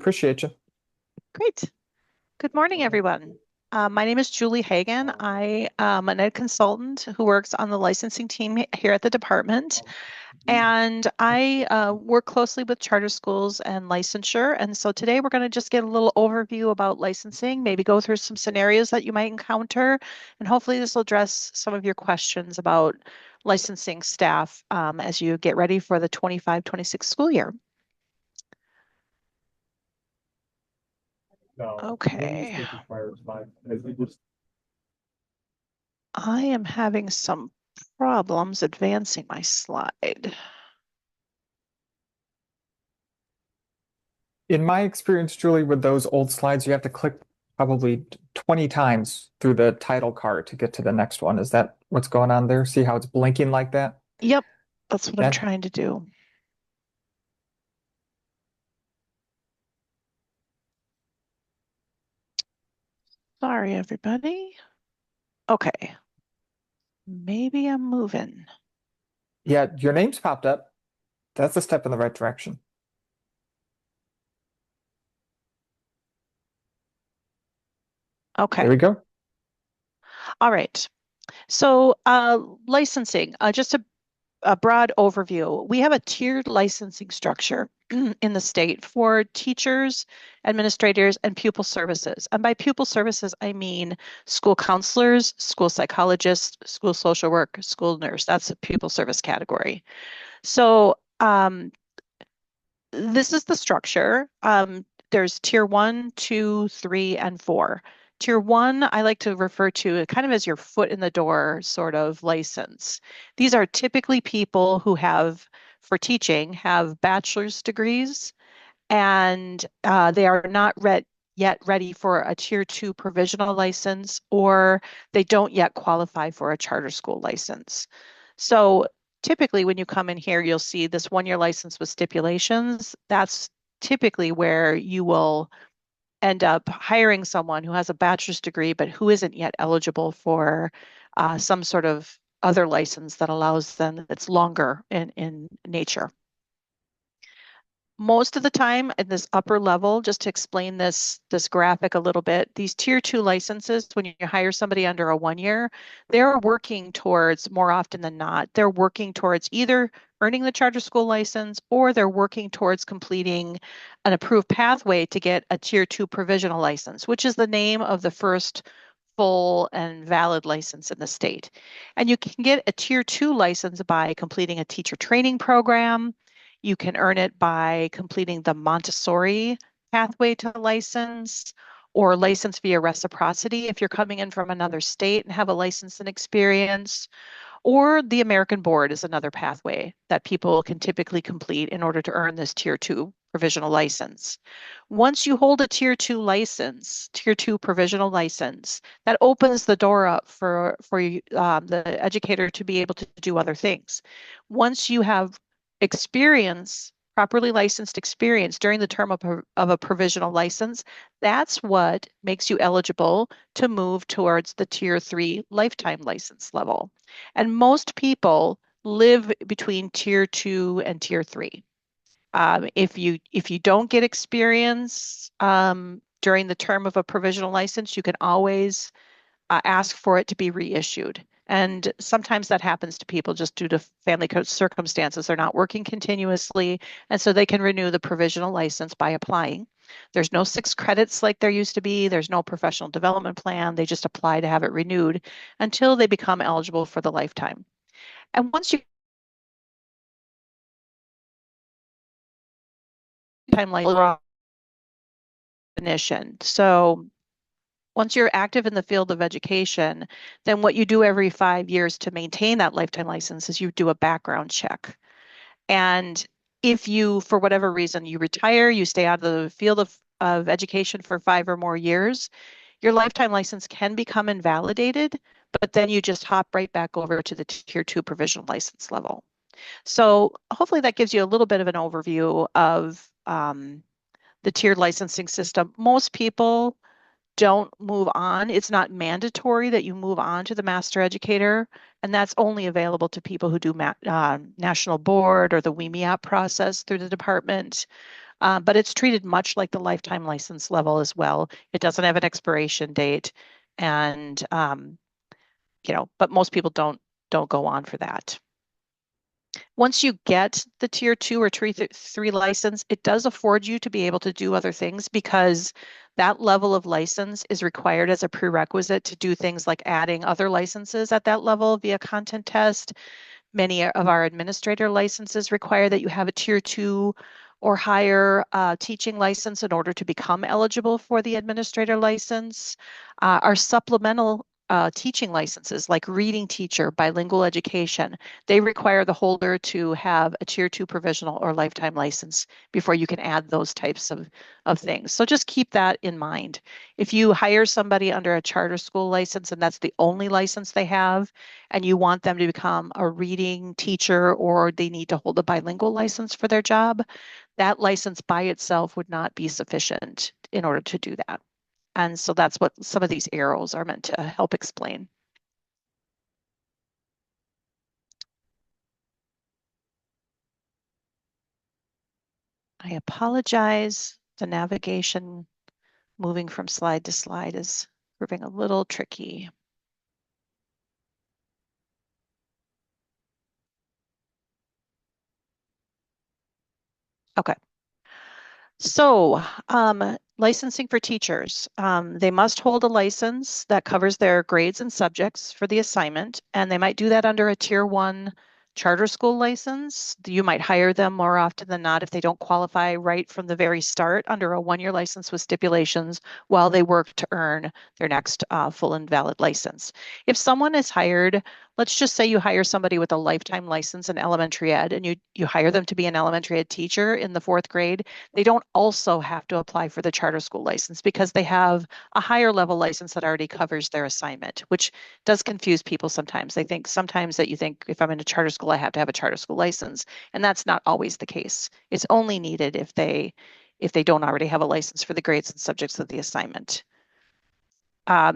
Appreciate you. Great. Good morning, everyone. My name is Julie Hagan. I am an ed consultant who works on the licensing team here at the department, and I work closely with charter schools and licensure. And so today we're going to just get a little overview about licensing, maybe go through some scenarios that you might encounter, and hopefully this will address some of your questions about licensing staff as you get ready for the 25-26 school year. Okay. I am having some problems advancing my slide. In my experience, Julie, with those old slides, you have to click probably 20 times through the title card to get to the next one. Is that what's going on there? See how it's blinking like that? Yep, that's what I'm That trying to do. Sorry, everybody. Okay, maybe I'm moving. Yeah, your name's popped up. That's a step in the right direction. Okay, There we go. all right. So licensing, just a broad overview. We have a tiered licensing structure in the state for teachers, administrators, and pupil services. And by pupil services, I mean school counselors, school psychologists, school social work, school nurse. That's a pupil service category. So this is the structure. There's tier one, two, three, and four. Tier one, I like to refer to kind of as your foot in the door sort of license. These are typically people who have, for teaching, have bachelor's degrees, and they are not yet ready for a tier two provisional license, or they don't yet qualify for a charter school license. So typically when you come in here, you'll see this 1-year license with stipulations. That's typically where you will end up hiring someone who has a bachelor's degree, but who isn't yet eligible for some sort of other license that allows them that's longer in nature. Most of the time at this upper level, just to explain this graphic a little bit, these tier two licenses, when you hire somebody under a 1 year, they're working towards, more often than not, they're working towards either earning the charter school license or they're working towards completing an approved pathway to get a tier two provisional license, which is the name of the first full and valid license in the state. And you can get a tier two license by completing a teacher training program. You can earn it by completing the Montessori pathway to license or license via reciprocity if you're coming in from another state and have a license and experience. Or the American Board is another pathway that people can typically complete in order to earn this tier two provisional license. Once you hold a tier two license, tier two provisional license, that opens the door up for the educator to be able to do other things. Once you have experience, properly licensed experience during the term of a provisional license, that's what makes you eligible to move towards the tier three lifetime license level. And most people live between tier two and tier three. If you don't get experience during the term of a provisional license, you can always ask for it to be reissued. And sometimes that happens to people just due to family circumstances. They're not working continuously, and so they can renew the provisional license by applying. There's no 6 credits like there used to be. There's no professional development plan. They just apply to have it renewed until they become eligible for the lifetime. And once you time like definition. So once you're active in the field of education, then what you do every 5 years to maintain that lifetime license is you do a background check. And if you, for whatever reason, you retire, you stay out of the field of education for 5 or more years, your lifetime license can become invalidated, but then you just hop right back over to the tier two provisional license level. So hopefully that gives you a little bit of an overview of the tiered licensing system. Most people don't move on. It's not mandatory that you move on to the master educator, and that's only available to people who do national board or the WIMEAP process through the department. But it's treated much like the lifetime license level as well. It doesn't have an expiration date, and but most people don't go on for that. Once you get the tier two or three license, it does afford you to be able to do other things because that level of license is required as a prerequisite to do things like adding other licenses at that level via content test. Many of our administrator licenses require that you have a tier two or higher teaching license in order to become eligible for the administrator license. Our supplemental teaching licenses like reading teacher, bilingual education, they require the holder to have a tier two provisional or lifetime license before you can add those types of things. So just keep that in mind. If you hire somebody under a charter school license and that's the only license they have, and you want them to become a reading teacher or they need to hold a bilingual license for their job, that license by itself would not be sufficient in order to do that. And so that's what some of these arrows are meant to help explain. I apologize. The navigation moving from slide to slide is proving a little tricky. Okay. So, licensing for teachers. They must hold a license that covers their grades and subjects for the assignment, and they might do that under a tier one charter school license. You might hire them more often than not if they don't qualify right from the very start under a one-year license with stipulations while they work to earn their next full and valid license. If someone is hired, let's just say you hire somebody with a lifetime license in elementary ed and you hire them to be an elementary ed teacher in the fourth grade, they don't also have to apply for the charter school license because they have a higher level license that already covers their assignment, which does confuse people sometimes. They think sometimes that you think if I'm in a charter school, I have to have a charter school license, and that's not always the case. It's only needed if they don't already have a license for the grades and subjects of the assignment.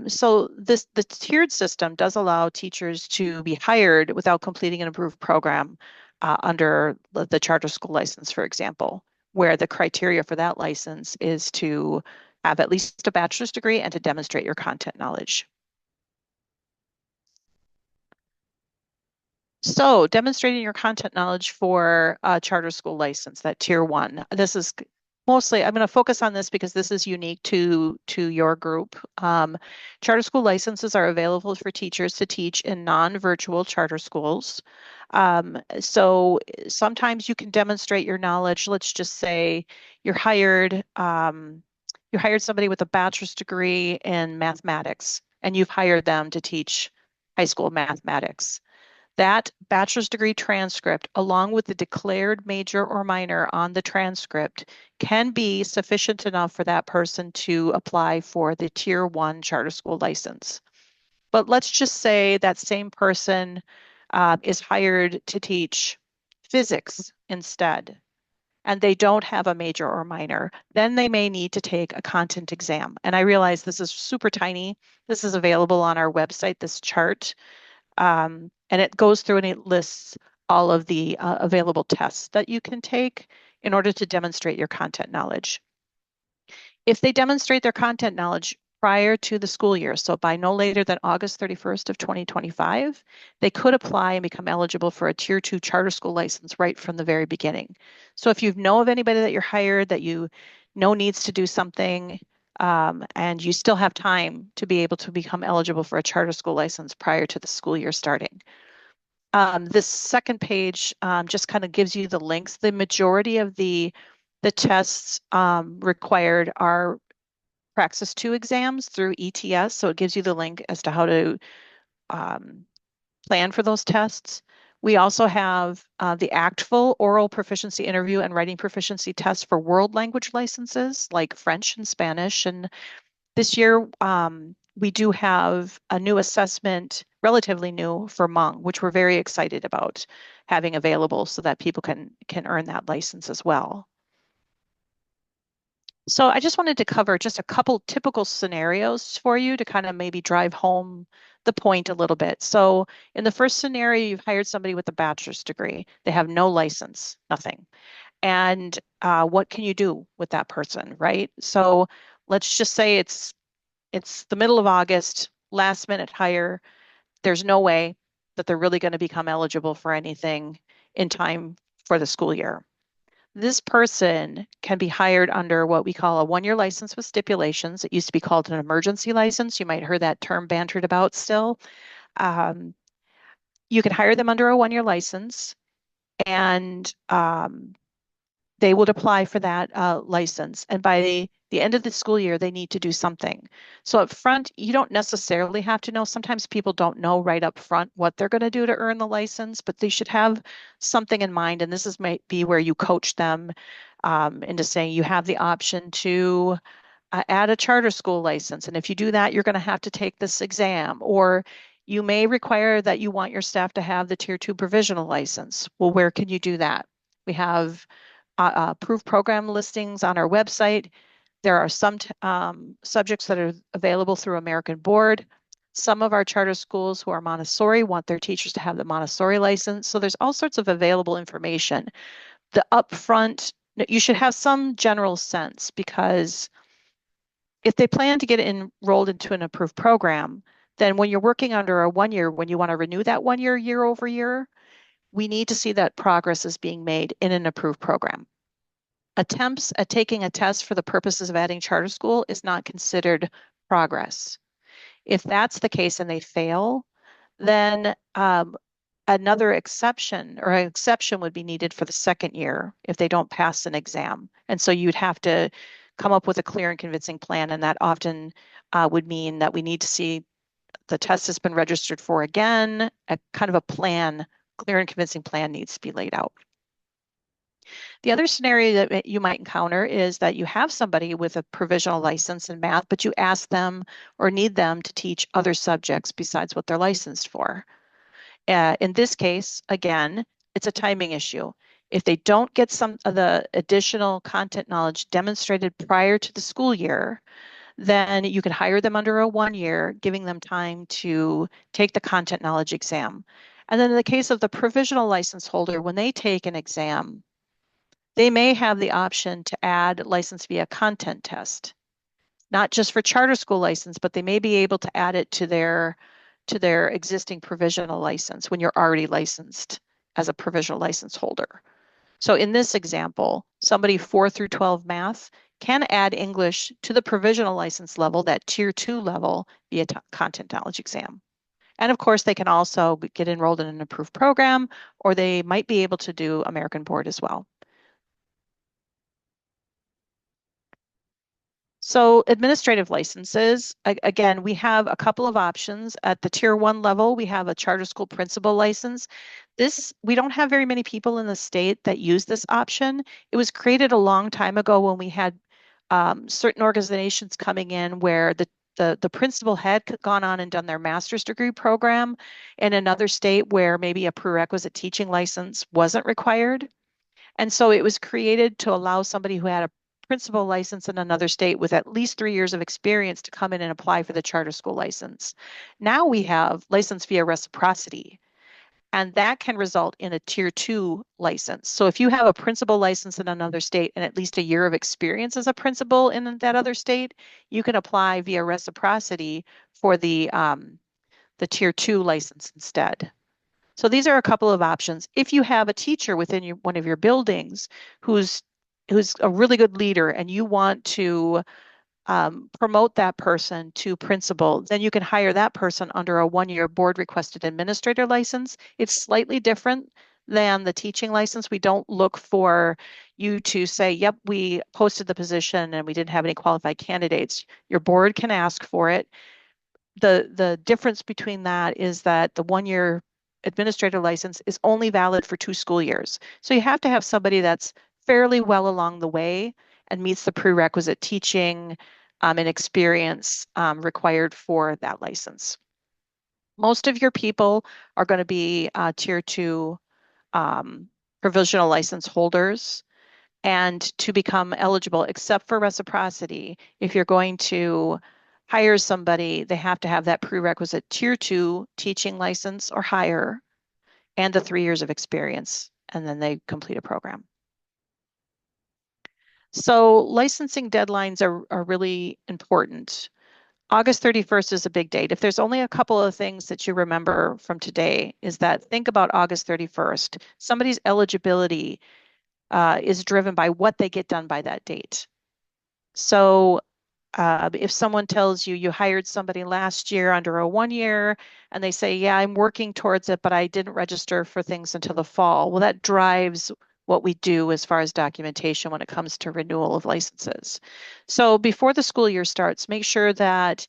So the tiered system does allow teachers to be hired without completing an approved program under the charter school license, for example, where the criteria for that license is to have at least a bachelor's degree and to demonstrate your content knowledge. So demonstrating your content knowledge for a charter school license, that tier one. This is mostly, I'm going to focus on this because this is unique to your group. Charter school licenses are available for teachers to teach in non-virtual charter schools. So sometimes you can demonstrate your knowledge. Let's just say you're hired, you hired somebody with a bachelor's degree in mathematics, and you've hired them to teach high school mathematics. That bachelor's degree transcript, along with the declared major or minor on the transcript, can be sufficient enough for that person to apply for the tier one charter school license. But let's just say that same person is hired to teach physics instead, and they don't have a major or minor. Then they may need to take a content exam. And I realize this is super tiny. This is available on our website, this chart. And it goes through and it lists all of the available tests that you can take in order to demonstrate your content knowledge. If they demonstrate their content knowledge prior to the school year, so by no later than August 31st of 2025, they could apply and become eligible for a tier two charter school license right from the very beginning. So if you know of anybody that you're hired that you know needs to do something, and you still have time to be able to become eligible for a charter school license prior to the school year starting. This second page just kind of gives you the links. The majority of the tests required are Praxis 2 exams through ETS, so it gives you the link as to how to plan for those tests. We also have the ACTFL oral proficiency interview and writing proficiency tests for world language licenses like French and Spanish. And this year, we do have a new assessment, relatively new for Hmong, which we're very excited about having available so that people can earn that license as well. So I just wanted to cover just a couple typical scenarios for you to kind of maybe drive home the point a little bit. So in the first scenario, you've hired somebody with a bachelor's degree. They have no license, nothing. And what can you do with that person, right? So let's just say it's the middle of August, last minute hire. There's no way that they're really going to become eligible for anything in time for the school year. This person can be hired under what we call a 1-year license with stipulations. It used to be called an emergency license. You might have heard that term bantered about still. Um, you can hire them under a 1-year license, and they would apply for that license. And by the end of the school year, they need to do something. So up front, you don't necessarily have to know. Sometimes people don't know right up front what they're going to do to earn the license, but they should have something in mind. And this is might be where you coach them into saying you have the option to add a charter school license. And if you do that, you're going to have to take this exam, or you may require that you want your staff to have the tier 2 provisional license. Well, where can you do that? We have approved program listings on our website. There are some subjects that are available through American Board. Some of our charter schools who are Montessori want their teachers to have the Montessori license. So there's all sorts of available information. The upfront, you should have some general sense, because if they plan to get enrolled into an approved program, then when you're working under a 1-year, when you want to renew that 1 year, year over year, we need to see that progress is being made in an approved program. Attempts at taking a test for the purposes of adding charter school is not considered progress. If that's the case and they fail, then another exception or an exception would be needed for the second year if they don't pass an exam. And so you'd have to come up with a clear and convincing plan. And that often would mean that we need to see the test has been registered for again, a kind of a plan, clear and convincing plan needs to be laid out. The other scenario that you might encounter is that you have somebody with a provisional license in math, but you ask them or need them to teach other subjects besides what they're licensed for. In this case, again, it's a timing issue. If they don't get some of the additional content knowledge demonstrated prior to the school year, then you can hire them under a 1 year, giving them time to take the content knowledge exam. And then in the case of the provisional license holder, when they take an exam, they may have the option to add license via content test, not just for charter school license, but they may be able to add it to their existing provisional license when you're already licensed as a provisional license holder. So in this example, somebody 4 through 12 math can add English to the provisional license level, that tier 2 level, via content knowledge exam. And of course, they can also get enrolled in an approved program, or they might be able to do American Board as well. So administrative licenses, again, we have a couple of options. At the tier 1 level, we have a charter school principal license. We don't have very many people in the state that use this option. It was created a long time ago when we had certain organizations coming in where the principal had gone on and done their master's degree program in another state where maybe a prerequisite teaching license wasn't required. And so it was created to allow somebody who had a principal license in another state with at least 3 years of experience to come in and apply for the charter school license. Now we have license via reciprocity, and that can result in a tier 2 license. So if you have a principal license in another state and at least a year of experience as a principal in that other state, you can apply via reciprocity for the tier 2 license instead. So these are a couple of options. If you have a teacher within one of your buildings who's a really good leader and you want to promote that person to principal, then you can hire that person under a 1-year board requested administrator license. It's slightly different than the teaching license. We don't look for you to say, yep, we posted the position and we didn't have any qualified candidates. Your board can ask for it. The difference between that is that the 1-year administrator license is only valid for 2 school years. So you have to have somebody that's fairly well along the way and meets the prerequisite teaching and experience required for that license. Most of your people are going to be tier 2 provisional license holders. And to become eligible, except for reciprocity, if you're going to hire somebody, they have to have that prerequisite tier 2 teaching license or higher and the 3 years of experience, and then they complete a program. So licensing deadlines are really important. August 31st is a big date. If there's only a couple of things that you remember from today, is that think about August 31st. Somebody's eligibility is driven by what they get done by that date. So if someone tells you you hired somebody last year under a 1 year and they say, yeah, I'm working towards it, but I didn't register for things until the fall. Well, that drives what we do as far as documentation when it comes to renewal of licenses. So before the school year starts, make sure that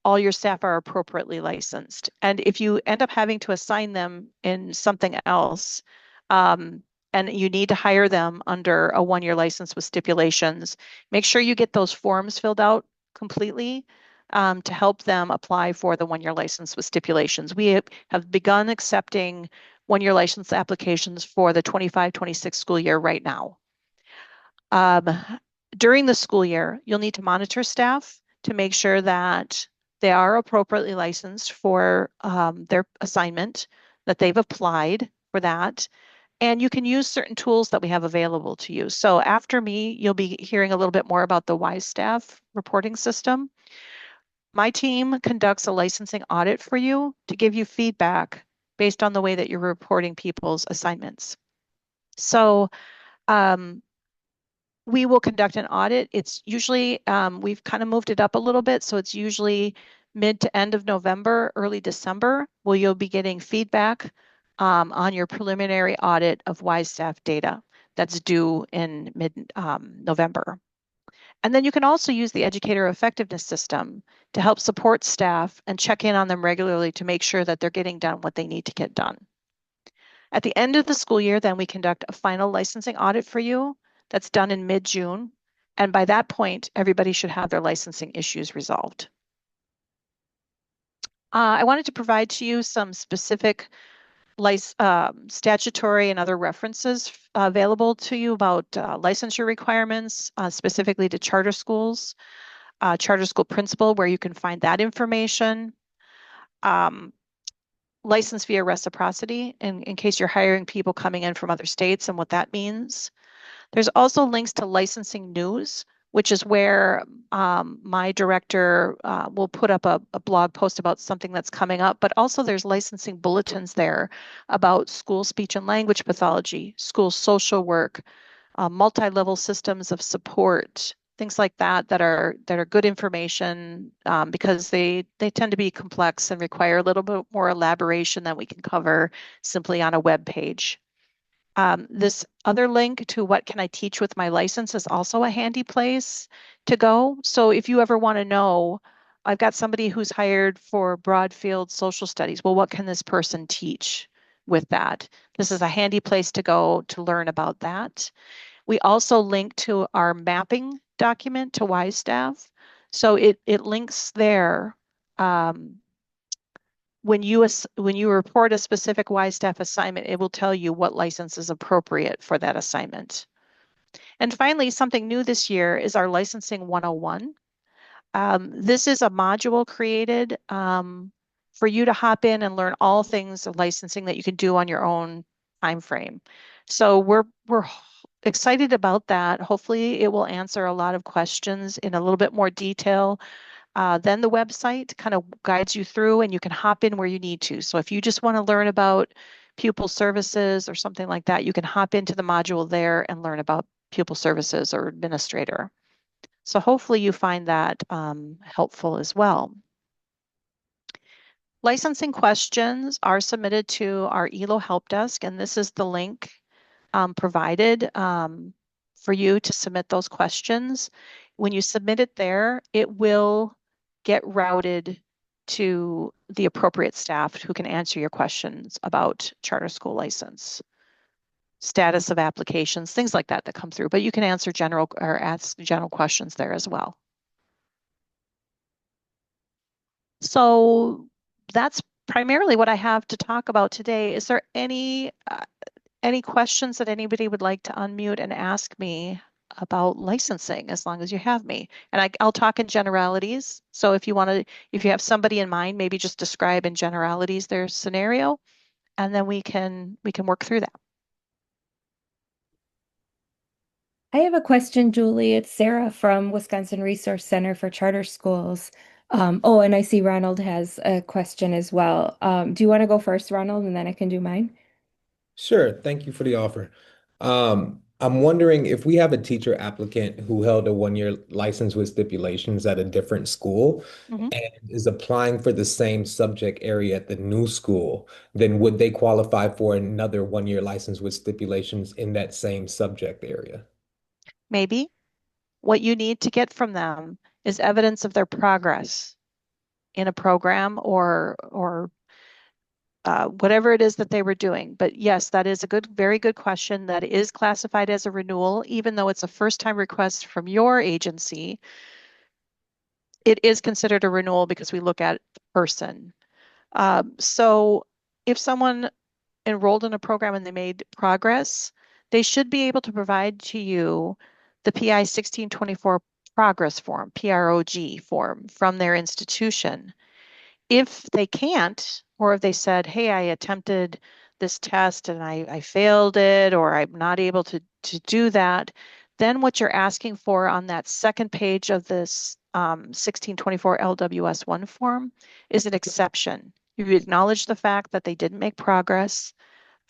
all your staff are appropriately licensed. And if you end up having to assign them in something else, um, and you need to hire them under a 1 year license with stipulations, make sure you get those forms filled out completely to help them apply for the 1 year license with stipulations. We have begun accepting 1 year license applications for the 25-26 school year right now. Um, During the school year, you'll need to monitor staff to make sure that they are appropriately licensed for their assignment, that they've applied for that, and you can use certain tools that we have available to you. So after me, you'll be hearing a little bit more about the WISEstaff reporting system. My team conducts a licensing audit for you to give you feedback based on the way that you're reporting people's assignments. So um, we will conduct an audit. It's usually, we've kind of moved it up a little bit. So it's usually mid to end of November, early December, where you'll be getting feedback on your preliminary audit of WISEstaff data that's due in mid-November. And then you can also use the Educator Effectiveness system to help support staff and check in on them regularly to make sure that they're getting done what they need to get done. At the end of the school year, then we conduct a final licensing audit for you that's done in mid-June. And by that point, everybody should have their licensing issues resolved. I wanted to provide to you some specific statutory and other references available to you about licensure requirements, specifically to charter schools, charter school principal, where you can find that information. Um, License via reciprocity in case you're hiring people coming in from other states and what that means. There's also links to licensing news, which is where my director will put up a blog post about something that's coming up, but also there's licensing bulletins there about school speech and language pathology, school social work, multi-level systems of support, things like that that are good information because they tend to be complex and require a little bit more elaboration than we can cover simply on a web page. This other link to what can I teach with my license is also a handy place to go. So if you ever want to know, I've got somebody who's hired for Broadfield social studies. Well, what can this person teach with that? This is a handy place to go to learn about that. We also link to our mapping document to WISEstaff. So it links there. When you report a specific WISEstaff assignment, it will tell you what license is appropriate for that assignment. And finally, something new this year is our Licensing 101. This is a module created for you to hop in and learn all things of licensing that you can do on your own time frame. So we're excited about that. Hopefully, it will answer a lot of questions in a little bit more detail. Then the website kind of guides you through and you can hop in where you need to. So if you just want to learn about pupil services or something like that, you can hop into the module there and learn about pupil services or administrator. So hopefully you find that helpful as well. Licensing questions are submitted to our ELO help desk, and this is the link provided for you to submit those questions. When you submit it there, it will get routed to the appropriate staff who can answer your questions about charter school license, status of applications, things like that that come through. But you can answer general or ask general questions there as well. So that's primarily what I have to talk about today. Is there any questions that anybody would like to unmute and ask me about licensing, as long as you have me? And I'll talk in generalities. So if you have somebody in mind, maybe just describe in generalities their scenario, and then we can work through that. I have a question, Julie. It's Sarah from Wisconsin Resource Center for Charter Schools. Oh, and I see Ronald has a question as well. Do you want to go first, Ronald, and then I can do mine? Sure. Thank you for the offer. I'm wondering if we have a teacher applicant who held a one-year license with stipulations at a different school Mhm. and is applying for the same subject area at the new school, then would they qualify for another one-year license with stipulations in that same subject area? Maybe what you need to get from them is evidence of their progress in a program or whatever it is that they were doing. But yes, that is a very good question. That is classified as a renewal, even though it's a first-time request from your agency. It is considered a renewal because we look at the person. So if someone enrolled in a program and they made progress, they should be able to provide to you the PI 1624 progress form, PROG form from their institution. If they can't, or if they said, hey, I attempted this test and I failed it, or I'm not able to do that, then what you're asking for on that second page of this 1624 LWS1 form is an exception. You acknowledge the fact that they didn't make progress.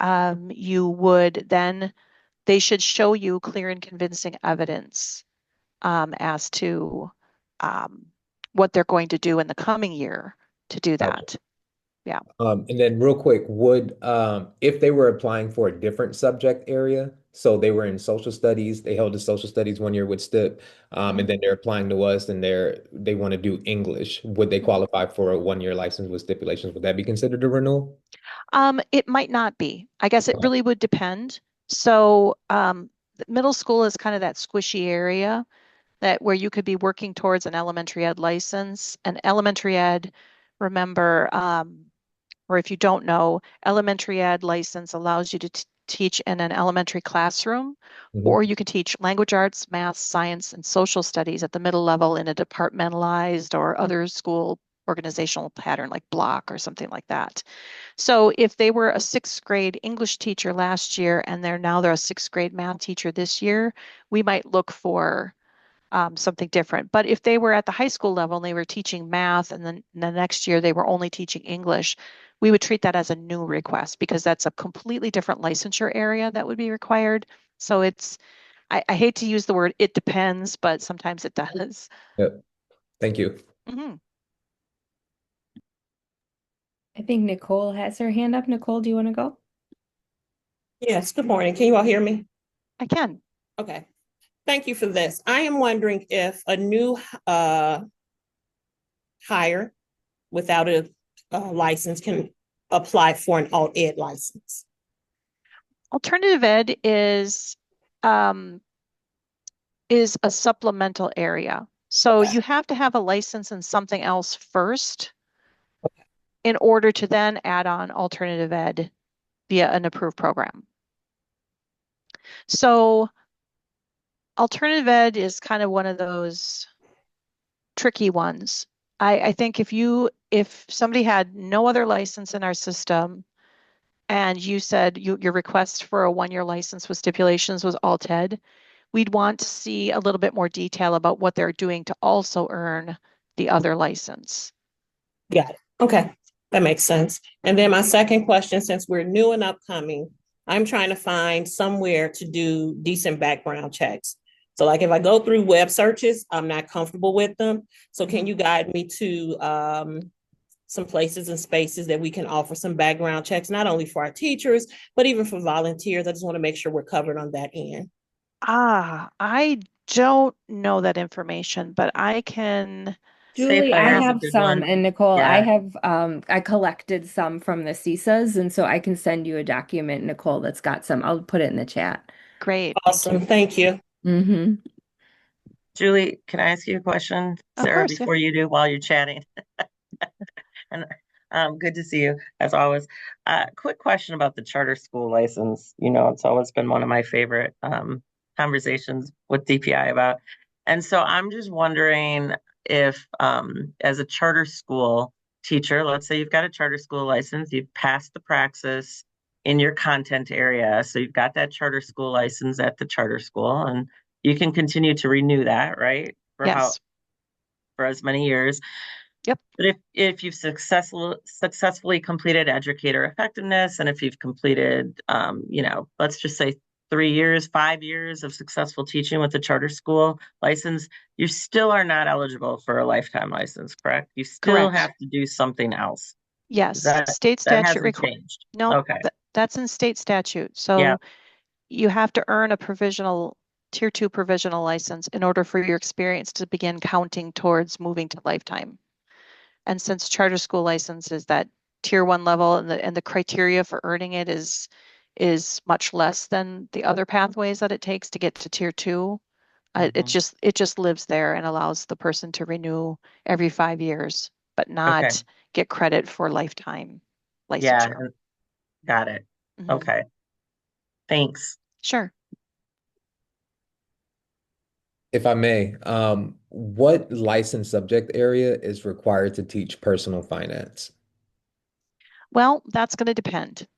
You would then, they should show you clear and convincing evidence as to um, what they're going to do in the coming year to do Gotcha. that. Yeah. And then real quick, would if they were applying for a different subject area, so they were in social studies, they held a social studies one year with STIP, Mhm. and then they're applying to us and they want to do English, would they Mhm. qualify for a one-year license with stipulations? Would that be considered a renewal? It might not be. I guess it Okay. really would depend. So, middle school is kind of that squishy area that where you could be working towards an elementary ed license. And elementary ed, remember, or if you don't know, elementary ed license allows you to teach in an elementary classroom, or Mhm. you can teach language arts, math, science, and social studies at the middle level in a departmentalized or other school organizational pattern like block or something like that. So if they were a sixth grade English teacher last year and they're a sixth grade math teacher this year, we might look for something different. But if they were at the high school level and they were teaching math and then the next year they were only teaching English, we would treat that as a new request because that's a completely different licensure area that would be required. So I hate to use the word it depends, but sometimes it does. Yep. Thank you. Mhm. I think Nicole has her hand up. Nicole, do you want to go? Yes, good morning. Can you all hear me? I can. Okay. Thank you for this. I am wondering if a new hire without a license can apply for an alt ed license. Alternative ed um, is a supplemental area. So Okay. you have to have a license in something else first in order to then add on alternative ed via an approved program. So alternative ed is kind of one of those tricky ones. I think if somebody had no other license in our system and you said your request for a one-year license with stipulations was alt ed, we'd want to see a little bit more detail about what they're doing to also earn the other license. Got it. Okay. That makes sense. And then my second question, since we're new and upcoming, I'm trying to find somewhere to do decent background checks. So like if I go through web searches, I'm not comfortable with them. So can you guide me to some places and spaces that we can offer some background checks, not only for our teachers, but even for volunteers? I just want to make sure we're covered on that end. I don't know that information, but I can. Julie, Safe I Hire is a have good some, one. and Nicole, I Yeah. have I collected some from the CISAs, and so I can send you a document, Nicole, that's got some. I'll put it in the chat. Great, thank Awesome. you. Thank you. Mm-hmm. Julie, can I ask you a question, Of Sarah, course, yeah. before you do while you're chatting? And good to see you as always. Quick question about the charter school license. You know, it's always been one of my favorite conversations with DPI about. And so I'm just wondering if, as a charter school teacher, let's say you've got a charter school license, you've passed the praxis in your content area. So you've got that charter school license at the charter school and you can continue to renew that, right? Yes. For as many years. Yep. But if you've successfully completed educator effectiveness, and if you've completed, let's just say 3 years, 5 years of successful teaching with the charter school license, you still are not eligible for a lifetime license, correct? You still Correct. have to do something else. Yes. That State statute hasn't changed. No, Okay. that's in state statute. Yeah. So you have to earn a provisional tier 2 provisional license in order for your experience to begin counting towards moving to lifetime. And since charter school license is that tier 1 level, and the criteria for earning it is much less than the other pathways that it takes to get to tier 2, it just lives there and allows the person to renew every 5 years, but Okay. not get credit for lifetime Yeah. licensure. Got it. Okay. Thanks. Sure. If I may, what license subject area is required to teach personal finance? Well, that's going to depend.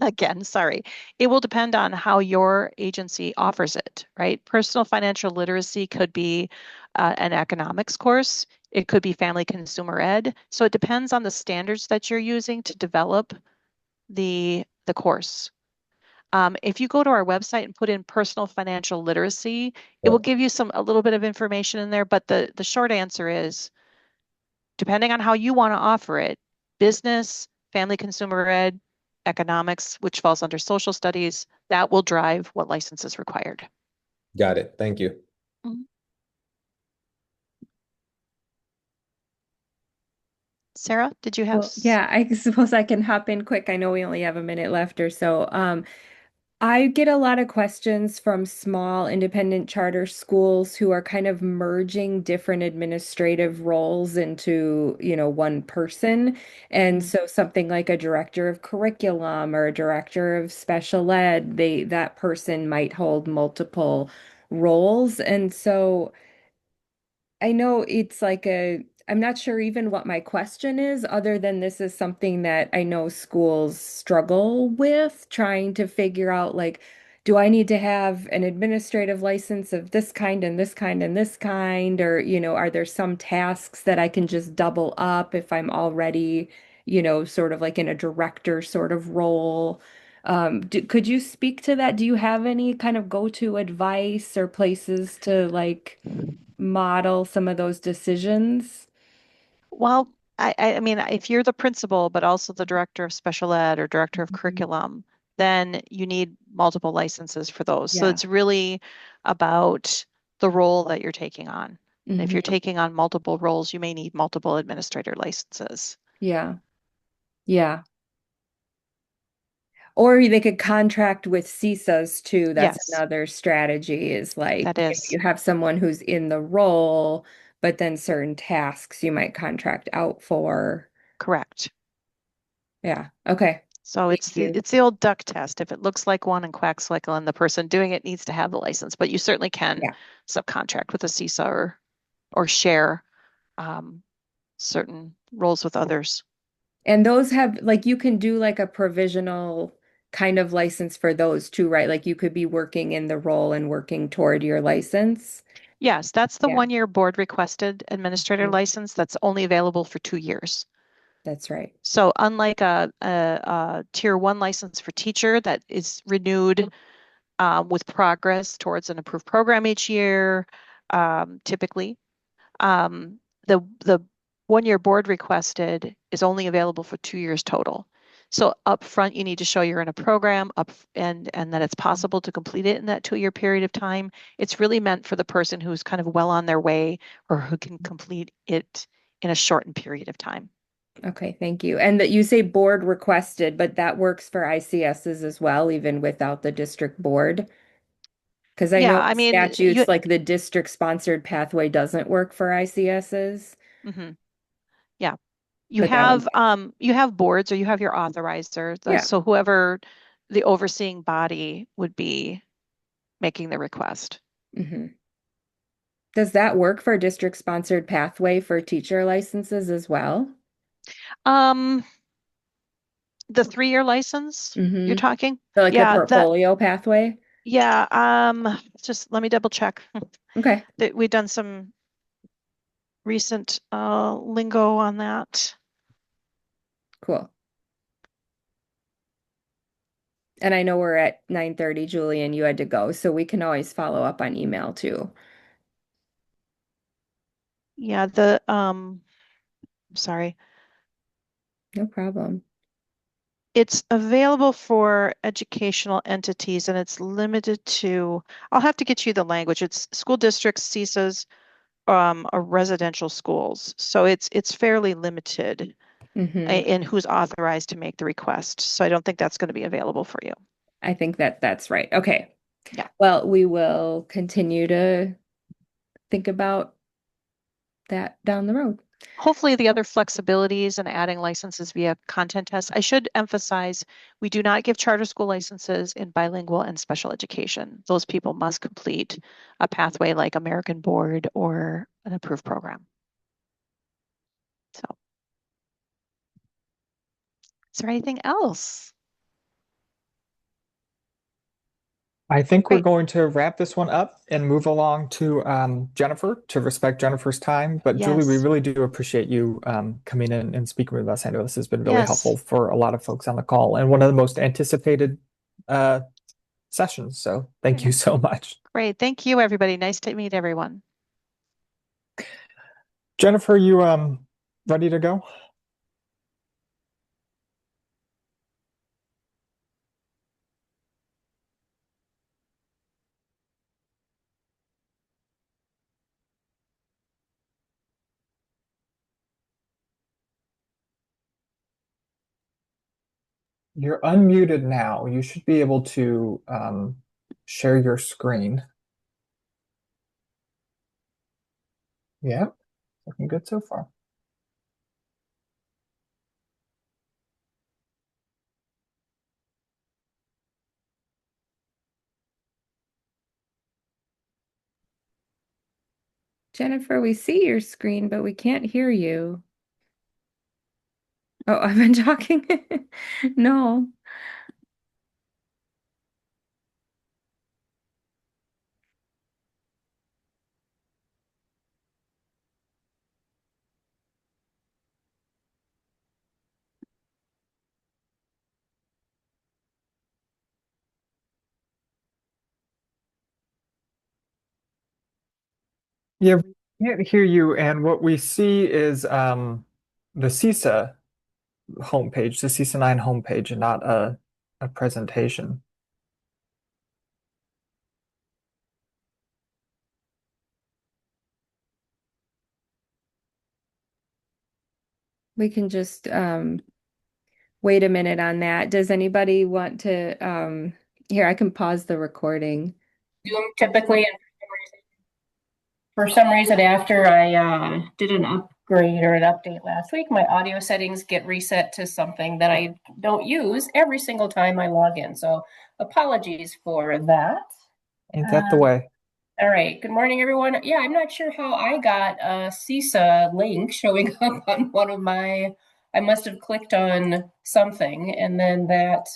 Again, sorry. It will depend on how your agency offers it, right? Personal financial literacy could be an economics course. It could be family consumer ed. So it depends on the standards that you're using to develop the course. If you go to our website and put in personal financial literacy, it will give you a little bit of information in there. But the short answer is, depending on how you want to offer it, business, family consumer ed, economics, which falls under social studies, that will drive what license is required. Got it. Thank you. Mhm. Sarah, did you have? Well, yeah, I suppose I can hop in quick. I know we only have a minute left or so. I get a lot of questions from small independent charter schools who are kind of merging different administrative roles into, one person. And so something like a director of curriculum or a director of special ed, that person might hold multiple roles. And so I know it's like I'm not sure even what my question is, other than this is something that I know schools struggle with, trying to figure out like, do I need to have an administrative license of this kind and this kind and this kind? Or, are there some tasks that I can just double up if I'm already, sort of like in a director sort of role? Could you speak to that? Do you have any kind of go-to advice or places to like model some of those decisions? Well, I mean, if you're the principal, but also the director of special ed or director of Mhm. curriculum, then you need multiple licenses for those. So Yeah. it's really about the role that you're taking on. And if you're Mhm. taking on multiple roles, you may need multiple administrator licenses. Yeah. Yeah. Or they could contract with CISAs too. That's Yes, another strategy is like, that is you have someone who's in the role, but then certain tasks you might contract out for. correct. Yeah. Okay. So Thank you. it's the old duck test. If it looks like one and quacks like one, the person doing it needs to have the license, but you certainly can Yeah. subcontract with a CISA or share um, certain roles with others. And those have like you can do like a provisional kind of license for those too, right? Like you could be working in the role and working toward your license. Yes, that's the Yeah. 1 year board requested administrator Mhm. license that's only available for 2 years. That's right. So unlike a tier 1 license for teacher that is renewed with progress towards an approved program each year, typically, the 1 year board requested is only available for 2 years total. So up front, you need to show you're in a program and that it's possible to complete it in that 2 year period of time. It's really meant for the person who's kind of well on their way or who can complete it in a shortened period of time. Okay, thank you. And that you say board requested, but that works for ICSs as well, even without the district board. Because I Yeah, know I in mean, you, statutes like the district sponsored pathway doesn't work for ICSs, mhm, yeah, but that one, you have boards or you have your authorizer. yeah. So whoever the overseeing body would be making the request. Hmm. Does that work for district sponsored pathway for teacher licenses as well? Um, the 3 year license you're Hmm. talking? So like a Yeah, that portfolio pathway? Yeah, just let me double check Okay, that we've done some recent lingo on that. cool. And I know we're at 9:30, Julie, and you had to go, so we can always follow up on email too. Yeah, sorry. No problem. It's available for educational entities and it's limited to, I'll have to get you the language. It's school districts, CISAs, or residential schools. So it's fairly limited Hmm. in who's authorized to make the request. So I don't think that's going to be available for you. I think that's right. Okay. Yeah. Well, we will continue to think about that down the road. Hopefully the other flexibilities and adding licenses via content tests. I should emphasize, we do not give charter school licenses in bilingual and special education. Those people must complete a pathway like American Board or an approved program. So, is there anything else? I think we're Great. going to wrap this one up and move along to Jennifer to respect Jennifer's time. But Julie, we Yes. really do appreciate you coming in and speaking with us. I know this has been really Yes. helpful for a lot of folks on the call and one of the most anticipated sessions. So thank you so much. Great. Thank you, everybody. Nice to meet everyone. Jennifer, you ready to go? You're unmuted now. You should be able to share your screen. Yeah, looking good so far. Jennifer, we see your screen, but we can't hear you. Oh, I've been talking. No. Yeah, we can't hear you, and what we see is the CISA homepage, the CISA 9 homepage, and not a presentation. We can just wait a minute on that. Does anybody want to here, I can pause the recording. Zoom typically, and for some reason, after I did an upgrade or an update last week, my audio settings get reset to something that I don't use every single time I log in. So apologies for that. Ain't that the way? All right. Good morning, everyone. Yeah, I'm not sure how I got a CISA link showing up on one of my, I must have clicked on something and then that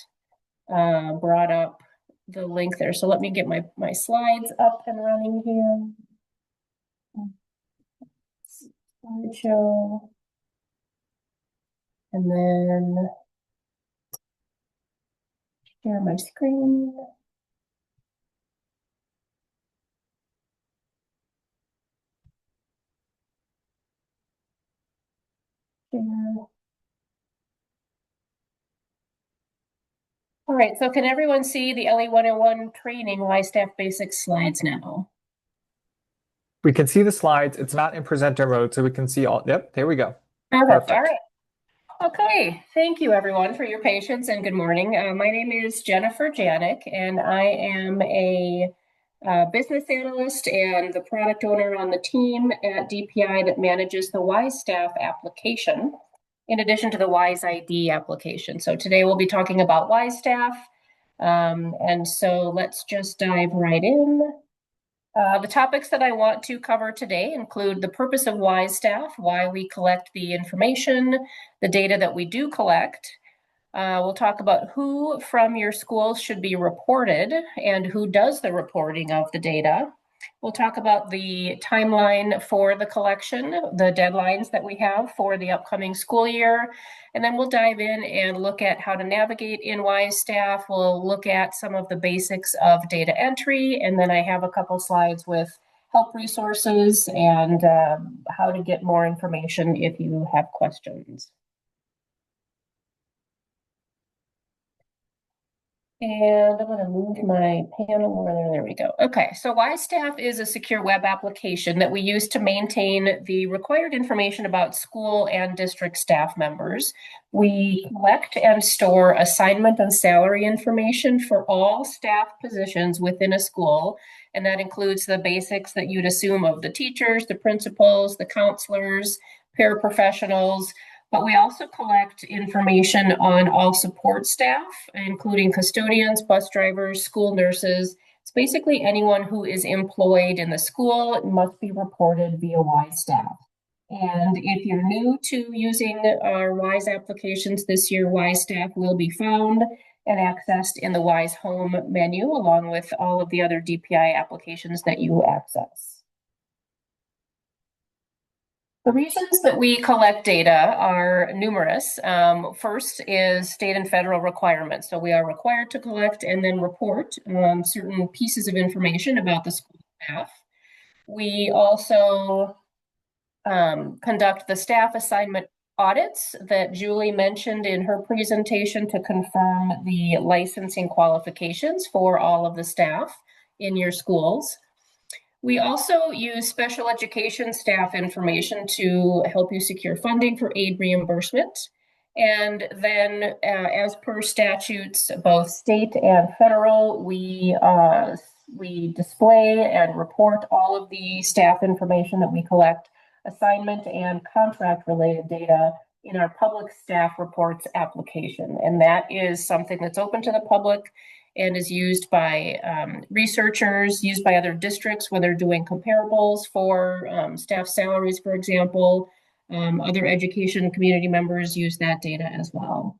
brought up the link there. So let me get my slides up and running here. Slideshow. And then share my screen. Share. All right, so can everyone see the LE 101 training WISEstaff basics slides now? We can see the slides. It's not in presenter mode, so we can see all. Yep, there we go. Perfect. All Perfect. right. Okay, thank you everyone for your patience and good morning. My name is Jennifer Janik and I am a business analyst and the product owner on the team at DPI that manages the WISEstaff application in addition to the WISE-ID application. So today we'll be talking about WISEstaff. And so let's just dive right in. The topics that I want to cover today include the purpose of WISEstaff, why we collect the information, the data that we do collect, We'll talk about who from your school should be reported and who does the reporting of the data. We'll talk about the timeline for the collection, the deadlines that we have for the upcoming school year, and then we'll dive in and look at how to navigate in WISEstaff. We'll look at some of the basics of data entry, and then I have a couple slides with help resources and how to get more information if you have questions. And I'm going to move my panel over there we go. Okay, so WISEstaff is a secure web application that we use to maintain the required information about school and district staff members. We collect and store assignment and salary information for all staff positions within a school, and that includes the basics that you'd assume of the teachers, the principals, the counselors, paraprofessionals. But we also collect information on all support staff, including custodians, bus drivers, school nurses. It's basically anyone who is employed in the school. It must be reported via WISEstaff. And if you're new to using our WISE applications this year, WISEstaff will be found and accessed in the WISE Home menu, along with all of the other DPI applications that you access. The reasons that we collect data are numerous. First is state and federal requirements. So we are required to collect and then report certain pieces of information about the school staff. We also conduct the staff assignment audits that Julie mentioned in her presentation to confirm the licensing qualifications for all of the staff in your schools. We also use special education staff information to help you secure funding for aid reimbursement. And then as per statutes, both state and federal, we display and report all of the staff information that we collect, assignment and contract related data in our public staff reports application. And that is something that's open to the public and is used by researchers, used by other districts when they're doing comparables for staff salaries, for example. Other education community members use that data as well.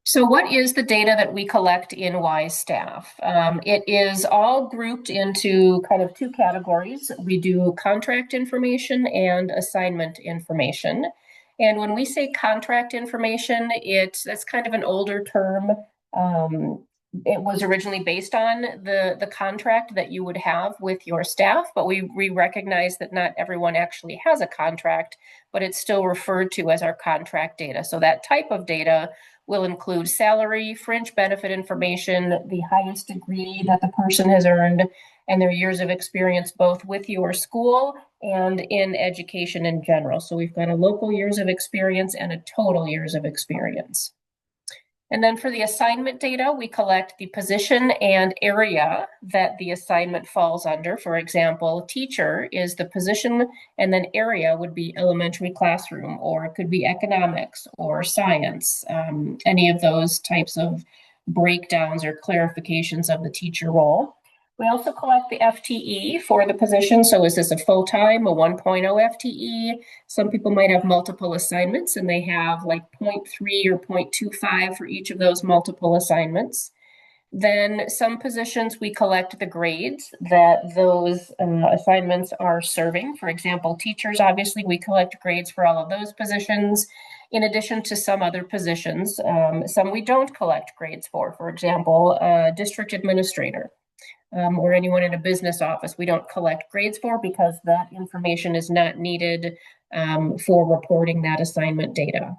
So what is the data that we collect in WISEstaff? It is all grouped into kind of two categories. We do contract information and assignment information. And when we say contract information, that's kind of an older term. It was originally based on the contract that you would have with your staff, but we recognize that not everyone actually has a contract, but it's still referred to as our contract data. So that type of data will include salary, fringe benefit information, the highest degree that the person has earned, and their years of experience both with your school and in education in general. So we've got a local years of experience and a total years of experience. And then for the assignment data, we collect the position and area that the assignment falls under. For example, teacher is the position, and then area would be elementary classroom, or it could be economics or science, any of those types of breakdowns or clarifications of the teacher role. We also collect the FTE for the position. So is this a full-time, a 1.0 FTE? Some people might have multiple assignments and they have like 0.3 or 0.25 for each of those multiple assignments. Then some positions we collect the grades that those assignments are serving. For example, teachers, obviously we collect grades for all of those positions, in addition to some other positions. Some we don't collect grades for example, district administrator. Or anyone in a business office, we don't collect grades for because that information is not needed for reporting that assignment data.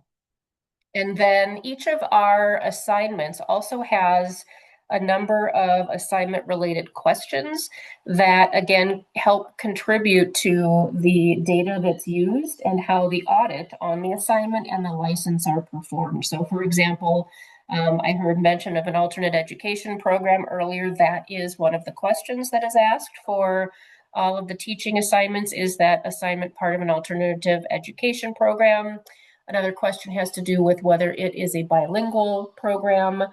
And then each of our assignments also has a number of assignment related questions that again help contribute to the data that's used and how the audit on the assignment and the license are performed. So for example, I heard mention of an alternate education program earlier. That is one of the questions that is asked for all of the teaching assignments. Is that assignment part of an alternative education program? Another question has to do with whether it is a bilingual program.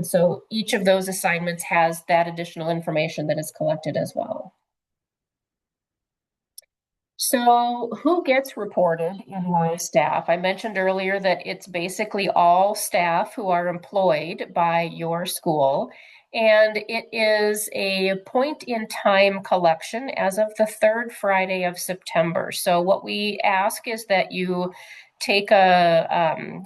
So each of those assignments has that additional information that is collected as well. So who gets reported in WISEstaff? I mentioned earlier that it's basically all staff who are employed by your school. And it is a point in time collection as of the third Friday of September. So what we ask is that you take a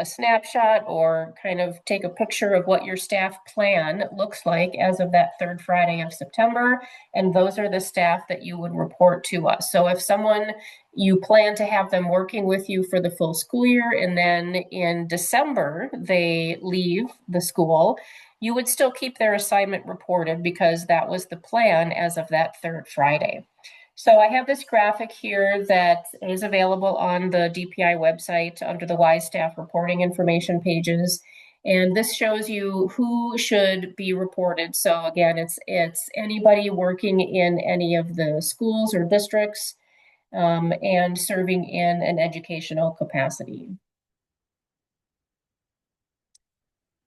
snapshot or kind of take a picture of what your staff plan looks like as of that third Friday of September. And those are the staff that you would report to us. So if someone, you plan to have them working with you for the full school year, and then in December they leave the school, you would still keep their assignment reported because that was the plan as of that third Friday. So I have this graphic here that is available on the DPI website under the WISEstaff reporting information pages. And this shows you who should be reported. So again, it's anybody working in any of the schools or districts and serving in an educational capacity.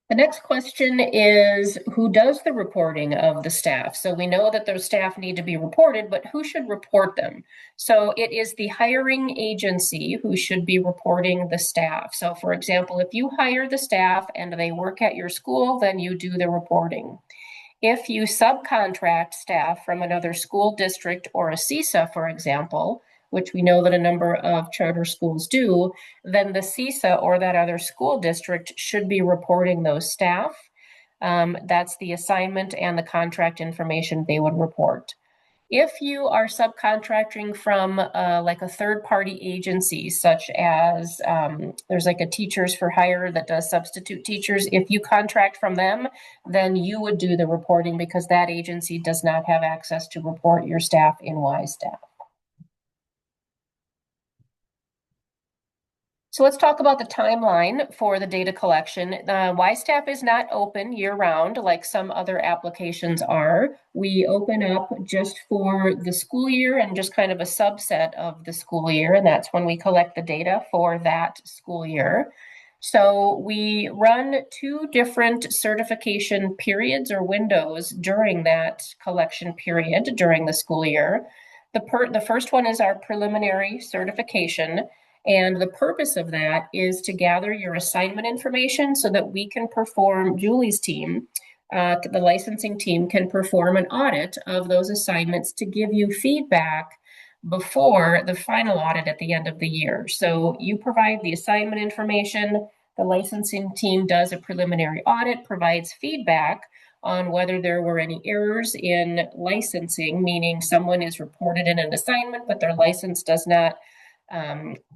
The next question is, who does the reporting of the staff? So we know that those staff need to be reported, but who should report them? So it is the hiring agency who should be reporting the staff. So for example, if you hire the staff and they work at your school, then you do the reporting. If you subcontract staff from another school district or a CISA, for example, which we know that a number of charter schools do, then the CISA or that other school district should be reporting those staff. That's the assignment and the contract information they would report. If you are subcontracting from like a third-party agency, such as there's like a Teachers for Hire that does substitute teachers, if you contract from them, then you would do the reporting because that agency does not have access to report your staff in WISEstaff. So let's talk about the timeline for the data collection. WISEstaff is not open year-round like some other applications are. We open up just for the school year and just kind of a subset of the school year, and that's when we collect the data for that school year. So we run two different certification periods or windows during that collection period during the school year. The first one is our preliminary certification. And the purpose of that is to gather your assignment information so that we can perform, Julie's team, the licensing team can perform an audit of those assignments to give you feedback before the final audit at the end of the year. So you provide the assignment information, the licensing team does a preliminary audit, provides feedback on whether there were any errors in licensing, meaning someone is reported in an assignment, but their license does not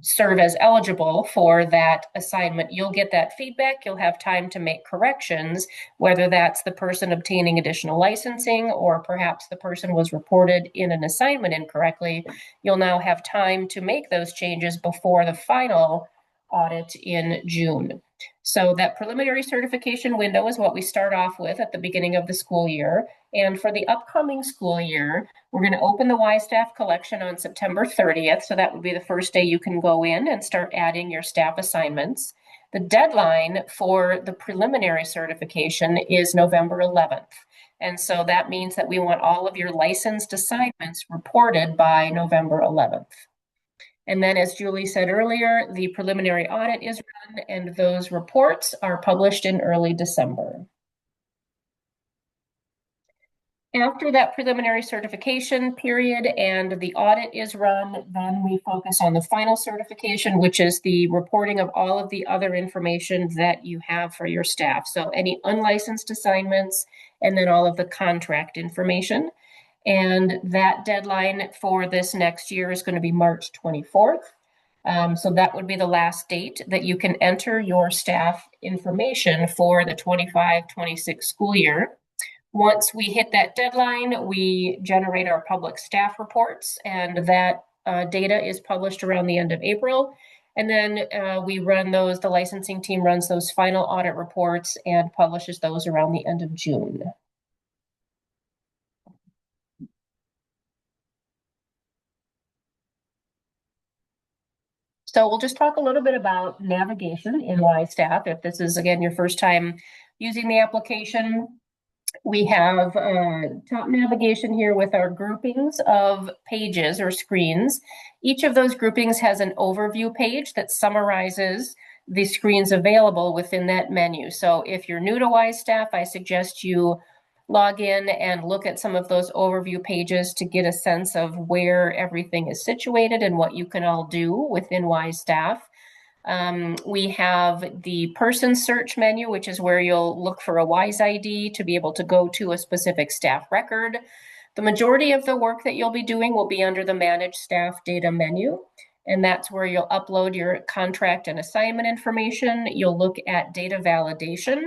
serve as eligible for that assignment. You'll get that feedback. You'll have time to make corrections, whether that's the person obtaining additional licensing or perhaps the person was reported in an assignment incorrectly. You'll now have time to make those changes before the final audit in June. So that preliminary certification window is what we start off with at the beginning of the school year. And for the upcoming school year, we're going to open the WISEstaff collection on September 30th. So that would be the first day you can go in and start adding your staff assignments. The deadline for the preliminary certification is November 11th. And so that means that we want all of your licensed assignments reported by November 11th. And then, as Julie said earlier, the preliminary audit is run and those reports are published in early December. After that preliminary certification period and the audit is run, then we focus on the final certification, which is the reporting of all of the other information that you have for your staff. So any unlicensed assignments and then all of the contract information. And that deadline for this next year is going to be March 24th. So that would be the last date that you can enter your staff information for the 25-26 school year. Once we hit that deadline, we generate our public staff reports, and that data is published around the end of April. And then we run those, the licensing team runs those final audit reports and publishes those around the end of June. So we'll just talk a little bit about navigation in WISEstaff. If this is, again, your first time using the application, We have top navigation here with our groupings of pages or screens. Each of those groupings has an overview page that summarizes the screens available within that menu. So if you're new to WISEstaff, I suggest you log in and look at some of those overview pages to get a sense of where everything is situated and what you can all do within WISEstaff. We have the person search menu, which is where you'll look for a WISE ID to be able to go to a specific staff record. The majority of the work that you'll be doing will be under the Manage Staff Data menu, and that's where you'll upload your contract and assignment information. You'll look at data validation,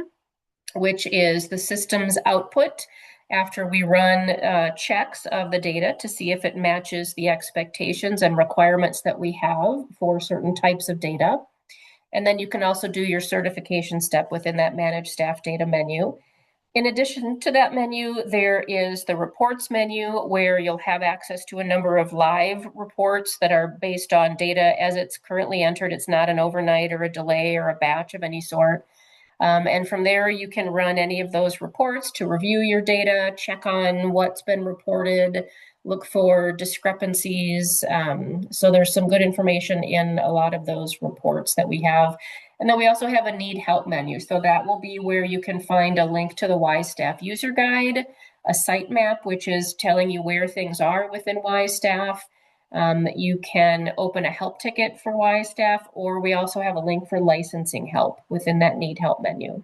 which is the system's output after we run checks of the data to see if it matches the expectations and requirements that we have for certain types of data. And then you can also do your certification step within that Manage Staff Data menu. In addition to that menu, there is the reports menu where you'll have access to a number of live reports that are based on data as it's currently entered. It's not an overnight or a delay or a batch of any sort. And from there, you can run any of those reports to review your data, check on what's been reported, look for discrepancies. So there's some good information in a lot of those reports that we have. And then we also have a need help menu. So that will be where you can find a link to the WISEstaff user guide, a site map, which is telling you where things are within WISEstaff. You can open a help ticket for WISEstaff, or we also have a link for licensing help within that need help menu.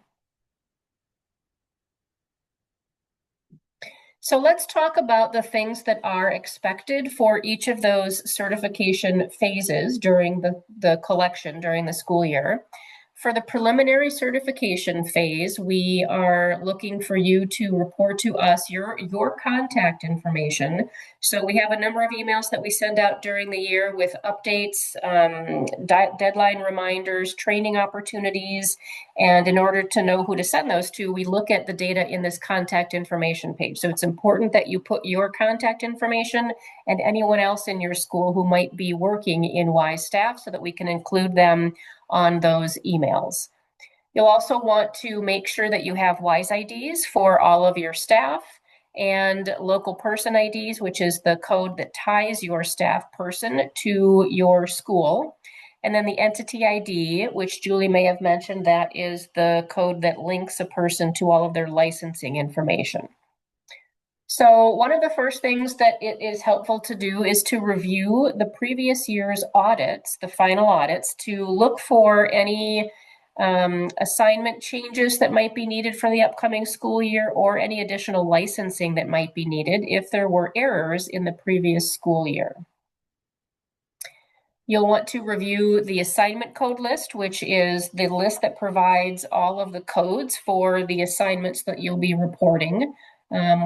So let's talk about the things that are expected for each of those certification phases during the collection during the school year. For the preliminary certification phase, we are looking for you to report to us your contact information. So we have a number of emails that we send out during the year with updates, deadline reminders, training opportunities. And in order to know who to send those to, we look at the data in this contact information page. So it's important that you put your contact information and anyone else in your school who might be working in WISEstaff so that we can include them on those emails. You'll also want to make sure that you have WISE IDs for all of your staff and local person IDs, which is the code that ties your staff person to your school. And then the entity ID, which Julie may have mentioned, that is the code that links a person to all of their licensing information. So one of the first things that it is helpful to do is to review the previous year's audits, the final audits, to look for any assignment changes that might be needed for the upcoming school year or any additional licensing that might be needed if there were errors in the previous school year. You'll want to review the assignment code list, which is the list that provides all of the codes for the assignments that you'll be reporting.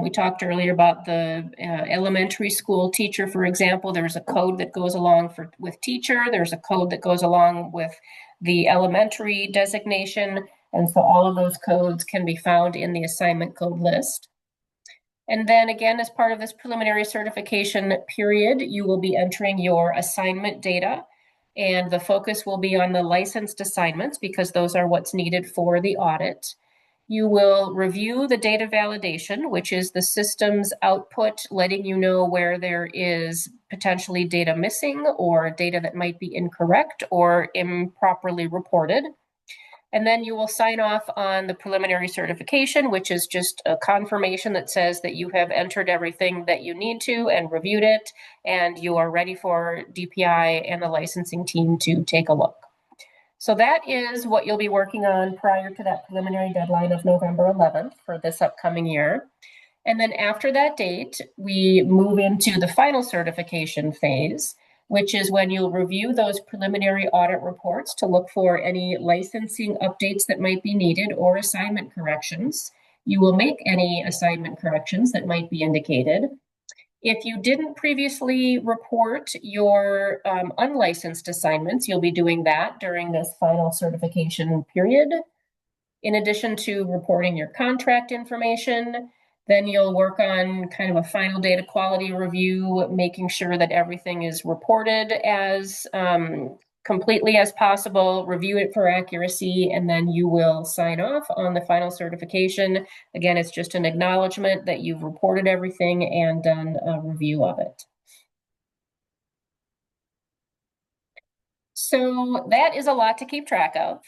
We talked earlier about the elementary school teacher, for example. There's a code that goes along with teacher. There's a code that goes along with the elementary designation. And so all of those codes can be found in the assignment code list. And then again, as part of this preliminary certification period, you will be entering your assignment data. And the focus will be on the licensed assignments because those are what's needed for the audit. You will review the data validation, which is the system's output, letting you know where there is potentially data missing or data that might be incorrect or improperly reported. And then you will sign off on the preliminary certification, which is just a confirmation that says that you have entered everything that you need to and reviewed it, and you are ready for DPI and the licensing team to take a look. So that is what you'll be working on prior to that preliminary deadline of November 11th for this upcoming year. And then after that date, we move into the final certification phase, which is when you'll review those preliminary audit reports to look for any licensing updates that might be needed or assignment corrections. You will make any assignment corrections that might be indicated. If you didn't previously report your unlicensed assignments, you'll be doing that during this final certification period. In addition to reporting your contract information, then you'll work on kind of a final data quality review, making sure that everything is reported as completely as possible, review it for accuracy, and then you will sign off on the final certification. Again, it's just an acknowledgement that you've reported everything and done a review of it. So that is a lot to keep track of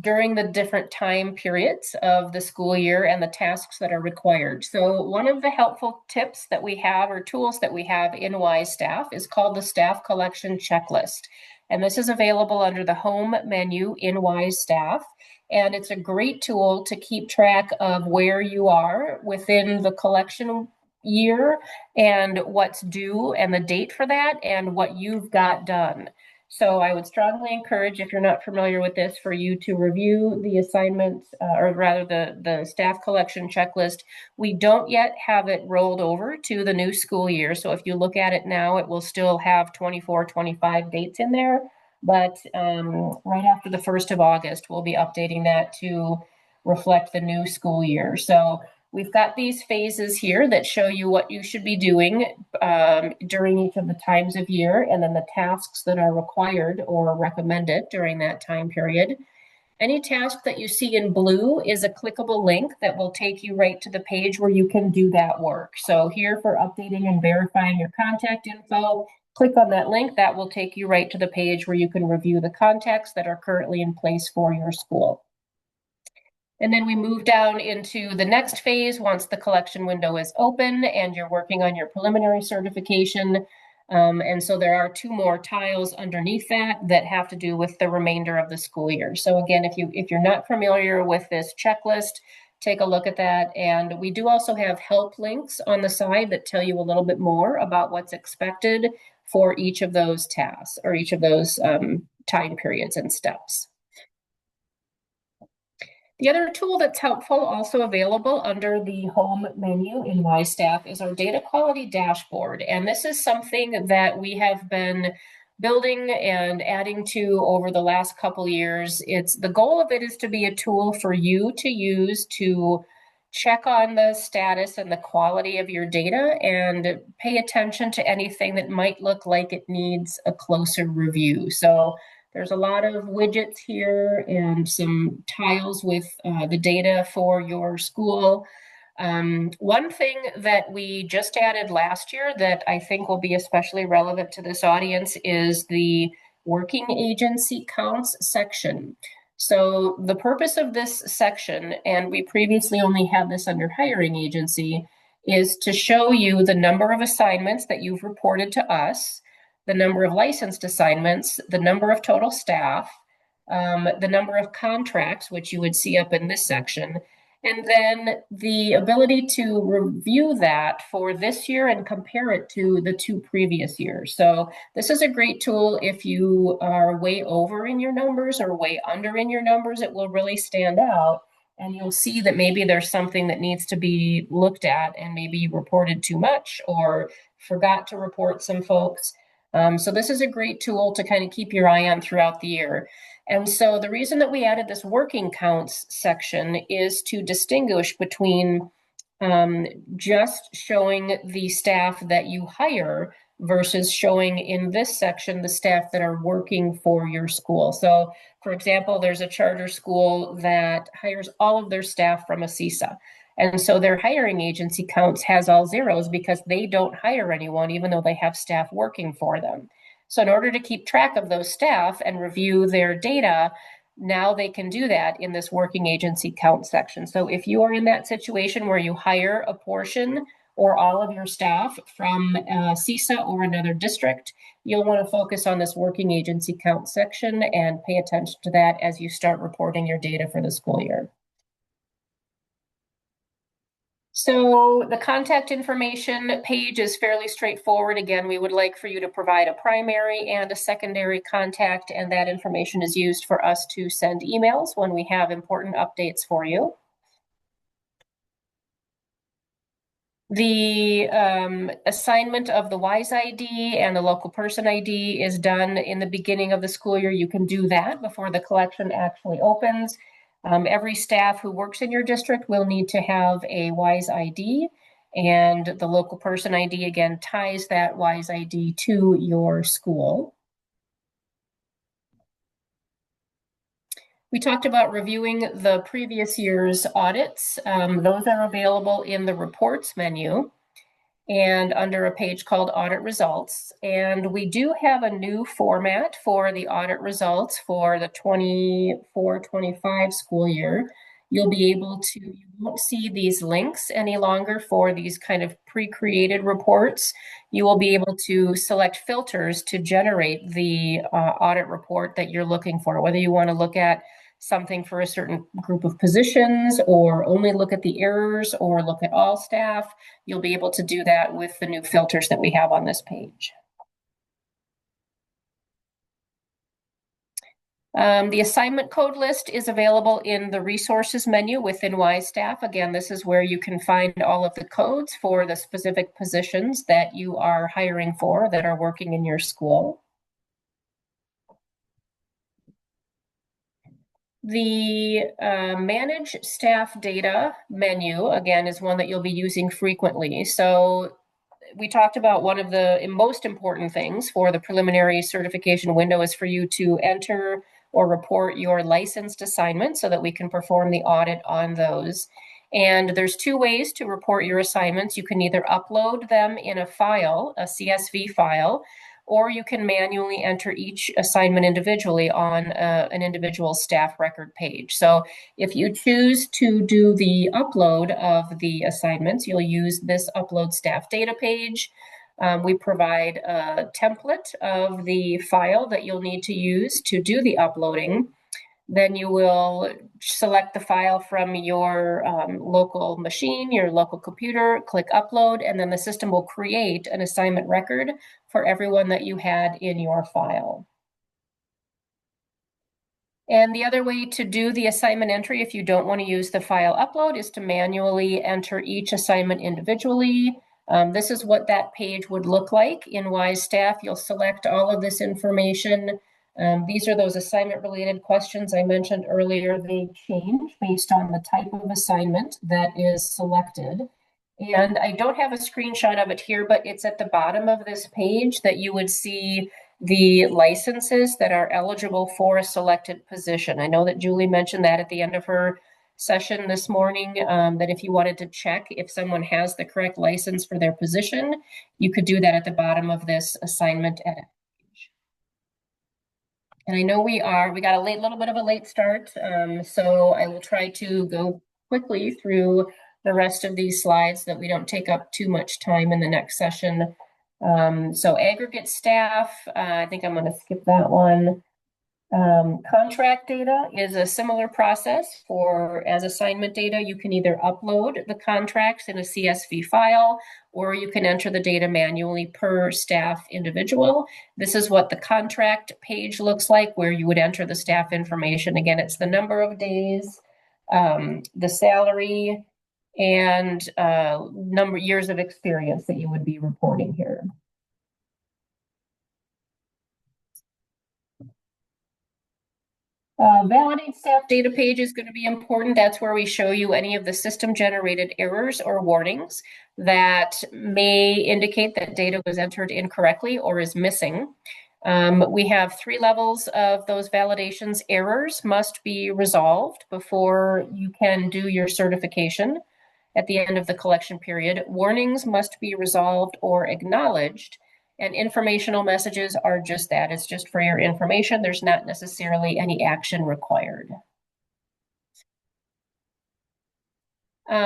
during the different time periods of the school year and the tasks that are required. So one of the helpful tips that we have or tools that we have in WISEstaff is called the Staff Collection Checklist. And this is available under the home menu in WISEstaff. And it's a great tool to keep track of where you are within the collection year and what's due and the date for that and what you've got done. So I would strongly encourage, if you're not familiar with this, for you to review the assignments, or rather the staff collection checklist. We don't yet have it rolled over to the new school year. So if you look at it now, it will still have 24, 25 dates in there. But right after the 1st of August, we'll be updating that to reflect the new school year. So we've got these phases here that show you what you should be doing during each of the times of year, and then the tasks that are required or recommended during that time period. Any task that you see in blue is a clickable link that will take you right to the page where you can do that work. So here for updating and verifying your contact info, click on that link. That will take you right to the page where you can review the contacts that are currently in place for your school. And then we move down into the next phase once the collection window is open and you're working on your preliminary certification. And so there are 2 more tiles underneath that have to do with the remainder of the school year. So again, if you're not familiar with this checklist, take a look at that. And we do also have help links on the side that tell you a little bit more about what's expected for each of those tasks or each of those time periods and steps. The other tool that's helpful, also available under the home menu in WISEstaff, is our data quality dashboard. And this is something that we have been building and adding to over the last couple years. The goal of it is to be a tool for you to use to check on the status and the quality of your data and pay attention to anything that might look like it needs a closer review. So there's a lot of widgets here and some tiles with the data for your school. One thing that we just added last year that I think will be especially relevant to this audience is the working agency counts section. So the purpose of this section, and we previously only had this under hiring agency, is to show you the number of assignments that you've reported to us, the number of licensed assignments, the number of total staff, the number of contracts, which you would see up in this section, and then the ability to review that for this year and compare it to the 2 previous years. So this is a great tool if you are way over in your numbers or way under in your numbers. It will really stand out, and you'll see that maybe there's something that needs to be looked at, and maybe you reported too much or forgot to report some folks. So this is a great tool to kind of keep your eye on throughout the year. And so the reason that we added this working counts section is to distinguish between just showing the staff that you hire versus showing in this section the staff that are working for your school. So for example, there's a charter school that hires all of their staff from a CISA. And so their hiring agency counts has all zeros because they don't hire anyone, even though they have staff working for them. So in order to keep track of those staff and review their data, now they can do that in this working agency count section. So if you are in that situation where you hire a portion or all of your staff from CISA or another district, you'll want to focus on this working agency count section and pay attention to that as you start reporting your data for the school year. So the contact information page is fairly straightforward. Again, we would like for you to provide a primary and a secondary contact, and that information is used for us to send emails when we have important updates for you. The assignment of the WISE ID and the local person ID is done in the beginning of the school year. You can do that before the collection actually opens. Every staff who works in your district will need to have a WISE ID, and the local person ID again ties that WISE ID to your school. We talked about reviewing the previous year's audits. Those are available in the reports menu and under a page called Audit Results. And we do have a new format for the audit results for the 24-25 school year. You'll be able to, you won't see these links any longer for these kind of pre-created reports. You will be able to select filters to generate the audit report that you're looking for, whether you want to look at something for a certain group of positions or only look at the errors or look at all staff. You'll be able to do that with the new filters that we have on this page. The assignment code list is available in the resources menu within WISEstaff. Again, this is where you can find all of the codes for the specific positions that you are hiring for that are working in your school. The Manage Staff Data menu, again, is one that you'll be using frequently. So we talked about one of the most important things for the preliminary certification window is for you to enter or report your licensed assignments so that we can perform the audit on those. And there's two ways to report your assignments. You can either upload them in a file, a CSV file, or you can manually enter each assignment individually on an individual staff record page. So if you choose to do the upload of the assignments, you'll use this upload staff data page. We provide a template of the file that you'll need to use to do the uploading. Then you will select the file from your local machine, your local computer, click upload, and then the system will create an assignment record for everyone that you had in your file. And the other way to do the assignment entry, if you don't want to use the file upload, is to manually enter each assignment individually. This is what that page would look like in WISEstaff. You'll select all of this information. These are those assignment-related questions I mentioned earlier. They change based on the type of assignment that is selected. And I don't have a screenshot of it here, but it's at the bottom of this page that you would see the licenses that are eligible for a selected position. I know that Julie mentioned that at the end of her session this morning, that if you wanted to check if someone has the correct license for their position, you could do that at the bottom of this assignment edit page. And I know we got a little bit of a late start, so I will try to go quickly through the rest of these slides so that we don't take up too much time in the next session. So aggregate staff, I think I'm going to skip that one. Contract data is a similar process for as assignment data. You can either upload the contracts in a CSV file, or you can enter the data manually per staff individual. This is what the contract page looks like, where you would enter the staff information. Again, it's the number of days, the salary, and years of experience that you would be reporting here. Validate staff data page is going to be important. That's where we show you any of the system generated errors or warnings that may indicate that data was entered incorrectly or is missing. We have 3 levels of those validations. Errors must be resolved before you can do your certification at the end of the collection period. Warnings must be resolved or acknowledged. And informational messages are just that. It's just for your information. There's not necessarily any action required.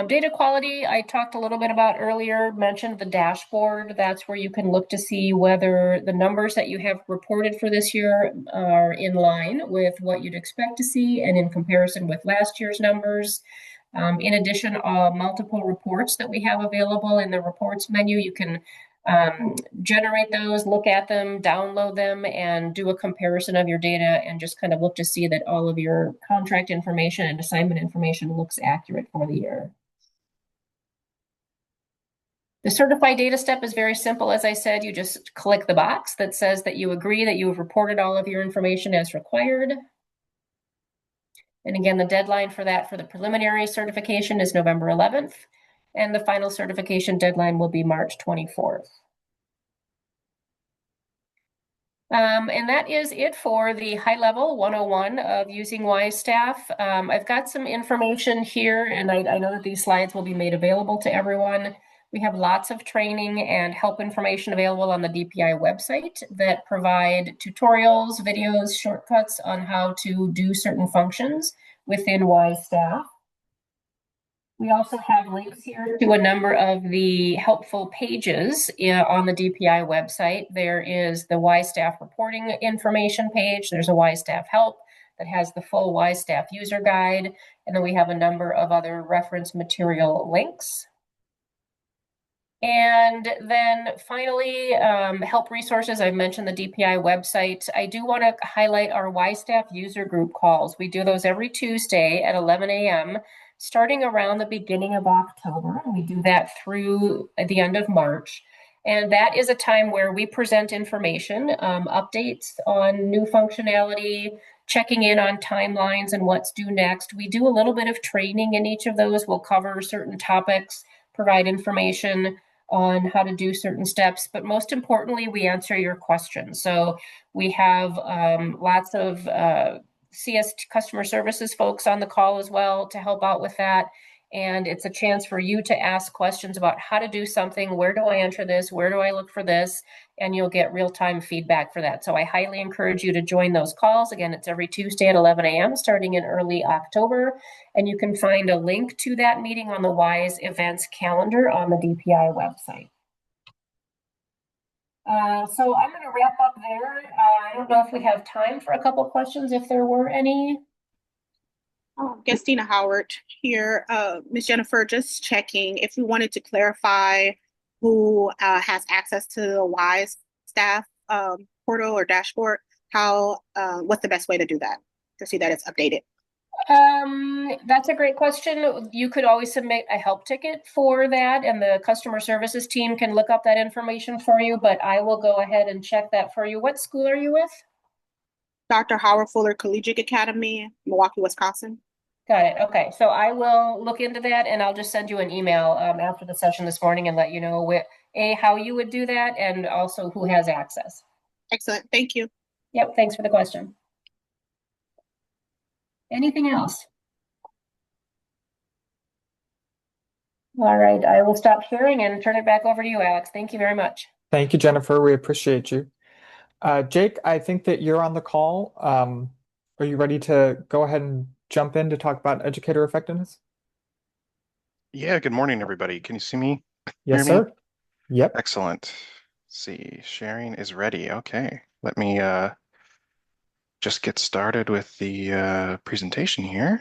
Data quality, I talked a little bit about earlier, mentioned the dashboard. That's where you can look to see whether the numbers that you have reported for this year are in line with what you'd expect to see and in comparison with last year's numbers. In addition, multiple reports that we have available in the reports menu. You can generate those, look at them, download them, and do a comparison of your data and just kind of look to see that all of your contract information and assignment information looks accurate for the year. The certified data step is very simple. As I said, you just click the box that says that you agree that you have reported all of your information as required. And again, the deadline for that for the preliminary certification is November 11th, and the final certification deadline will be March 24th. And that is it for the high level 101 of using WISEstaff. I've got some information here, and I know that these slides will be made available to everyone. We have lots of training and help information available on the DPI website that provide tutorials, videos, shortcuts on how to do certain functions within WISEstaff. We also have links here to a number of the helpful pages on the DPI website. There is the WISEstaff reporting information page. There's a WISEstaff help that has the full WISEstaff user guide. And then we have a number of other reference material links. And then finally, help resources. I mentioned the DPI website. I do want to highlight our WISEstaff user group calls. We do those every Tuesday at 11 a.m. starting around the beginning of October. We do that through the end of March. And that is a time where we present information, updates on new functionality, checking in on timelines and what's due next. We do a little bit of training in each of those. We'll cover certain topics, provide information on how to do certain steps, but most importantly, we answer your questions. So we have lots of CS customer services folks on the call as well to help out with that. And it's a chance for you to ask questions about how to do something. Where do I enter this? Where do I look for this? And you'll get real-time feedback for that. So I highly encourage you to join those calls. Again, it's every Tuesday at 11 a.m. starting in early October. And you can find a link to that meeting on the WISE events calendar on the DPI website. So I'm going to wrap up there. I don't know if we have time for a couple questions, if there were any. Gestina Howard here. Ms. Jennifer, just checking if you wanted to clarify who has access to the WISEstaff portal or dashboard, what's the best way to do that to see that it's updated? That's a great question. You could always submit a help ticket for that, and the customer services team can look up that information for you, but I will go ahead and check that for you. What school are you with? Dr. Howard Fuller Collegiate Academy, Milwaukee, Wisconsin. Got it. Okay. So I will look into that, and I'll just send you an email after the session this morning and let you know how you would do that and also who has access. Excellent. Thank you. Yep. Thanks for the question. Anything else? All right. I will stop sharing and turn it back over to you, Alex. Thank you very much. Thank you, Jennifer. We appreciate you. Jake, I think that you're on the call. Are you ready to go ahead and jump in to talk about educator effectiveness? Yeah, good morning, everybody. Can you see me? Yes, Hear me? sir. Yep. Excellent. Let's see, sharing is ready. Okay, let me just get started with the presentation here.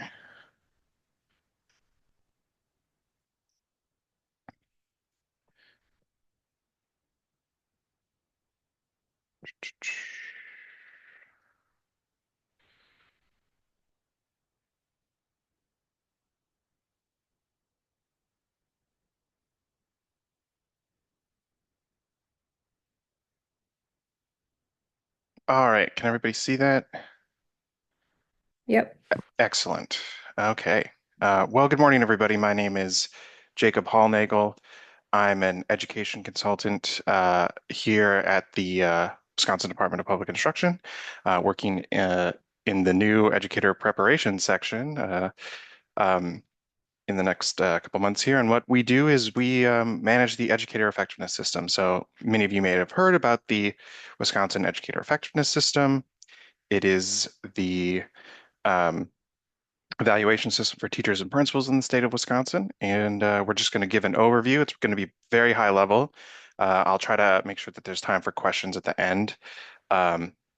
All right, can everybody see that? Yep. Excellent. Okay. Well, good morning, everybody. My name is Jacob Hallnagel. I'm an education consultant here at the Wisconsin Department of Public Instruction, working in the new educator preparation section in the next couple months here. And what we do is we manage the educator effectiveness system. So many of you may have heard about the Wisconsin Educator Effectiveness System. It is the evaluation system for teachers and principals in the state of Wisconsin. And we're just going to give an overview. It's going to be very high level. I'll try to make sure that there's time for questions at the end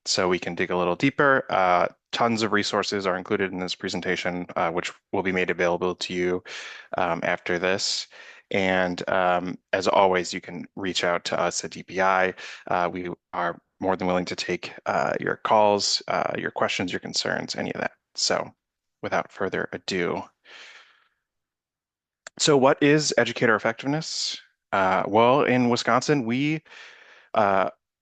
so we can dig a little deeper. Tons of resources are included in this presentation, which will be made available to you after this. And as always, you can reach out to us at DPI. We are more than willing to take your calls, your questions, your concerns, any of that. So without further ado. So what is educator effectiveness? Well, in Wisconsin, we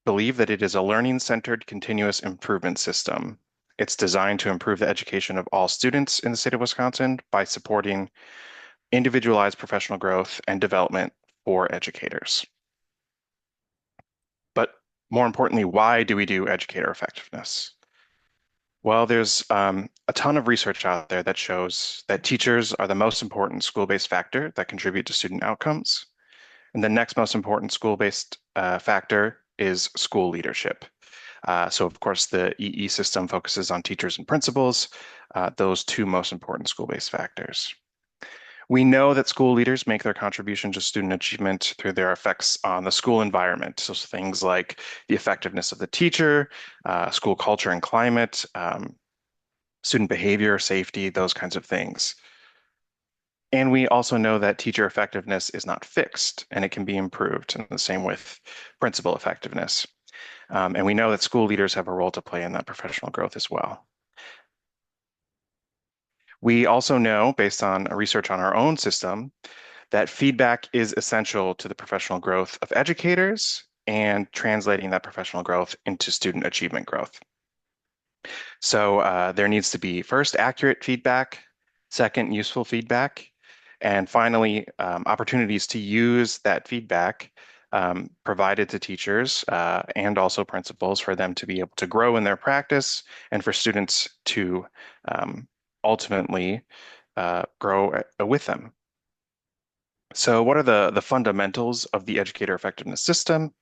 believe that it is a learning-centered continuous improvement system. It's designed to improve the education of all students in the state of Wisconsin by supporting individualized professional growth and development for educators. But more importantly, why do we do educator effectiveness? Well, there's a ton of research out there that shows that teachers are the most important school-based factor that contribute to student outcomes. And the next most important school-based factor is school leadership. So of course, the EE system focuses on teachers and principals, those two most important school-based factors. We know that school leaders make their contribution to student achievement through their effects on the school environment. So things like the effectiveness of the teacher, school culture and climate, student behavior, safety, those kinds of things. And we also know that teacher effectiveness is not fixed and it can be improved, and the same with principal effectiveness. And we know that school leaders have a role to play in that professional growth as well. We also know, based on research on our own system, that feedback is essential to the professional growth of educators and translating that professional growth into student achievement growth. So there needs to be first accurate feedback, second useful feedback, and finally opportunities to use that feedback provided to teachers and also principals for them to be able to grow in their practice and for students to ultimately grow with them. So what are the fundamentals of the educator effectiveness system?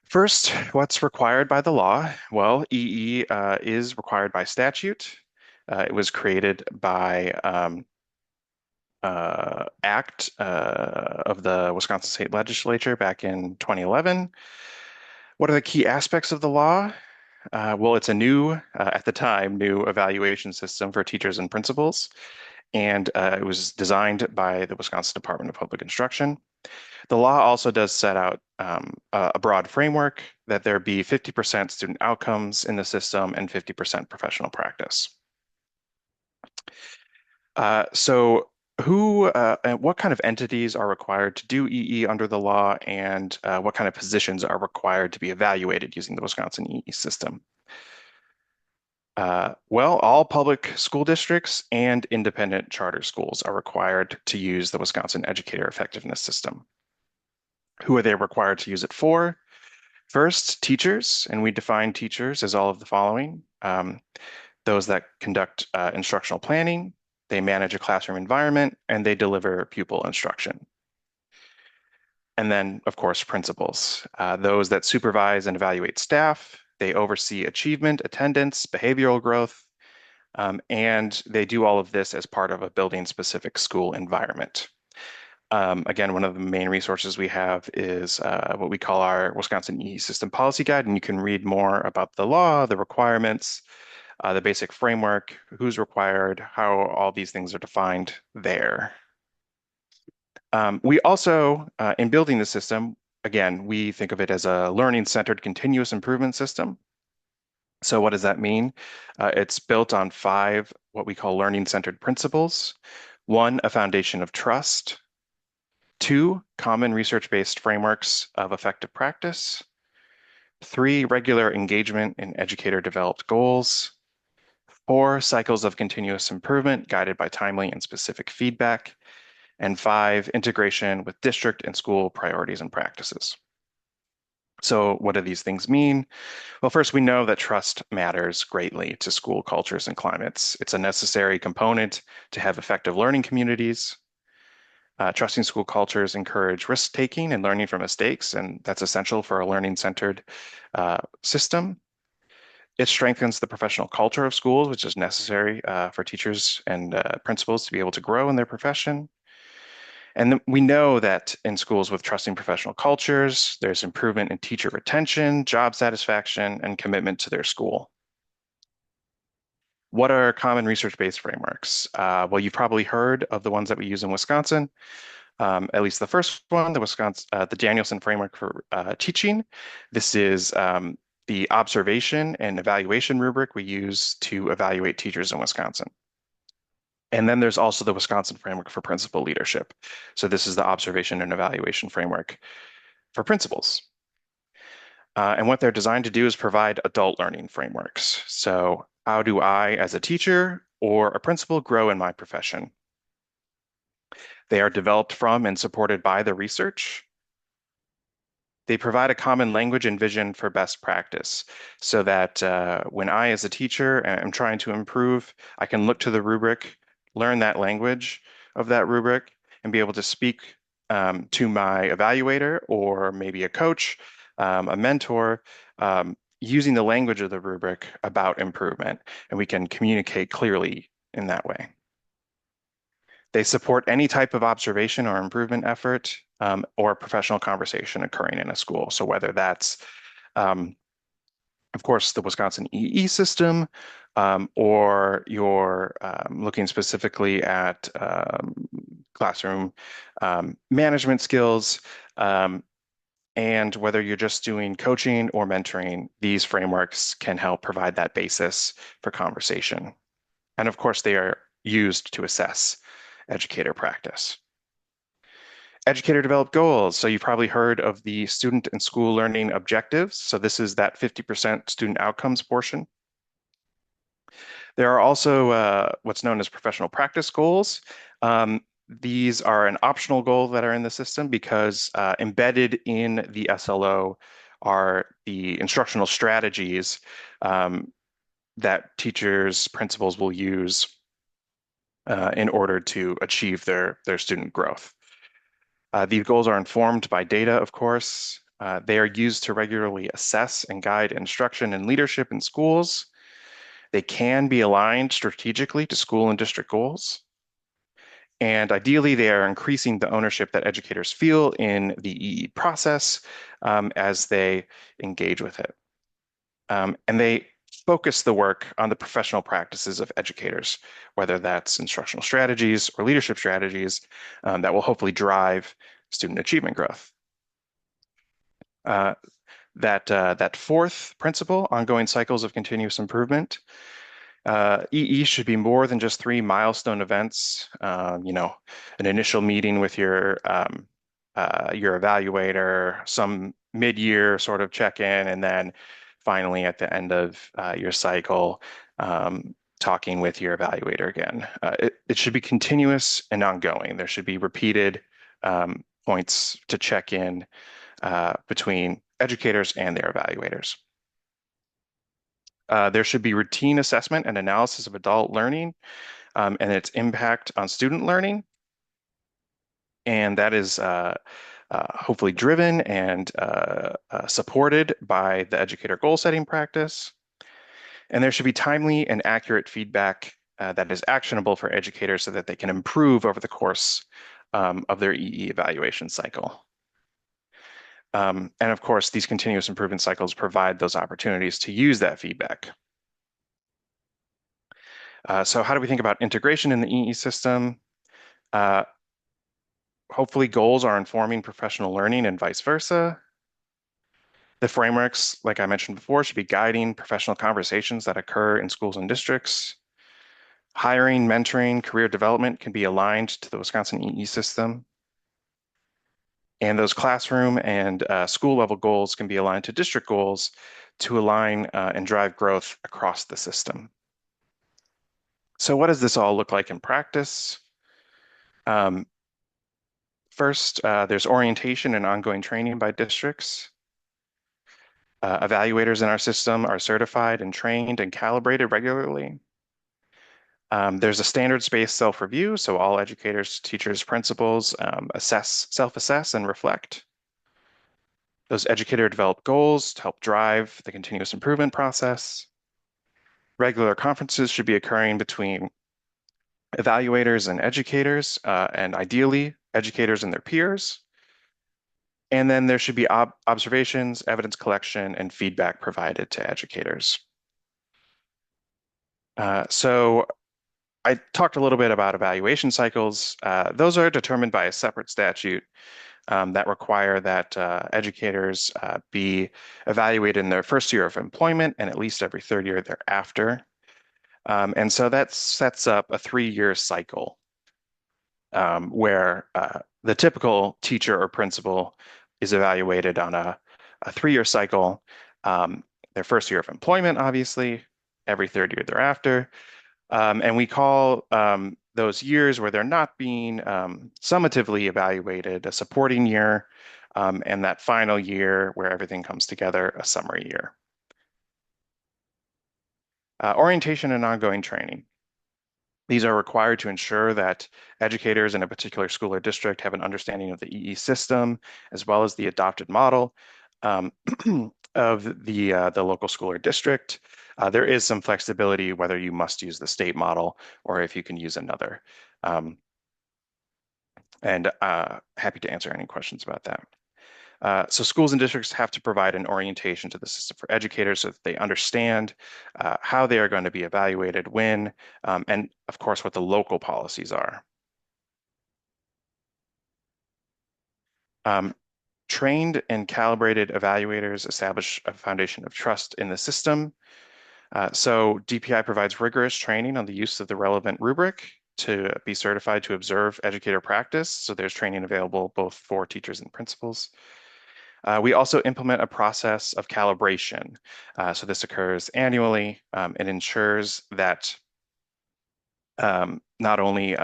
First, what's required by the law? Well, EE is required by statute. It was created by act of the Wisconsin State Legislature back in 2011. What are the key aspects of the law? Well, it's a new, at the time, new evaluation system for teachers and principals. And it was designed by the Wisconsin Department of Public Instruction. The law also does set out a broad framework that there be 50% student outcomes in the system and 50% professional practice. So who and what kind of entities are required to do EE under the law, and what kind of positions are required to be evaluated using the Wisconsin EE system? Well, all public school districts and independent charter schools are required to use the Wisconsin Educator Effectiveness System. Who are they required to use it for? First, teachers, and we define teachers as all of the following. Those that conduct instructional planning, they manage a classroom environment, and they deliver pupil instruction. And then, of course, principals, those that supervise and evaluate staff, they oversee achievement, attendance, behavioral growth, and they do all of this as part of a building-specific school environment. Again, one of the main resources we have is what we call our Wisconsin EE System Policy Guide, and you can read more about the law, the requirements, the basic framework, who's required, how all these things are defined there. We also, in building the system, again, we think of it as a learning-centered continuous improvement system. So what does that mean? It's built on 5 what we call learning-centered principles. 1, a foundation of trust. 2, common research-based frameworks of effective practice. 3, regular engagement in educator-developed goals. 4, cycles of continuous improvement guided by timely and specific feedback. And 5, integration with district and school priorities and practices. So what do these things mean? Well, first, we know that trust matters greatly to school cultures and climates. It's a necessary component to have effective learning communities. Trusting school cultures encourage risk-taking and learning from mistakes, and that's essential for a learning-centered system. It strengthens the professional culture of schools, which is necessary for teachers and principals to be able to grow in their profession. And we know that in schools with trusting professional cultures, there's improvement in teacher retention, job satisfaction, and commitment to their school. What are common research-based frameworks? Well, you've probably heard of the ones that we use in Wisconsin. At least the first one, the Danielson framework for teaching. This is the observation and evaluation rubric we use to evaluate teachers in Wisconsin. And then there's also the Wisconsin framework for principal leadership. So this is the observation and evaluation framework for principals. And what they're designed to do is provide adult learning frameworks. So how do I, as a teacher or a principal, grow in my profession? They are developed from and supported by the research. They provide a common language and vision for best practice so that when I, as a teacher, am trying to improve, I can look to the rubric, learn that language of that rubric, and be able to speak to my evaluator or maybe a coach, a mentor, using the language of the rubric about improvement, and we can communicate clearly in that way. They support any type of observation or improvement effort or professional conversation occurring in a school. So whether that's, of course, the Wisconsin EE system, or you're looking specifically at classroom management skills, and whether you're just doing coaching or mentoring, these frameworks can help provide that basis for conversation. And of course, they are used to assess educator practice. Educator developed goals. So you've probably heard of the student and school learning objectives. So this is that 50% student outcomes portion. There are also what's known as professional practice goals. These are an optional goal that are in the system because embedded in the SLO are the instructional strategies that teachers, principals will use in order to achieve their student growth. These goals are informed by data, of course. They are used to regularly assess and guide instruction and leadership in schools. They can be aligned strategically to school and district goals. And ideally, they are increasing the ownership that educators feel in the EE process as they engage with it. And they focus the work on the professional practices of educators, whether that's instructional strategies or leadership strategies that will hopefully drive student achievement growth. That fourth principle, ongoing cycles of continuous improvement. EE should be more than just 3 milestone events, you know, an initial meeting with your evaluator, some mid-year sort of check-in, and then finally at the end of your cycle, talking with your evaluator again. It should be continuous and ongoing. There should be repeated points to check in between educators and their evaluators. There should be routine assessment and analysis of adult learning and its impact on student learning. And that is hopefully driven and supported by the educator goal setting practice. And there should be timely and accurate feedback that is actionable for educators so that they can improve over the course of their EE evaluation cycle. And of course, these continuous improvement cycles provide those opportunities to use that feedback. So how do we think about integration in the EE system? Hopefully goals are informing professional learning and vice versa. The frameworks, like I mentioned before, should be guiding professional conversations that occur in schools and districts. Hiring, mentoring, career development can be aligned to the Wisconsin EE system. And those classroom and school level goals can be aligned to district goals to align and drive growth across the system. So what does this all look like in practice? First, there's orientation and ongoing training by districts. Evaluators in our system are certified and trained and calibrated regularly. There's a standards-based self-review, so all educators, teachers, principals self-assess and reflect. Those educator-developed goals to help drive the continuous improvement process. Regular conferences should be occurring between evaluators and educators, and ideally, educators and their peers. And then there should be observations, evidence collection, and feedback provided to educators. So I talked a little bit about evaluation cycles. Those are determined by a separate statute that require that educators be evaluated in their first year of employment and at least every third year thereafter. And so that sets up a 3-year cycle where the typical teacher or principal is evaluated on a 3-year cycle. Their first year of employment, obviously, every third year thereafter. And we call those years where they're not being summatively evaluated a supporting year, and that final year where everything comes together, a summary year. Orientation and ongoing training. These are required to ensure that educators in a particular school or district have an understanding of the EE system, as well as the adopted model of the local school or district. There is some flexibility whether you must use the state model or if you can use another. Happy to answer any questions about that. So schools and districts have to provide an orientation to the system for educators so that they understand how they are going to be evaluated, when, and of course what the local policies are. Trained and calibrated evaluators establish a foundation of trust in the system. So DPI provides rigorous training on the use of the relevant rubric to be certified to observe educator practice. So there's training available both for teachers and principals. We also implement a process of calibration. So this occurs annually. It ensures that not only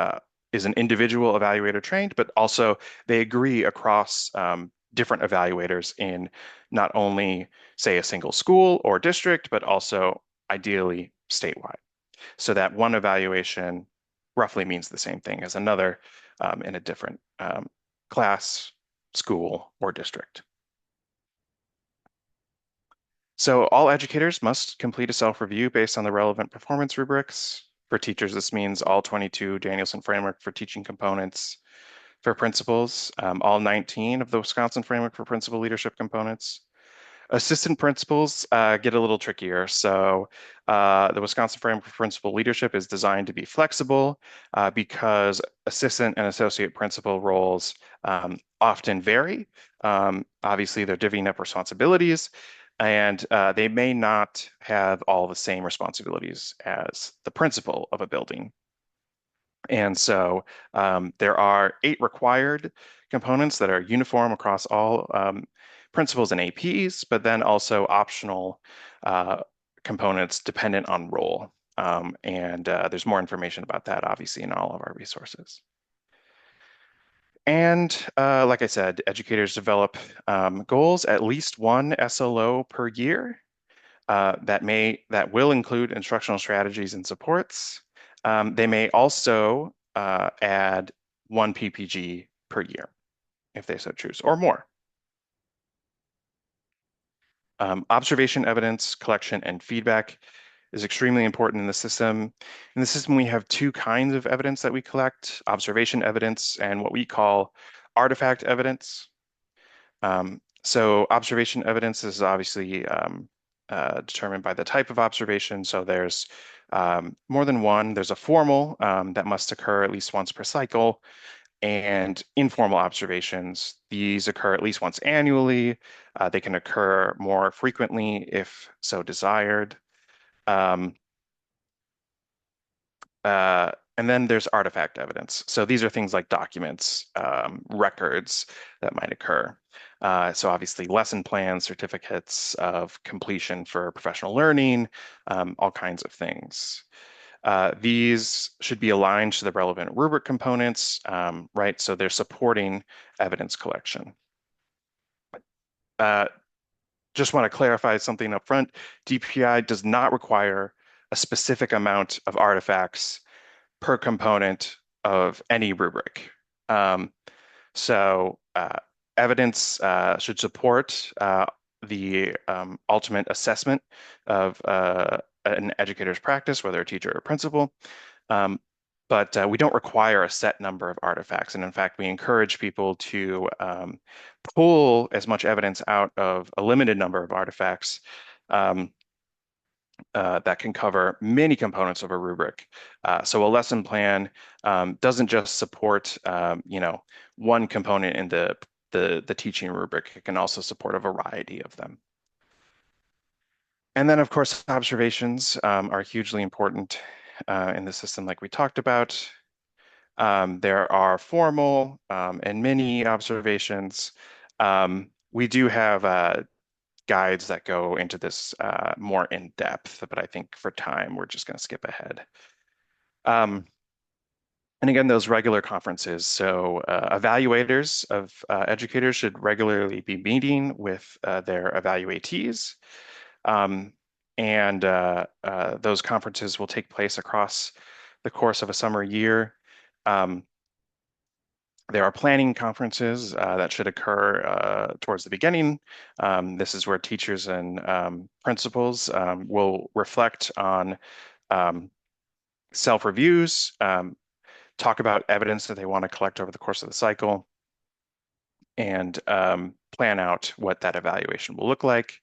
is an individual evaluator trained, but also they agree across different evaluators in not only, say, a single school or district, but also ideally statewide. So that one evaluation roughly means the same thing as another in a different class, school, or district. So all educators must complete a self-review based on the relevant performance rubrics. For teachers, this means all 22 Danielson Framework for teaching components. For principals, all 19 of the Wisconsin Framework for Principal Leadership components. Assistant principals get a little trickier. So the Wisconsin Framework for Principal Leadership is designed to be flexible because assistant and associate principal roles often vary. Obviously, they're divvying up responsibilities, and they may not have all the same responsibilities as the principal of a building. And so there are 8 required components that are uniform across all principals and APs, but then also optional components dependent on role. There's more information about that, obviously, in all of our resources. And like I said, educators develop goals, at least one SLO per year that will include instructional strategies and supports. They may also add 1 PPG per year, if they so choose, or more. Observation, evidence, collection, and feedback is extremely important in the system. In the system, we have 2 kinds of evidence that we collect: observation evidence and what we call artifact evidence. So observation evidence is obviously determined by the type of observation. So there's more than one. There's a formal that must occur at least once per cycle, and informal observations. These occur at least once annually. They can occur more frequently if so desired. And then there's artifact evidence. So these are things like documents, records that might occur. So obviously lesson plans, certificates of completion for professional learning, all kinds of things. These should be aligned to the relevant rubric components, right? So they're supporting evidence collection. Just want to clarify something up front. DPI does not require a specific amount of artifacts per component of any rubric. Evidence should support the ultimate assessment of an educator's practice, whether a teacher or principal. But we don't require a set number of artifacts. And in fact, we encourage people to pull as much evidence out of a limited number of artifacts that can cover many components of a rubric. So a lesson plan doesn't just support, one component in the teaching rubric. It can also support a variety of them. And then, of course, observations are hugely important in the system, like we talked about. There are formal and mini observations. We do have guides that go into this more in depth, but I think for time, we're just going to skip ahead. And again, those regular conferences. So evaluators of educators should regularly be meeting with their evaluatees. And those conferences will take place across the course of a summer year. There are planning conferences that should occur towards the beginning. This is where teachers and principals will reflect on self-reviews, talk about evidence that they want to collect over the course of the cycle, and plan out what that evaluation will look like.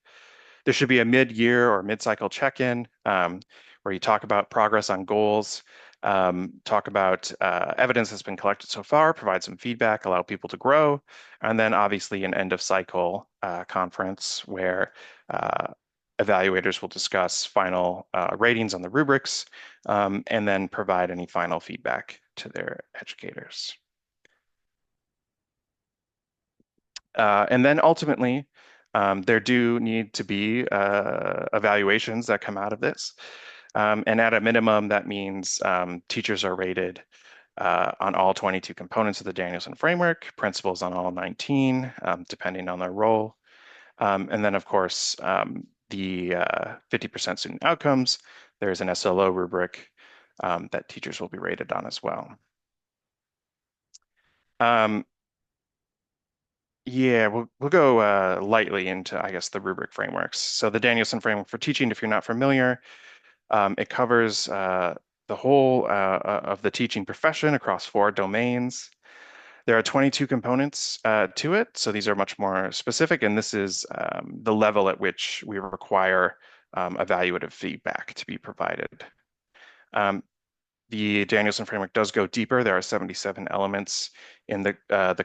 There should be a mid-year or mid-cycle check-in where you talk about progress on goals, talk about evidence that's been collected so far, provide some feedback, allow people to grow, and then obviously an end-of-cycle conference where evaluators will discuss final ratings on the rubrics and then provide any final feedback to their educators. And then ultimately, there do need to be evaluations that come out of this. And at a minimum, that means teachers are rated on all 22 components of the Danielson framework, principals on all 19, depending on their role. And then, of course, the 50% student outcomes, there's an SLO rubric that teachers will be rated on as well. Yeah, we'll go lightly into, I guess, the rubric frameworks. So the Danielson framework for teaching, if you're not familiar, it covers the whole of the teaching profession across 4 domains. There are 22 components to it, so these are much more specific, and this is the level at which we require evaluative feedback to be provided. The Danielson framework does go deeper. There are 77 elements in the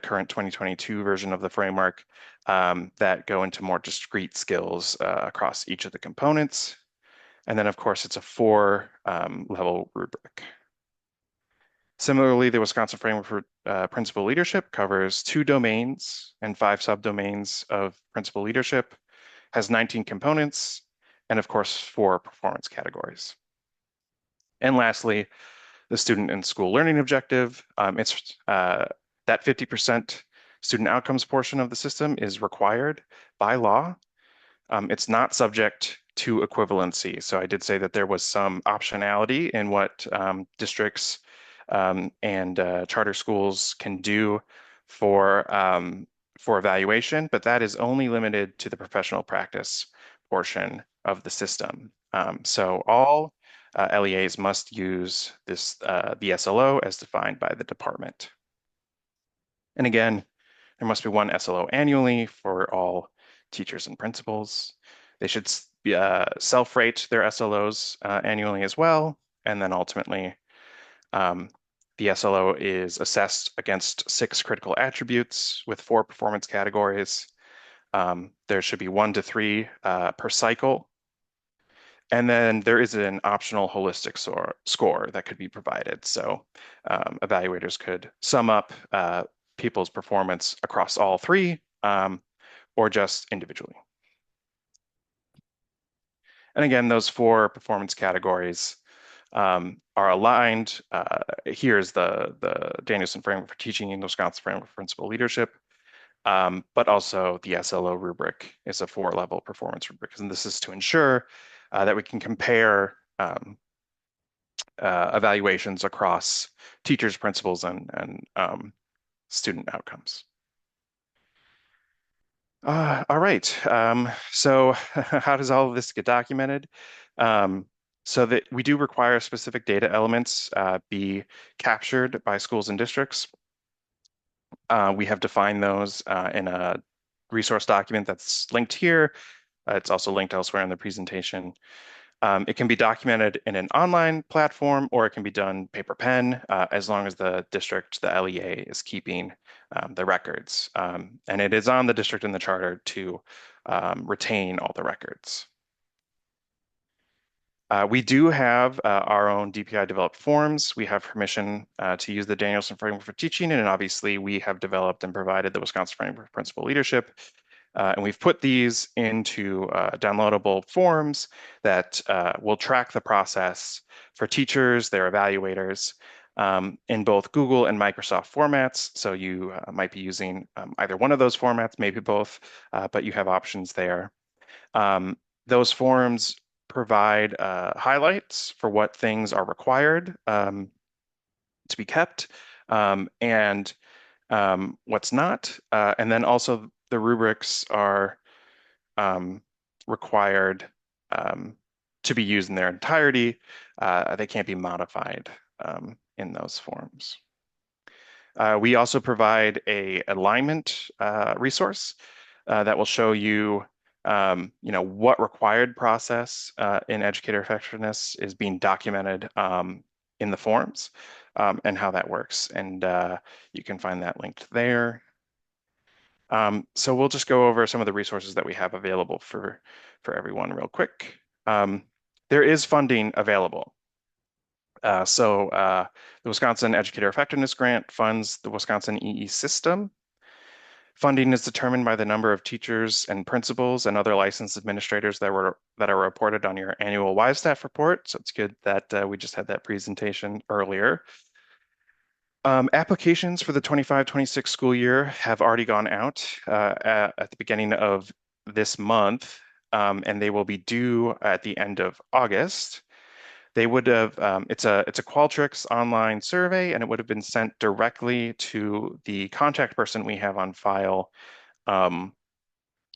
current 2022 version of the framework that go into more discrete skills across each of the components. And then, of course, it's a 4-level rubric. Similarly, the Wisconsin Framework for Principal Leadership covers 2 domains and 5 subdomains of principal leadership, has 19 components, and of course, 4 performance categories. And lastly, the student and school learning objective. It's that 50% student outcomes portion of the system is required by law. It's not subject to equivalency. So I did say that there was some optionality in what districts and charter schools can do for evaluation, but that is only limited to the professional practice portion of the system. So all LEAs must use this the SLO as defined by the department. And again, there must be 1 SLO annually for all teachers and principals. They should self-rate their SLOs annually as well. And then ultimately, the SLO is assessed against 6 critical attributes with 4 performance categories. There should be 1 to 3 per cycle. And then there is an optional holistic score that could be provided. So evaluators could sum up people's performance across all 3 or just individually. And again, those 4 performance categories are aligned. Here's the Danielson Framework for Teaching and the Wisconsin Framework for Principal Leadership. But also the SLO rubric is a 4-level performance rubric. And this is to ensure that we can compare evaluations across teachers, principals, and student outcomes. All right. So how does all of this get documented? So that we do require specific data elements be captured by schools and districts. We have defined those in a resource document that's linked here. It's also linked elsewhere in the presentation. It can be documented in an online platform, or it can be done paper pen, as long as the district, the LEA, is keeping the records. And it is on the district and the charter to retain all the records. We do have our own DPI developed forms. We have permission to use the Danielson Framework for Teaching, and obviously we have developed and provided the Wisconsin Framework for Principal Leadership. And we've put these into downloadable forms that will track the process for teachers, their evaluators, in both Google and Microsoft formats. So you might be using either one of those formats, maybe both, but you have options there. Those forms provide highlights for what things are required to be kept and what's not. And then also the rubrics are required to be used in their entirety. They can't be modified in those forms. We also provide a alignment resource that will show you, what required process in educator effectiveness is being documented in the forms and how that works. And you can find that linked there. So we'll just go over some of the resources that we have available for everyone real quick. There is funding available. The Wisconsin Educator Effectiveness Grant funds the Wisconsin EE system. Funding is determined by the number of teachers and principals and other licensed administrators that are reported on your annual WISEstaff report. So it's good that we just had that presentation earlier. Applications for the 25-26 school year have already gone out at the beginning of this month, and they will be due at the end of August. They would have, it's a Qualtrics online survey, and it would have been sent directly to the contact person we have on file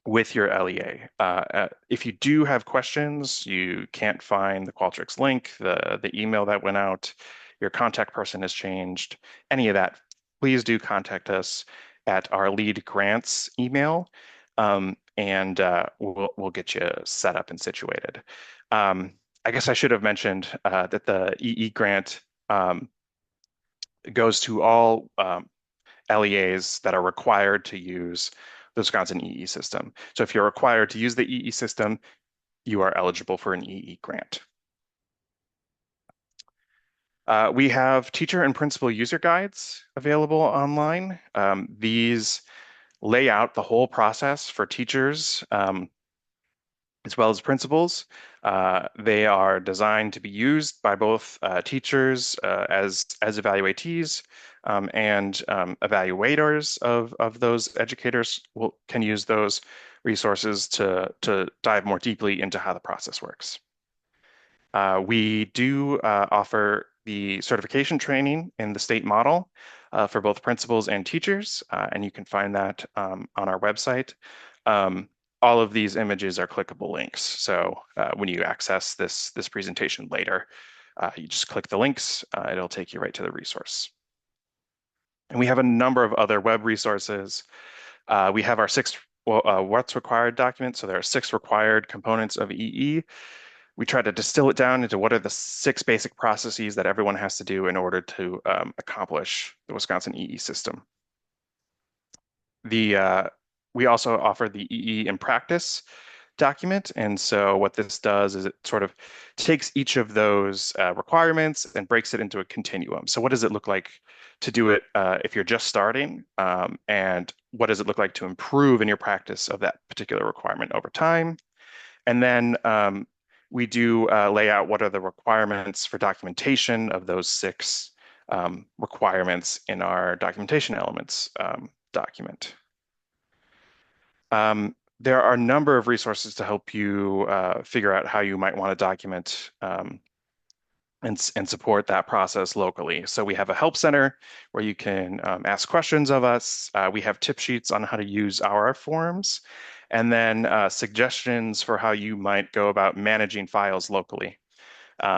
with your LEA. If you do have questions, you can't find the Qualtrics link, the email that went out, your contact person has changed, any of that, please do contact us at our lead grants email, and we'll get you set up and situated. I guess I should have mentioned that the EE grant goes to all LEAs that are required to use the Wisconsin EE system. So if you're required to use the EE system, you are eligible for an EE grant. We have teacher and principal user guides available online. These lay out the whole process for teachers as well as principals. They are designed to be used by both teachers as evaluatees and evaluators of those educators can use those resources to dive more deeply into how the process works. We do offer the certification training in the state model for both principals and teachers, and you can find that on our website. All of these images are clickable links. So when you access this presentation later, you just click the links, it'll take you right to the resource. And we have a number of other web resources. We have our 6 what's required document. So there are 6 required components of EE. We try to distill it down into what are the 6 basic processes that everyone has to do in order to accomplish the Wisconsin EE system. We also offer the EE in practice document. And so what this does is it sort of takes each of those requirements and breaks it into a continuum. So what does it look like to do it if you're just starting? And what does it look like to improve in your practice of that particular requirement over time? And then we do lay out what are the requirements for documentation of those 6 requirements in our documentation elements document. There are a number of resources to help you figure out how you might want to document and support that process locally. So we have a help center where you can ask questions of us. We have tip sheets on how to use our forms, and then suggestions for how you might go about managing files locally,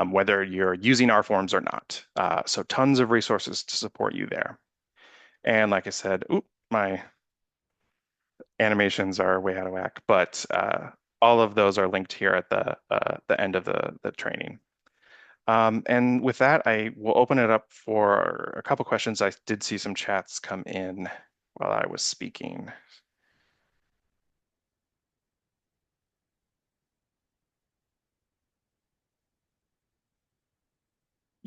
whether you're using our forms or not. So tons of resources to support you there. And like I said, my animations are way out of whack, but all of those are linked here at the end of the training. And with that, I will open it up for a couple questions. I did see some chats come in while I was speaking.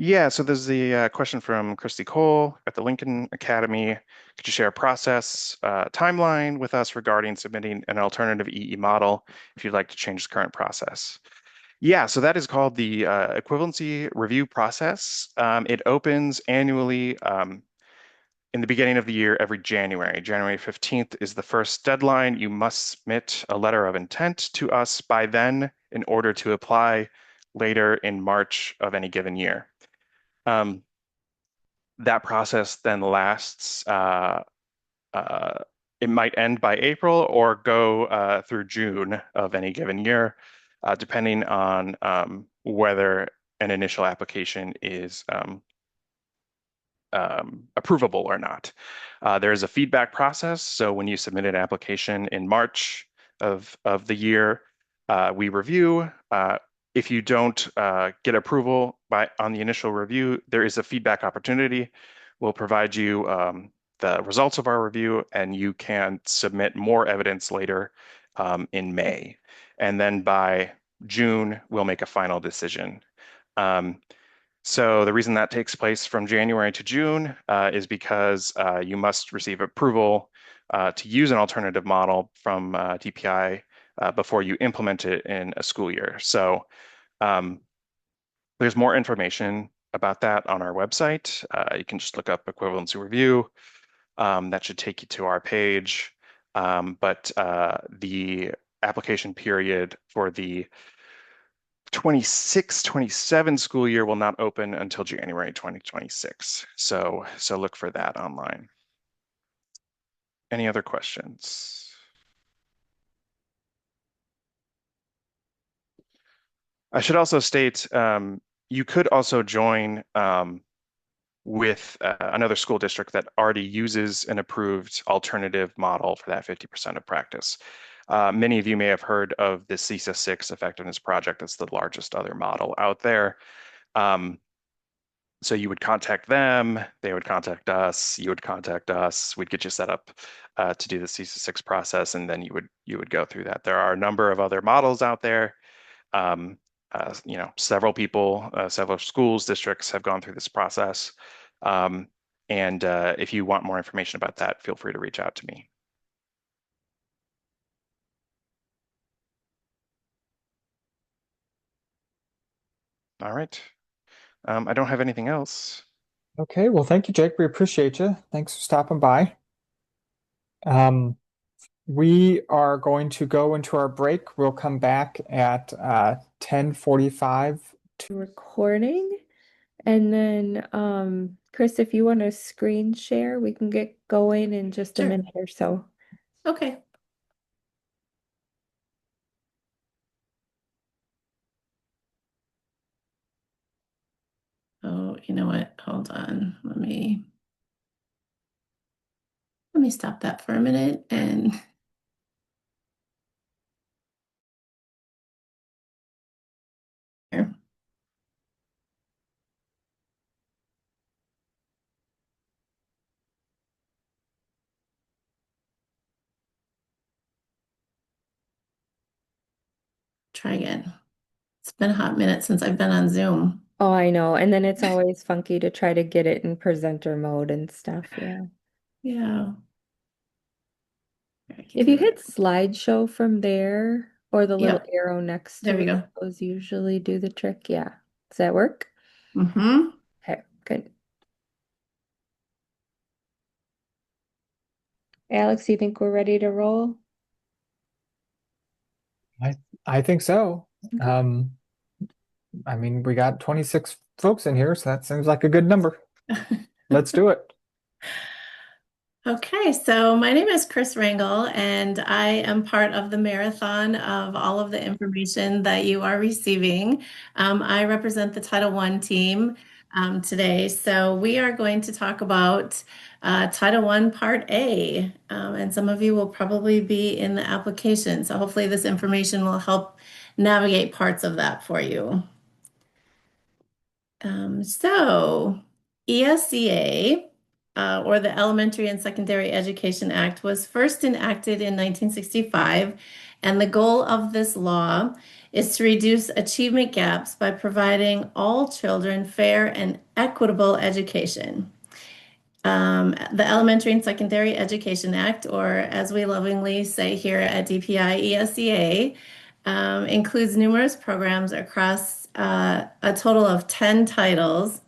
Yeah, so there's the question from Christy Cole at the Lincoln Academy. Could you share a process timeline with us regarding submitting an alternative EE model if you'd like to change the current process? Yeah, so that is called the equivalency review process. It opens annually in the beginning of the year every January. January 15th is the first deadline. You must submit a letter of intent to us by then in order to apply later in March of any given year. That process then lasts, it might end by April or go through June of any given year, depending on whether an initial application is approvable or not. There is a feedback process. So when you submit an application in March of the year, we review. If you don't get approval on the initial review, there is a feedback opportunity. We'll provide you the results of our review, and you can submit more evidence later in May. And then by June, we'll make a final decision. So the reason that takes place from January to June is because you must receive approval to use an alternative model from DPI before you implement it in a school year. So there's more information about that on our website. You can just look up equivalency review. That should take you to our page. But the application period for the 26-27 school year will not open until January 2026. So look for that online. Any other questions? I should also state you could also join with another school district that already uses an approved alternative model for that 50% of practice. Many of you may have heard of the CISA 6 effectiveness project. That's the largest other model out there. So you would contact them, they would contact us, you would contact us, we'd get you set up to do the CISA 6 process, and then you would go through that. There are a number of other models out there. Several people, several schools, districts have gone through this process. And if you want more information about that, feel free to reach out to me. All right. I don't have anything else. Okay, well, thank you, Jake. We appreciate you. Thanks for stopping by. We are going to go into our break. We'll come back at 10:45 to Recording. And then, Chris, if you want to screen share, we can get going in just a Sure. minute or so. Okay. Oh, you know what? Hold on. Let me stop that for a minute and here. Try again. It's been a hot minute since I've been on Zoom. Oh, I know. And then it's always funky to try to get it in presenter mode and stuff. Yeah. Yeah. If you hit slideshow from there or the little Yep. arrow next There to we it, go. those usually do the trick. Yeah. Does that work? Mm-hmm. Okay, good. Alex, you think we're ready to roll? I think so. Okay. I mean, we got 26 folks in here, so that seems like a good number. Let's do it. Okay, so my name is Chris Rangel, and I am part of the marathon of all of the information that you are receiving. I represent the Title I team today. So we are going to talk about Title I Part A, and some of you will probably be in the application. So hopefully this information will help navigate parts of that for you. So ESEA, or the Elementary and Secondary Education Act, was first enacted in 1965, and the goal of this law is to reduce achievement gaps by providing all children fair and equitable education. The Elementary and Secondary Education Act, or as we lovingly say here at DPI ESEA, includes numerous programs across a total of 10 titles,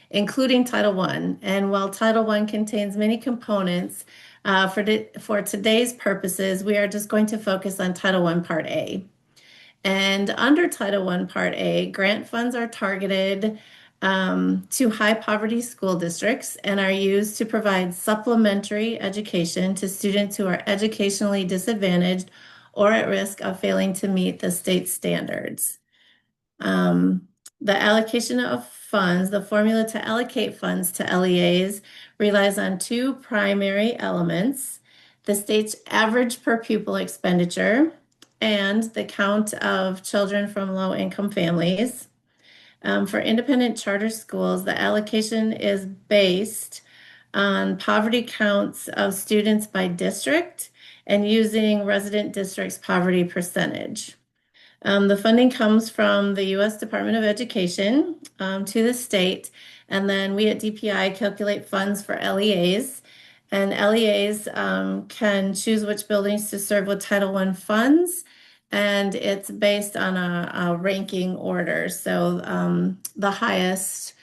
including Title I. And while Title I contains many components, for today's purposes, we are just going to focus on Title I Part A. And under Title I Part A, grant funds are targeted to high poverty school districts and are used to provide supplementary education to students who are educationally disadvantaged or at risk of failing to meet the state standards. The allocation of funds, the formula to allocate funds to LEAs relies on two primary elements: the state's average per pupil expenditure and the count of children from low-income families. For independent charter schools, the allocation is based on poverty counts of students by district and using resident district's poverty percentage. The funding comes from the U.S. Department of Education to the state, and then we at DPI calculate funds for LEAs. And LEAs can choose which buildings to serve with Title I funds, and it's based on a ranking order. So the highest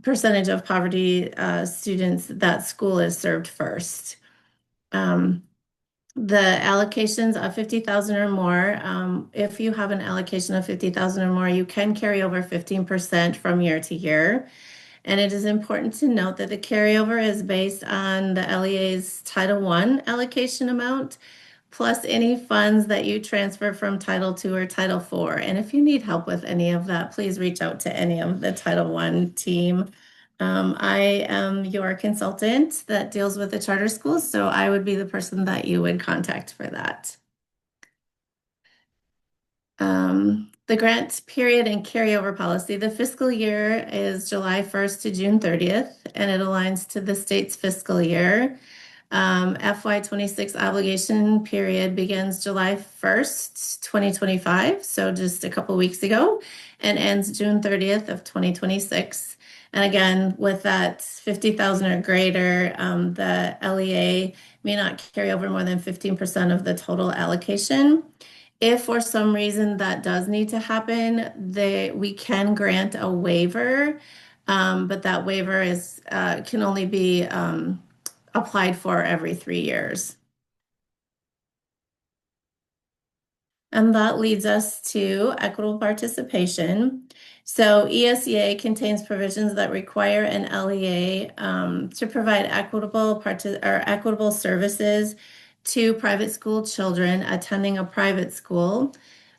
percentage of poverty students, that school is served first. The allocations of 50,000 or more, if you have an allocation of 50,000 or more, you can carry over 15% from year to year. And it is important to note that the carryover is based on the LEA's Title I allocation amount, plus any funds that you transfer from Title II or Title IV. And if you need help with any of that, please reach out to any of the Title I team. I am your consultant that deals with the charter schools, so I would be the person that you would contact for that. The grant period and carryover policy. The fiscal year is July 1st to June 30th, and it aligns to the state's fiscal year. FY26 obligation period begins July 1st, 2025, so just a couple weeks ago, and ends June 30th of 2026. And again, with that 50,000 or greater, the LEA may not carry over more than 15% of the total allocation. If for some reason that does need to happen, we can grant a waiver, but that waiver can only be applied for every 3 years. And that leads us to equitable participation. So ESEA contains provisions that require an LEA to provide equitable services to private school children attending a private school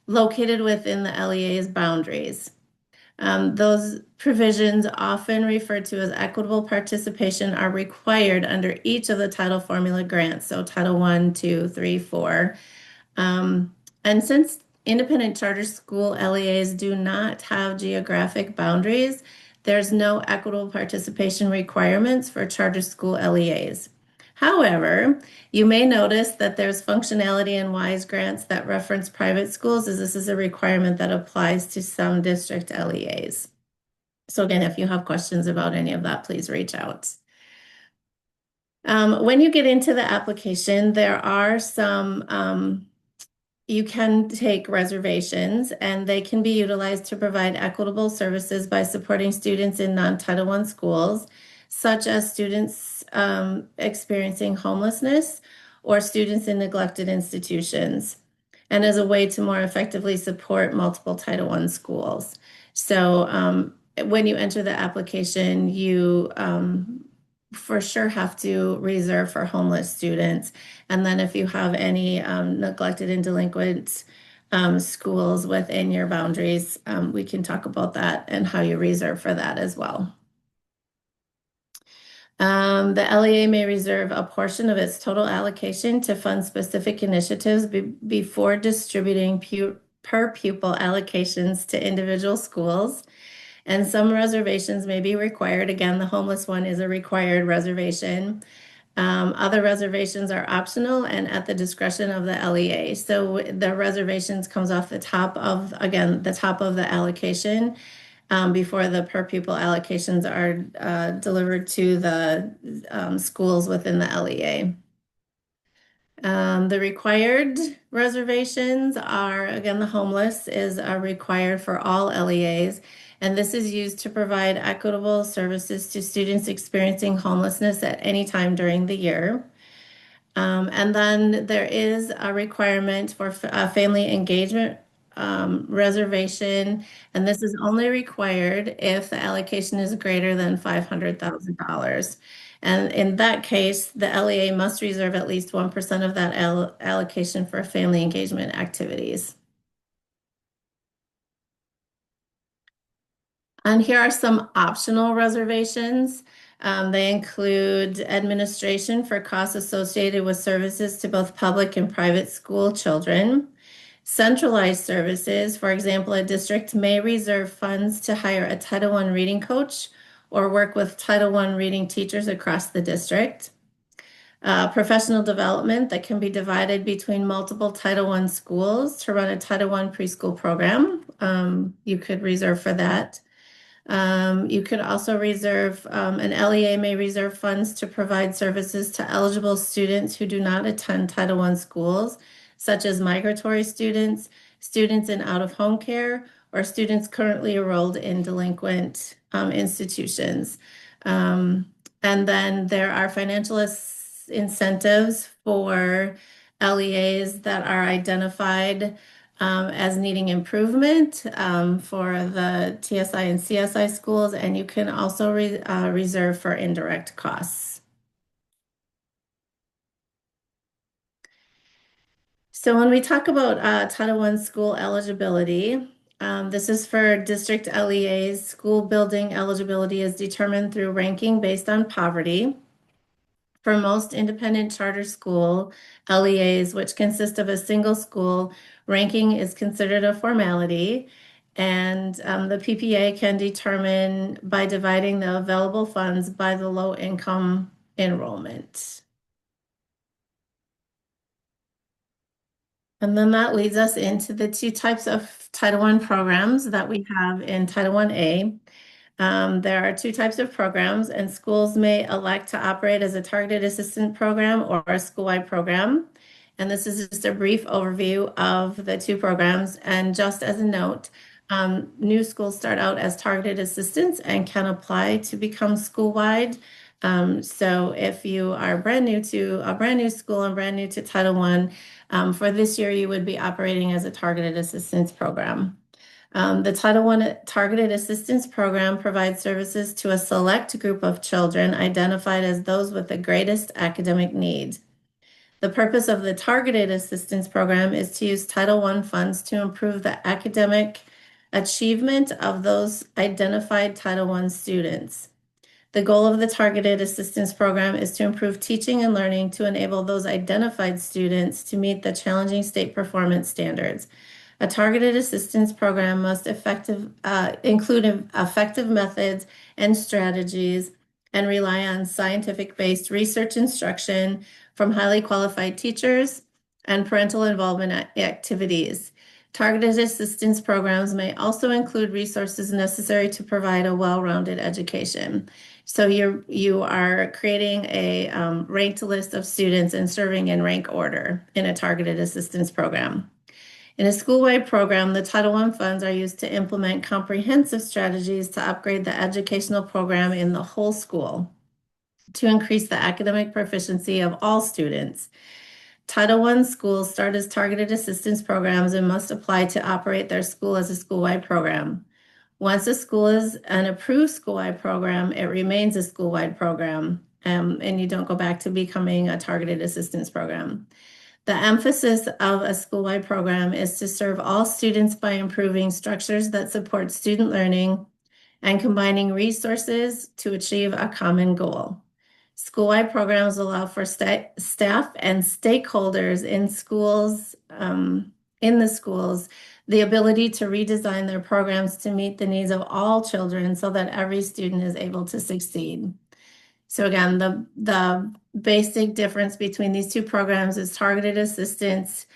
located within the LEA's boundaries. Those provisions, often referred to as equitable participation, are required under each of the title formula grants, so Title I, II, III, IV. And since independent charter school LEAs do not have geographic boundaries, there's no equitable participation requirements for charter school LEAs. However, you may notice that there's functionality in WISE grants that reference private schools, as this is a requirement that applies to some district LEAs. So again, if you have questions about any of that, please reach out. When you get into the application, there are some you can take reservations, and they can be utilized to provide equitable services by supporting students in non-Title I schools, such as students experiencing homelessness or students in neglected institutions, and as a way to more effectively support multiple Title I schools. So when you enter the application, you for sure have to reserve for homeless students. And then if you have any neglected and delinquent schools within your boundaries, we can talk about that and how you reserve for that as well. The LEA may reserve a portion of its total allocation to fund specific initiatives before distributing per pupil allocations to individual schools. And some reservations may be required. Again, the homeless one is a required reservation. Other reservations are optional and at the discretion of the LEA. So the reservations comes off the top of, again, the top of the allocation before the per pupil allocations are delivered to the schools within the LEA. The required reservations are, again, the homeless is required for all LEAs, and this is used to provide equitable services to students experiencing homelessness at any time during the year. And then there is a requirement for a family engagement reservation, and this is only required if the allocation is greater than $500,000. And in that case, the LEA must reserve at least 1% of that allocation for family engagement activities. And here are some optional reservations. They include administration for costs associated with services to both public and private school children. Centralized services, for example, a district may reserve funds to hire a Title I reading coach or work with Title I reading teachers across the district. Professional development that can be divided between multiple Title I schools to run a Title I preschool program. You could reserve for that. You could also reserve, an LEA may reserve funds to provide services to eligible students who do not attend Title I schools, such as migratory students, students in out-of-home care, or students currently enrolled in delinquent institutions. And then there are financial incentives for LEAs that are identified as needing improvement for the TSI and CSI schools, and you can also reserve for indirect costs. So when we talk about Title I school eligibility, this is for district LEAs. School building eligibility is determined through ranking based on poverty. For most independent charter school LEAs, which consist of a single school, ranking is considered a formality, and the PPA can determine by dividing the available funds by the low income enrollment. And then that leads us into the two types of Title I programs that we have in Title I-A. There are two types of programs, and schools may elect to operate as a targeted assistant program or a school-wide program. And this is just a brief overview of the two programs. And just as a note, new schools start out as targeted assistants and can apply to become school-wide. So if you are brand new to a brand new school and brand new to Title I, for this year, you would be operating as a targeted assistance program. The Title I Targeted Assistance Program provides services to a select group of children identified as those with the greatest academic need. The purpose of the Targeted Assistance Program is to use Title I funds to improve the academic achievement of those identified Title I students. The goal of the Targeted Assistance Program is to improve teaching and learning to enable those identified students to meet the challenging state performance standards. A targeted assistance program must include effective methods and strategies and rely on scientific-based research instruction from highly qualified teachers and parental involvement activities. Targeted assistance programs may also include resources necessary to provide a well-rounded education. So you are creating a ranked list of students and serving in rank order in a targeted assistance program. In a school-wide program, the Title I funds are used to implement comprehensive strategies to upgrade the educational program in the whole school to increase the academic proficiency of all students. Title I schools start as targeted assistance programs and must apply to operate their school as a school-wide program. Once a school is an approved school-wide program, it remains a school-wide program, and you don't go back to becoming a targeted assistance program. The emphasis of a school-wide program is to serve all students by improving structures that support student learning and combining resources to achieve a common goal. School-wide programs allow for staff and stakeholders in schools, the ability to redesign their programs to meet the needs of all children so that every student is able to succeed. So again, the basic difference between these two programs is targeted assistance.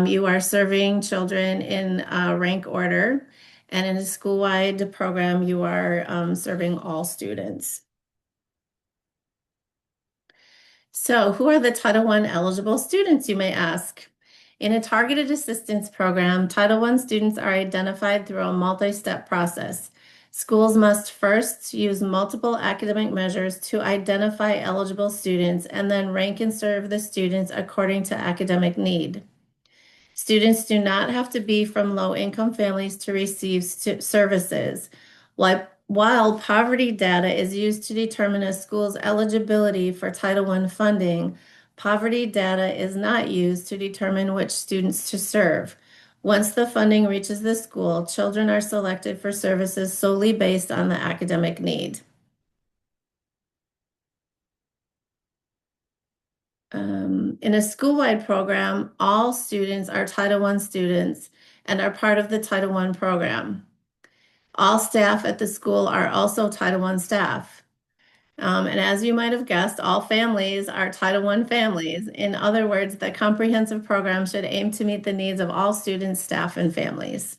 You are serving children in rank order, and in a school-wide program, you are serving all students. So, who are the Title I eligible students, you may ask? In a targeted assistance program, Title I students are identified through a multi-step process. Schools must first use multiple academic measures to identify eligible students and then rank and serve the students according to academic need. Students do not have to be from low-income families to receive services. While poverty data is used to determine a school's eligibility for Title I funding, poverty data is not used to determine which students to serve. Once the funding reaches the school, children are selected for services solely based on the academic need. In a school-wide program, all students are Title I students and are part of the Title I program. All staff at the school are also Title I staff. And as you might have guessed, all families are Title I families. In other words, the comprehensive program should aim to meet the needs of all students, staff, and families.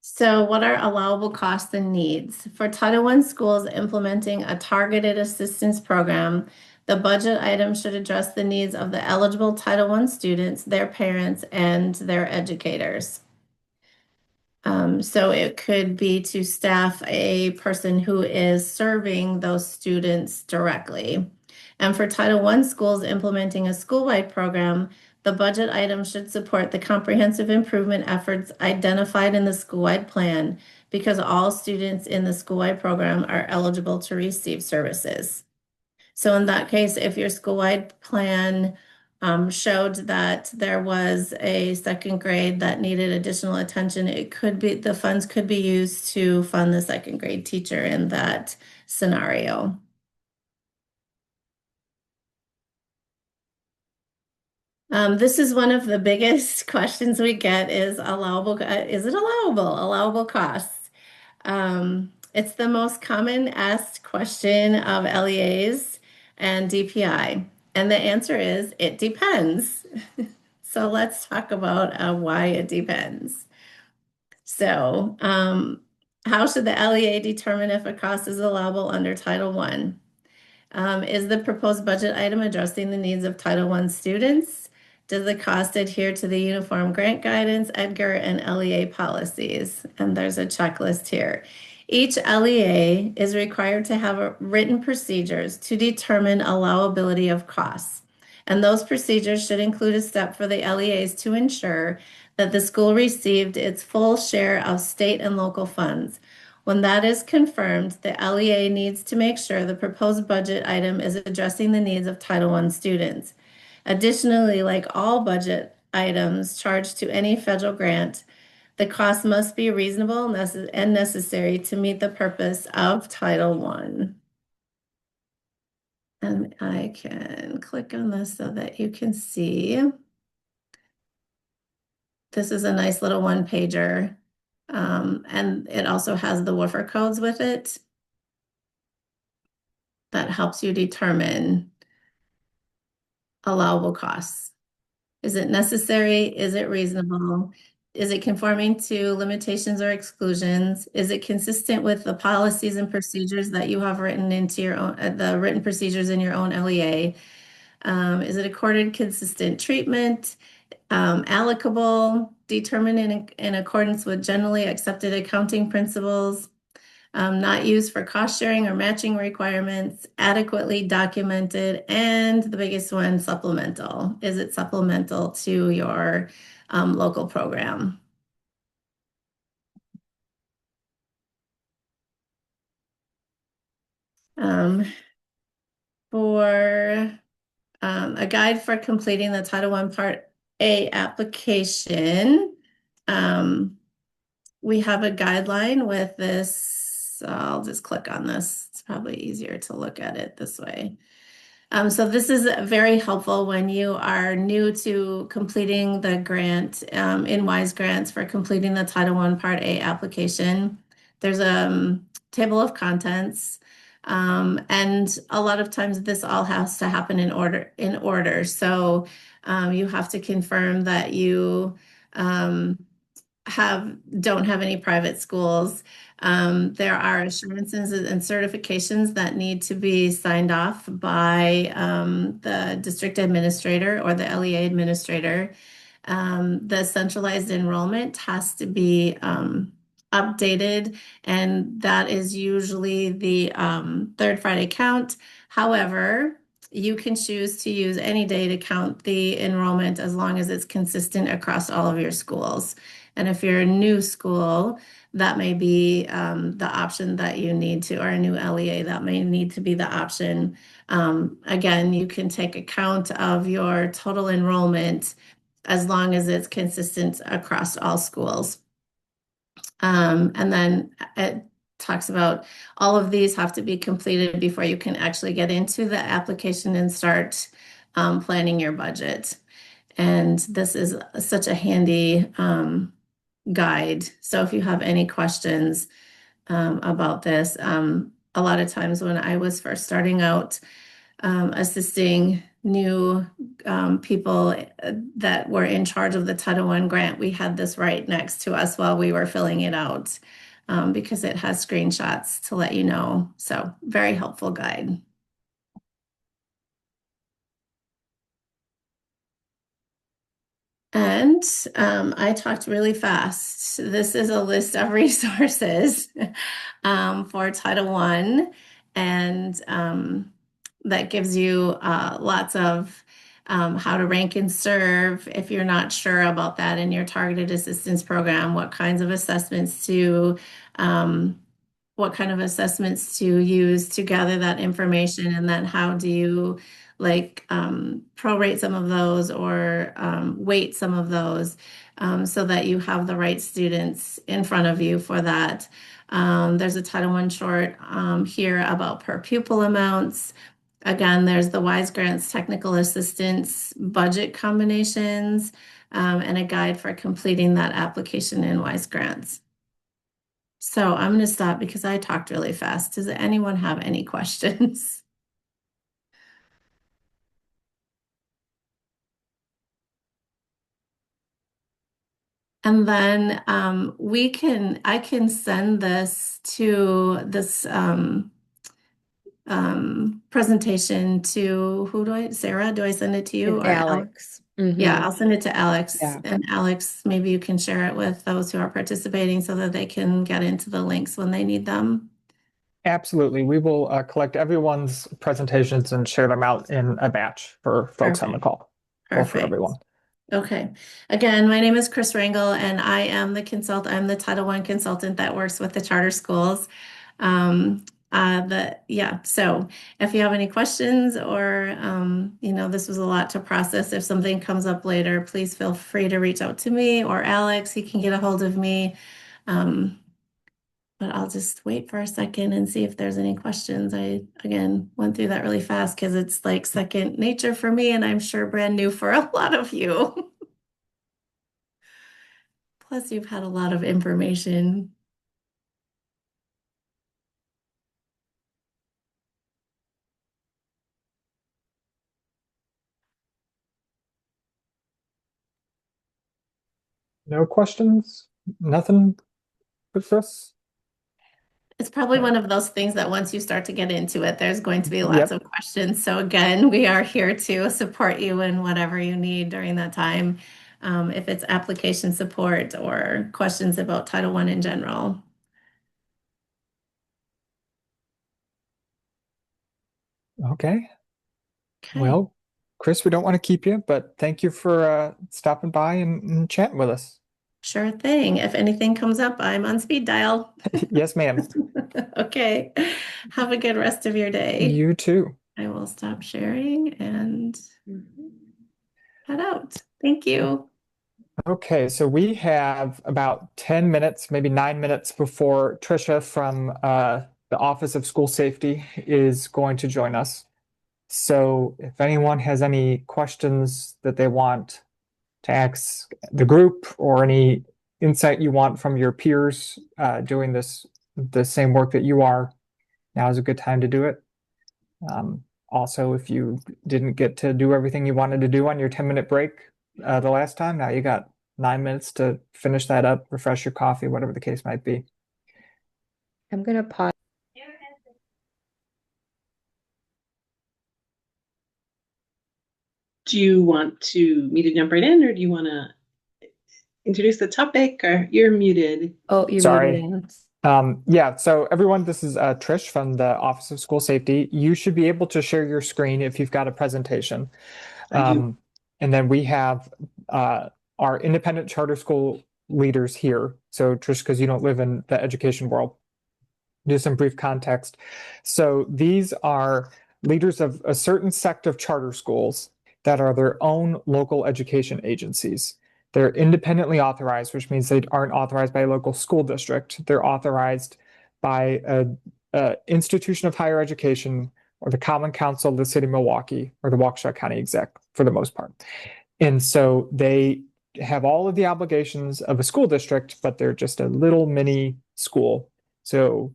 So what are allowable costs and needs? For Title I schools implementing a targeted assistance program, the budget item should address the needs of the eligible Title I students, their parents, and their educators. So it could be to staff a person who is serving those students directly. And for Title I schools implementing a school-wide program, the budget item should support the comprehensive improvement efforts identified in the school-wide plan because all students in the school-wide program are eligible to receive services. So in that case, if your school-wide plan showed that there was a second grade that needed additional attention, it could be the funds could be used to fund the second grade teacher in that scenario. This is one of the biggest questions we get is allowable, is it allowable costs? It's the most common asked question of LEAs and DPI. And the answer is it depends. So let's talk about why it depends. So how should the LEA determine if a cost is allowable under Title I? Is the proposed budget item addressing the needs of Title I students? Does the cost adhere to the Uniform Grant Guidance, EDGAR, and LEA policies? And there's a checklist here. Each LEA is required to have written procedures to determine allowability of costs. And those procedures should include a step for the LEAs to ensure that the school received its full share of state and local funds. When that is confirmed, the LEA needs to make sure the proposed budget item is addressing the needs of Title I students. Additionally, like all budget items charged to any federal grant, the cost must be reasonable and necessary to meet the purpose of Title I. And I can click on this so that you can see. This is a nice little one-pager. And it also has the woofer codes with it. That helps you determine allowable costs. Is it necessary? Is it reasonable? Is it conforming to limitations or exclusions? Is it consistent with the policies and procedures that you have written into your own, the written procedures in your own LEA? Is it accorded consistent treatment? Allocable, determined in accordance with generally accepted accounting principles? Not used for cost sharing or matching requirements, adequately documented, and the biggest one, supplemental. Is it supplemental to your local program? For a guide for completing the Title I Part A application, we have a guideline with this. I'll just click on this. It's probably easier to look at it this way. So this is very helpful when you are new to completing the grant in WISE grants for completing the Title I Part A application. There's a table of contents, and a lot of times this all has to happen in order. So you have to confirm that you don't have any private schools. There are assurances and certifications that need to be signed off by the district administrator or the LEA administrator. The centralized enrollment has to be updated, and that is usually the third Friday count. However, you can choose to use any day to count the enrollment as long as it's consistent across all of your schools. And if you're a new school, that may be the option that you need to, or a new LEA, that may need to be the option. Again, you can take account of your total enrollment as long as it's consistent across all schools. And then it talks about all of these have to be completed before you can actually get into the application and start planning your budget. And this is such a handy guide. So if you have any questions about this, a lot of times when I was first starting out assisting new people that were in charge of the Title I grant, we had this right next to us while we were filling it out because it has screenshots to let you know. So very helpful guide. And I talked really fast. This is a list of resources for Title I, and that gives you lots of how to rank and serve if you're not sure about that in your targeted assistance program, what kinds of assessments to use to gather that information, and then how do you prorate some of those or weight some of those so that you have the right students in front of you for that. There's a Title I short here about per pupil amounts. Again, there's the WISE Grants Technical Assistance budget combinations and a guide for completing that application in WISE Grants. So I'm going to stop because I talked really fast. Does anyone have any questions? And then I can send this to this presentation to Sarah? Do I send it to you And or Alex. Yeah, I'll send it to Alex. Yeah. And Alex, maybe you can share it with those who are participating so that they can get into the links when they need them. Absolutely. We will collect everyone's presentations and share them out in a batch for folks on the call or for Perfect. everyone. Okay. Again, my name is Chris Rangel, and I am the I'm the Title I consultant that works with the charter schools. So if you have any questions or, this was a lot to process. If something comes up later, please feel free to reach out to me or Alex. He can get a hold of me. But I'll just wait for a second and see if there's any questions. I, again, went through that really fast because it's like second nature for me, and I'm sure brand new for a lot of you. Plus, you've had a lot of information. No questions? Nothing for Chris? It's probably one of those things that once you start to get into it, there's going to be lots Yep. of questions. So again, we are here to support you in whatever you need during that time. If it's application support or questions about Title I in general. Okay. Okay. Well, Chris, we don't want to keep you, but thank you for stopping by and chatting with us. Sure thing. If anything comes up, I'm on speed dial. Yes, ma'am. Okay. Have a good rest of your day. You too. I will stop sharing and head out. Thank you. Okay, so we have about 10 minutes, maybe 9 minutes before Trisha from the Office of School Safety is going to join us. So if anyone has any questions that they want to ask the group or any insight you want from your peers doing the same work that you are, now is a good time to do it. Also, if you didn't get to do everything you wanted to do on your 10-minute break the last time, now you got 9 minutes to finish that up, refresh your coffee, whatever the case might be. I'm going to pause. Do you want me to jump right in, or do you want to introduce the topic, or you're muted? Oh, you're Sorry. muted. Yeah, so everyone, this is Trish from the Office of School Safety. You should be able to share your screen if you've got a presentation. I do. And then we have our independent charter school leaders here. So Trish, because you don't live in the education world, do some brief context. So these are leaders of a certain sect of charter schools that are their own local education agencies. They're independently authorized, which means they aren't authorized by a local school district. They're authorized by a institution of higher education or the Common Council of the City of Milwaukee or the Waukesha County Exec for the most part. And so they have all of the obligations of a school district, but they're just a little mini school. So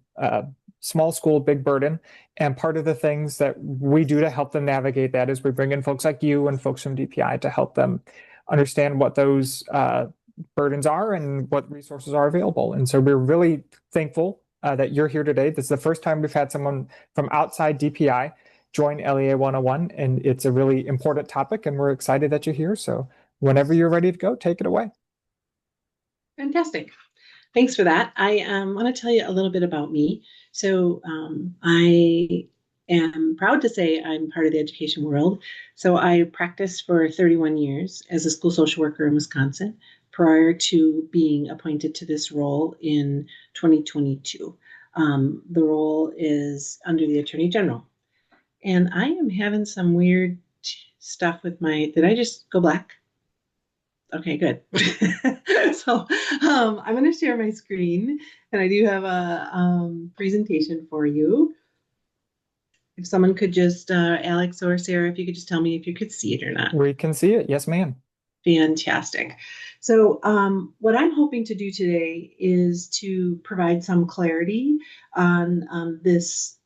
small school, big burden. And part of the things that we do to help them navigate that is we bring in folks like you and folks from DPI to help them understand what those burdens are and what resources are available. And so we're really thankful that you're here today. This is the first time we've had someone from outside DPI join LEA 101, and it's a really important topic, and we're excited that you're here. So whenever you're ready to go, take it away. Fantastic. Thanks for that. I want to tell you a little bit about me. So I am proud to say I'm part of the education world. So I practiced for 31 years as a school social worker in Wisconsin prior to being appointed to this role in 2022. The role is under the Attorney General. And I am having some weird stuff with did I just go black? Okay, good. So I'm going to share my screen, and I do have a presentation for you. If someone could just, Alex or Sarah, if you could just tell me if you could see it or not. We can see it. Yes, ma'am. Fantastic. So what I'm hoping to do today is to provide some clarity on this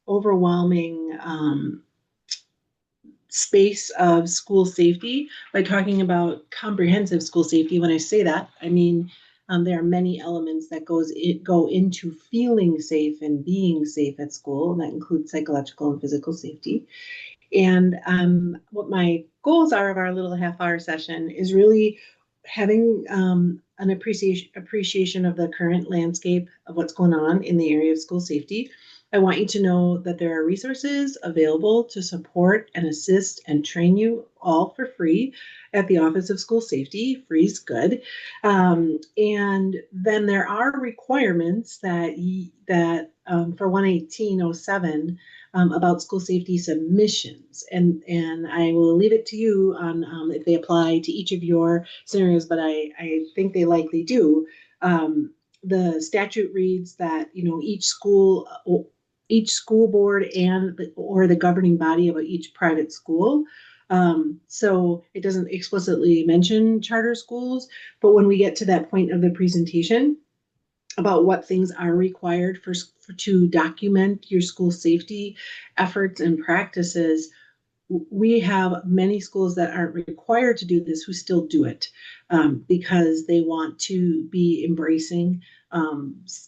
overwhelming space of school safety by talking about comprehensive school safety. When I say that, I mean there are many elements that go into feeling safe and being safe at school, and that includes psychological and physical safety. And what my goals are of our little half-hour session is really having an appreciation of the current landscape of what's going on in the area of school safety. I want you to know that there are resources available to support and assist and train you all for free at the Office of School Safety. Free is good. And then there are requirements that for 11807 about school safety submissions. And I will leave it to you on if they apply to each of your scenarios, but I think they likely do. The statute reads that, each school board or the governing body of each private school. So it doesn't explicitly mention charter schools, but when we get to that point of the presentation about what things are required to document your school safety efforts and practices, we have many schools that aren't required to do this who still do it because they want to be embracing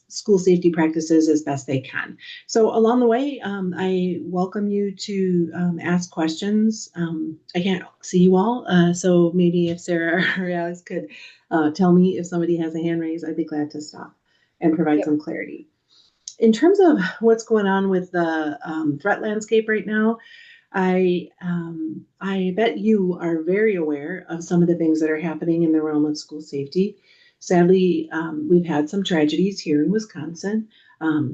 school safety practices as best they can. So along the way, I welcome you to ask questions. I can't see you all, so maybe if Sarah or Alex could tell me if somebody has a hand raised, I'd be glad to stop and provide some clarity. In terms of what's going on with the threat landscape right now, I bet you are very aware of some of the things that are happening in the realm of school safety. Sadly, we've had some tragedies here in Wisconsin,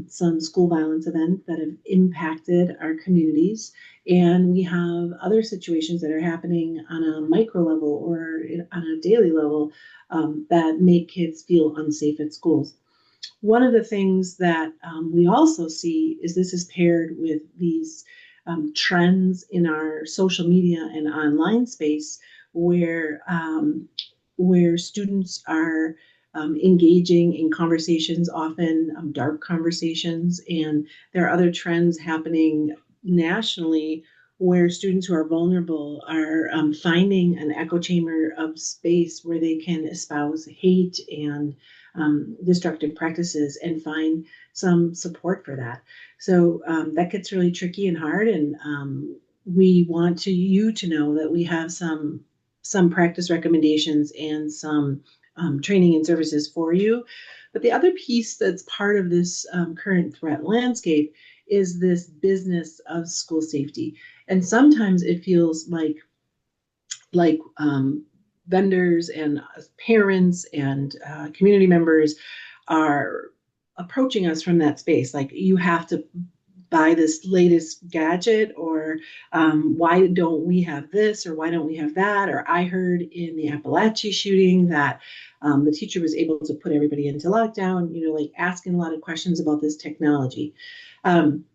some school violence events that have impacted our communities, and we have other situations that are happening on a micro level or on a daily level that make kids feel unsafe at schools. One of the things that we also see is this is paired with these trends in our social media and online space where students are engaging in conversations, often dark conversations, and there are other trends happening nationally where students who are vulnerable are finding an echo chamber of space where they can espouse hate and destructive practices and find some support for that. So that gets really tricky and hard, and we want you to know that we have some practice recommendations and some training and services for you. But the other piece that's part of this current threat landscape is this business of school safety. And sometimes it feels like vendors and parents and community members are approaching us from that space. Like, you have to buy this latest gadget, or why don't we have this, or why don't we have that? Or I heard in the Appalachia shooting that the teacher was able to put everybody into lockdown, like asking a lot of questions about this technology. I'm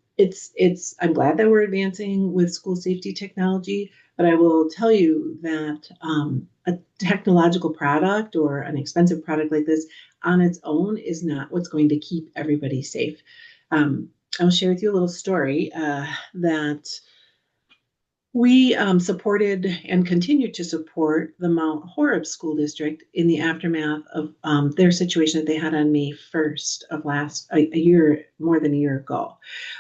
glad that we're advancing with school safety technology, but I will tell you that a technological product or an expensive product like this on its own is not what's going to keep everybody safe. I'll share with you a little story that we supported and continued to support the Mount Horeb School District in the aftermath of their situation that they had on May 1st of more than a year ago,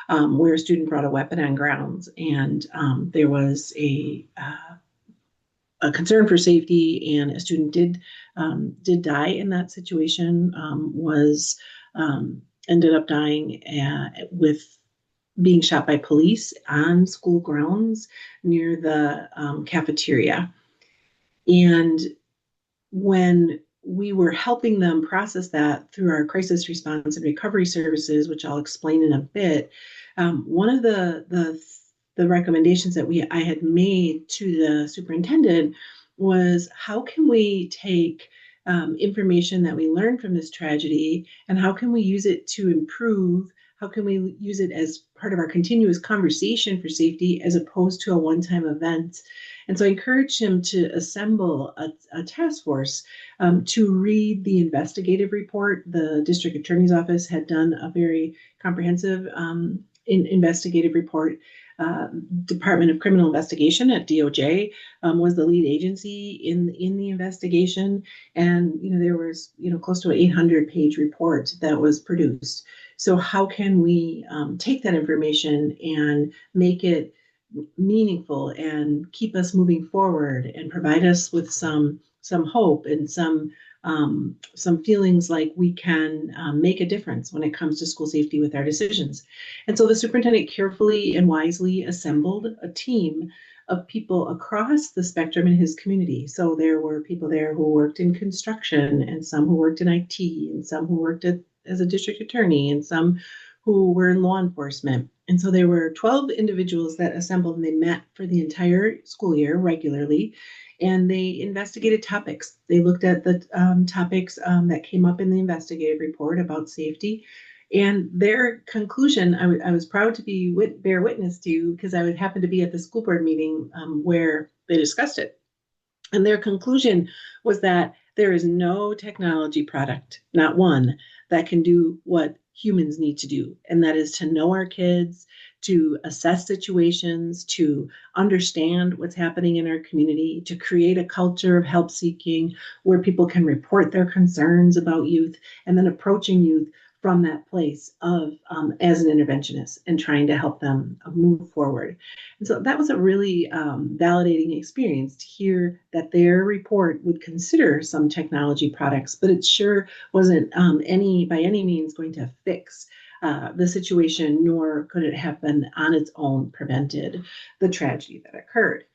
where a student brought a weapon on grounds, and there was a concern for safety, and a student did die in that situation. Ended up dying with being shot by police on school grounds near the cafeteria. And when we were helping them process that through our crisis response and recovery services, which I'll explain in a bit, one of the recommendations that I had made to the superintendent was, how can we take information that we learned from this tragedy, and how can we use it to improve? How can we use it as part of our continuous conversation for safety, as opposed to a one-time event? And so I encouraged him to assemble a task force to read the investigative report. The district attorney's office had done a very comprehensive investigative report. Department of Criminal Investigation at DOJ was the lead agency in the investigation, and there was close to an 800-page report that was produced. So how can we take that information and make it meaningful and keep us moving forward and provide us with some hope and some feelings like we can make a difference when it comes to school safety with our decisions? And so the superintendent carefully and wisely assembled a team of people across the spectrum in his community. So there were people there who worked in construction, and some who worked in IT, and some who worked as a district attorney, and some who were in law enforcement. And so there were 12 individuals that assembled, and they met for the entire school year regularly, and they investigated topics. They looked at the topics that came up in the investigative report about safety. And their conclusion, I was proud to bear witness to, because I would happen to be at the school board meeting where they discussed it. And their conclusion was that there is no technology product, not one, that can do what humans need to do. And that is to know our kids, to assess situations, to understand what's happening in our community, to create a culture of help seeking where people can report their concerns about youth, and then approaching youth from that place of as an interventionist and trying to help them move forward. And so that was a really validating experience to hear that their report would consider some technology products, but it sure wasn't by any means going to fix the situation, nor could it have been on its own prevented the tragedy that occurred.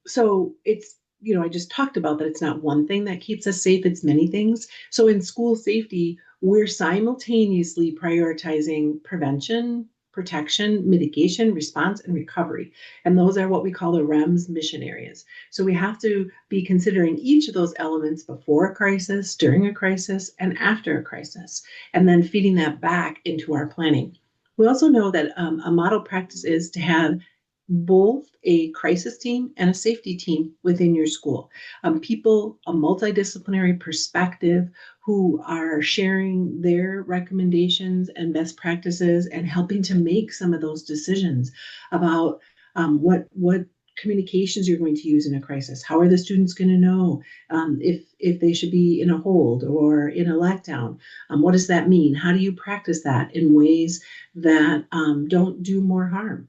So it's, I just talked about that it's not one thing that keeps us safe, it's many things. So in school safety, we're simultaneously prioritizing prevention, protection, mitigation, response, and recovery. And those are what we call the REMS mission areas. So we have to be considering each of those elements before a crisis, during a crisis, and after a crisis, and then feeding that back into our planning. We also know that a model practice is to have both a crisis team and a safety team within your school. People, a multidisciplinary perspective, who are sharing their recommendations and best practices and helping to make some of those decisions about what communications you're going to use in a crisis. How are the students going to know if they should be in a hold or in a lockdown? What does that mean? How do you practice that in ways that don't do more harm?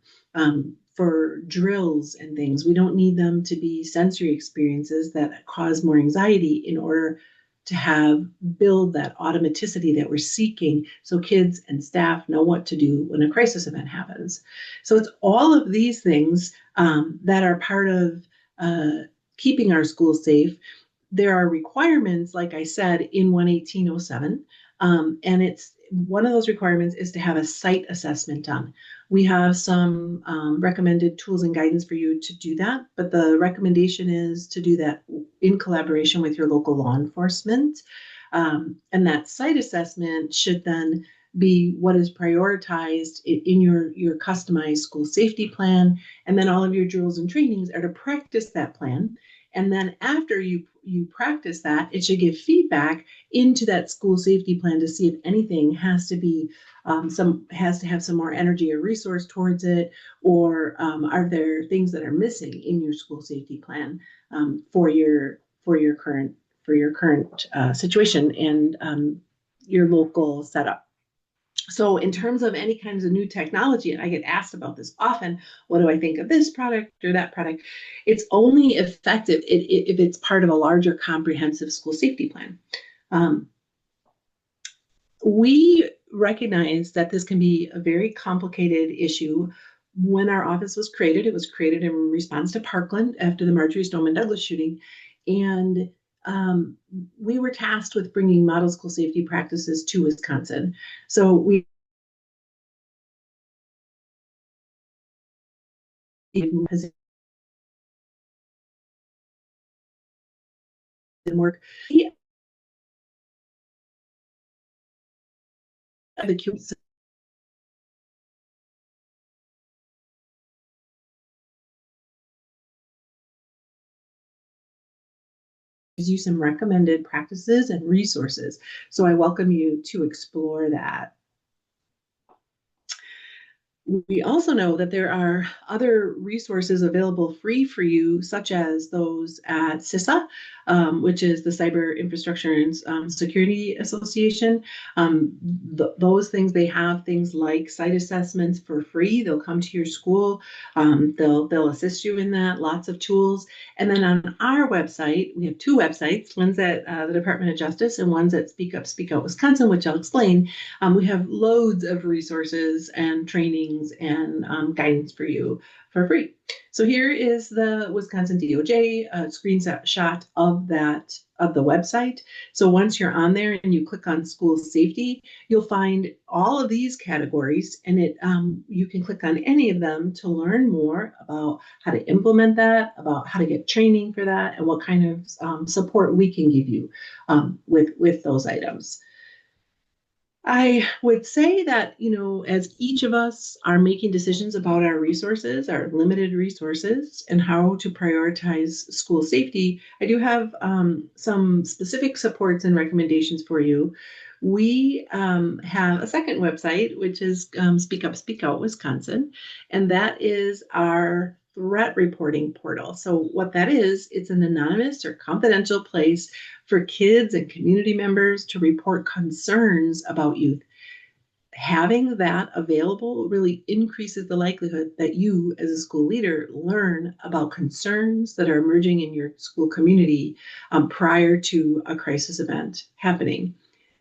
For drills and things, we don't need them to be sensory experiences that cause more anxiety in order to build that automaticity that we're seeking so kids and staff know what to do when a crisis event happens. So it's all of these things that are part of keeping our schools safe. There are requirements, like I said, in 11807, and it's one of those requirements is to have a site assessment done. We have some recommended tools and guidance for you to do that, but the recommendation is to do that in collaboration with your local law enforcement. And that site assessment should then be what is prioritized in your customized school safety plan. And then all of your drills and trainings are to practice that plan. And then after you practice that, it should give feedback into that school safety plan to see if anything has to have some more energy or resource towards it, or are there things that are missing in your school safety plan for your current situation and your local setup. So in terms of any kinds of new technology, and I get asked about this often, what do I think of this product or that product? It's only effective if it's part of a larger comprehensive school safety plan. We recognize that this can be a very complicated issue. When our office was created, it was created in response to Parkland after the Marjorie Stoneman Douglas shooting. And we were tasked with bringing model school safety practices to Wisconsin. So we work. The you some recommended practices and resources. So I welcome you to explore that. We also know that there are other resources available free for you, such as those at CISA, which is the Cyber Infrastructure and Security Association. Those things, they have things like site assessments for free. They'll come to your school. They'll assist you in that, lots of tools. And then on our website, we have two websites. One's at the Department of Justice and one's at Speak Up, Speak Out Wisconsin, which I'll explain. We have loads of resources and trainings and guidance for you for free. So here is the Wisconsin DOJ screenshot of the website. So once you're on there and you click on school safety, you'll find all of these categories, and you can click on any of them to learn more about how to implement that, about how to get training for that, and what kind of support we can give you with those items. I would say that, as each of us are making decisions about our resources, our limited resources, and how to prioritize school safety, I do have some specific supports and recommendations for you. We have a second website, which is Speak Up, Speak Out Wisconsin, and that is our threat reporting portal. So what that is, it's an anonymous or confidential place for kids and community members to report concerns about youth. Having that available really increases the likelihood that you, as a school leader, learn about concerns that are emerging in your school community prior to a crisis event happening.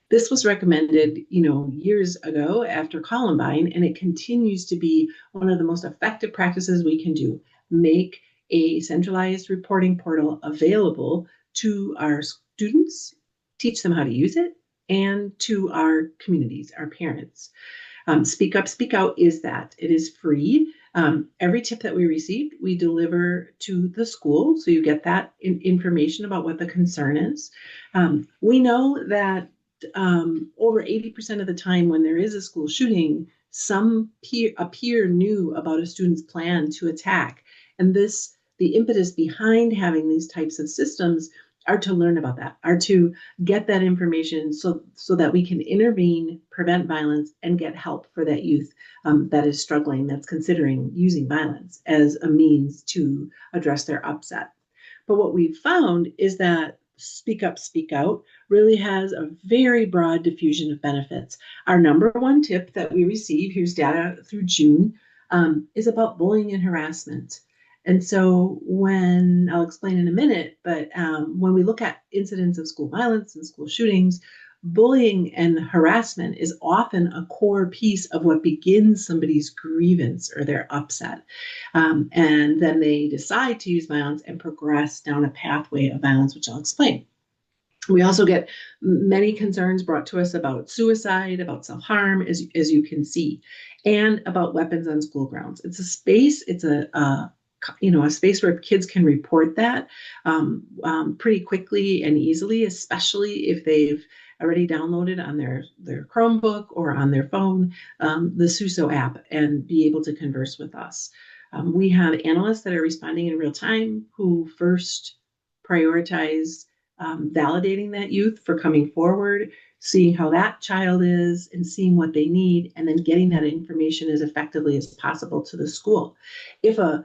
This was recommended, years ago after Columbine, and it continues to be one of the most effective practices we can do. Make a centralized reporting portal available to our students, teach them how to use it, and to our communities, our parents. Speak Up, Speak Out is that. It is free. Every tip that we receive, we deliver to the school, so you get that information about what the concern is. We know that over 80% of the time when there is a school shooting, a peer knew about a student's plan to attack. And the impetus behind having these types of systems are to learn about that, are to get that information so that we can intervene, prevent violence, and get help for that youth that is struggling, that's considering using violence as a means to address their upset. But what we've found is that Speak Up, Speak Out really has a very broad diffusion of benefits. Our number one tip that we receive, here's data through June, is about bullying and harassment. And so I'll explain in a minute, but when we look at incidents of school violence and school shootings, bullying and harassment is often a core piece of what begins somebody's grievance or their upset. And then they decide to use violence and progress down a pathway of violence, which I'll explain. We also get many concerns brought to us about suicide, about self-harm, as you can see, and about weapons on school grounds. It's a space, it's a space where kids can report that pretty quickly and easily, especially if they've already downloaded on their Chromebook or on their phone the SUSO app and be able to converse with us. We have analysts that are responding in real time who first prioritize validating that youth for coming forward, seeing how that child is and seeing what they need, and then getting that information as effectively as possible to the school. If a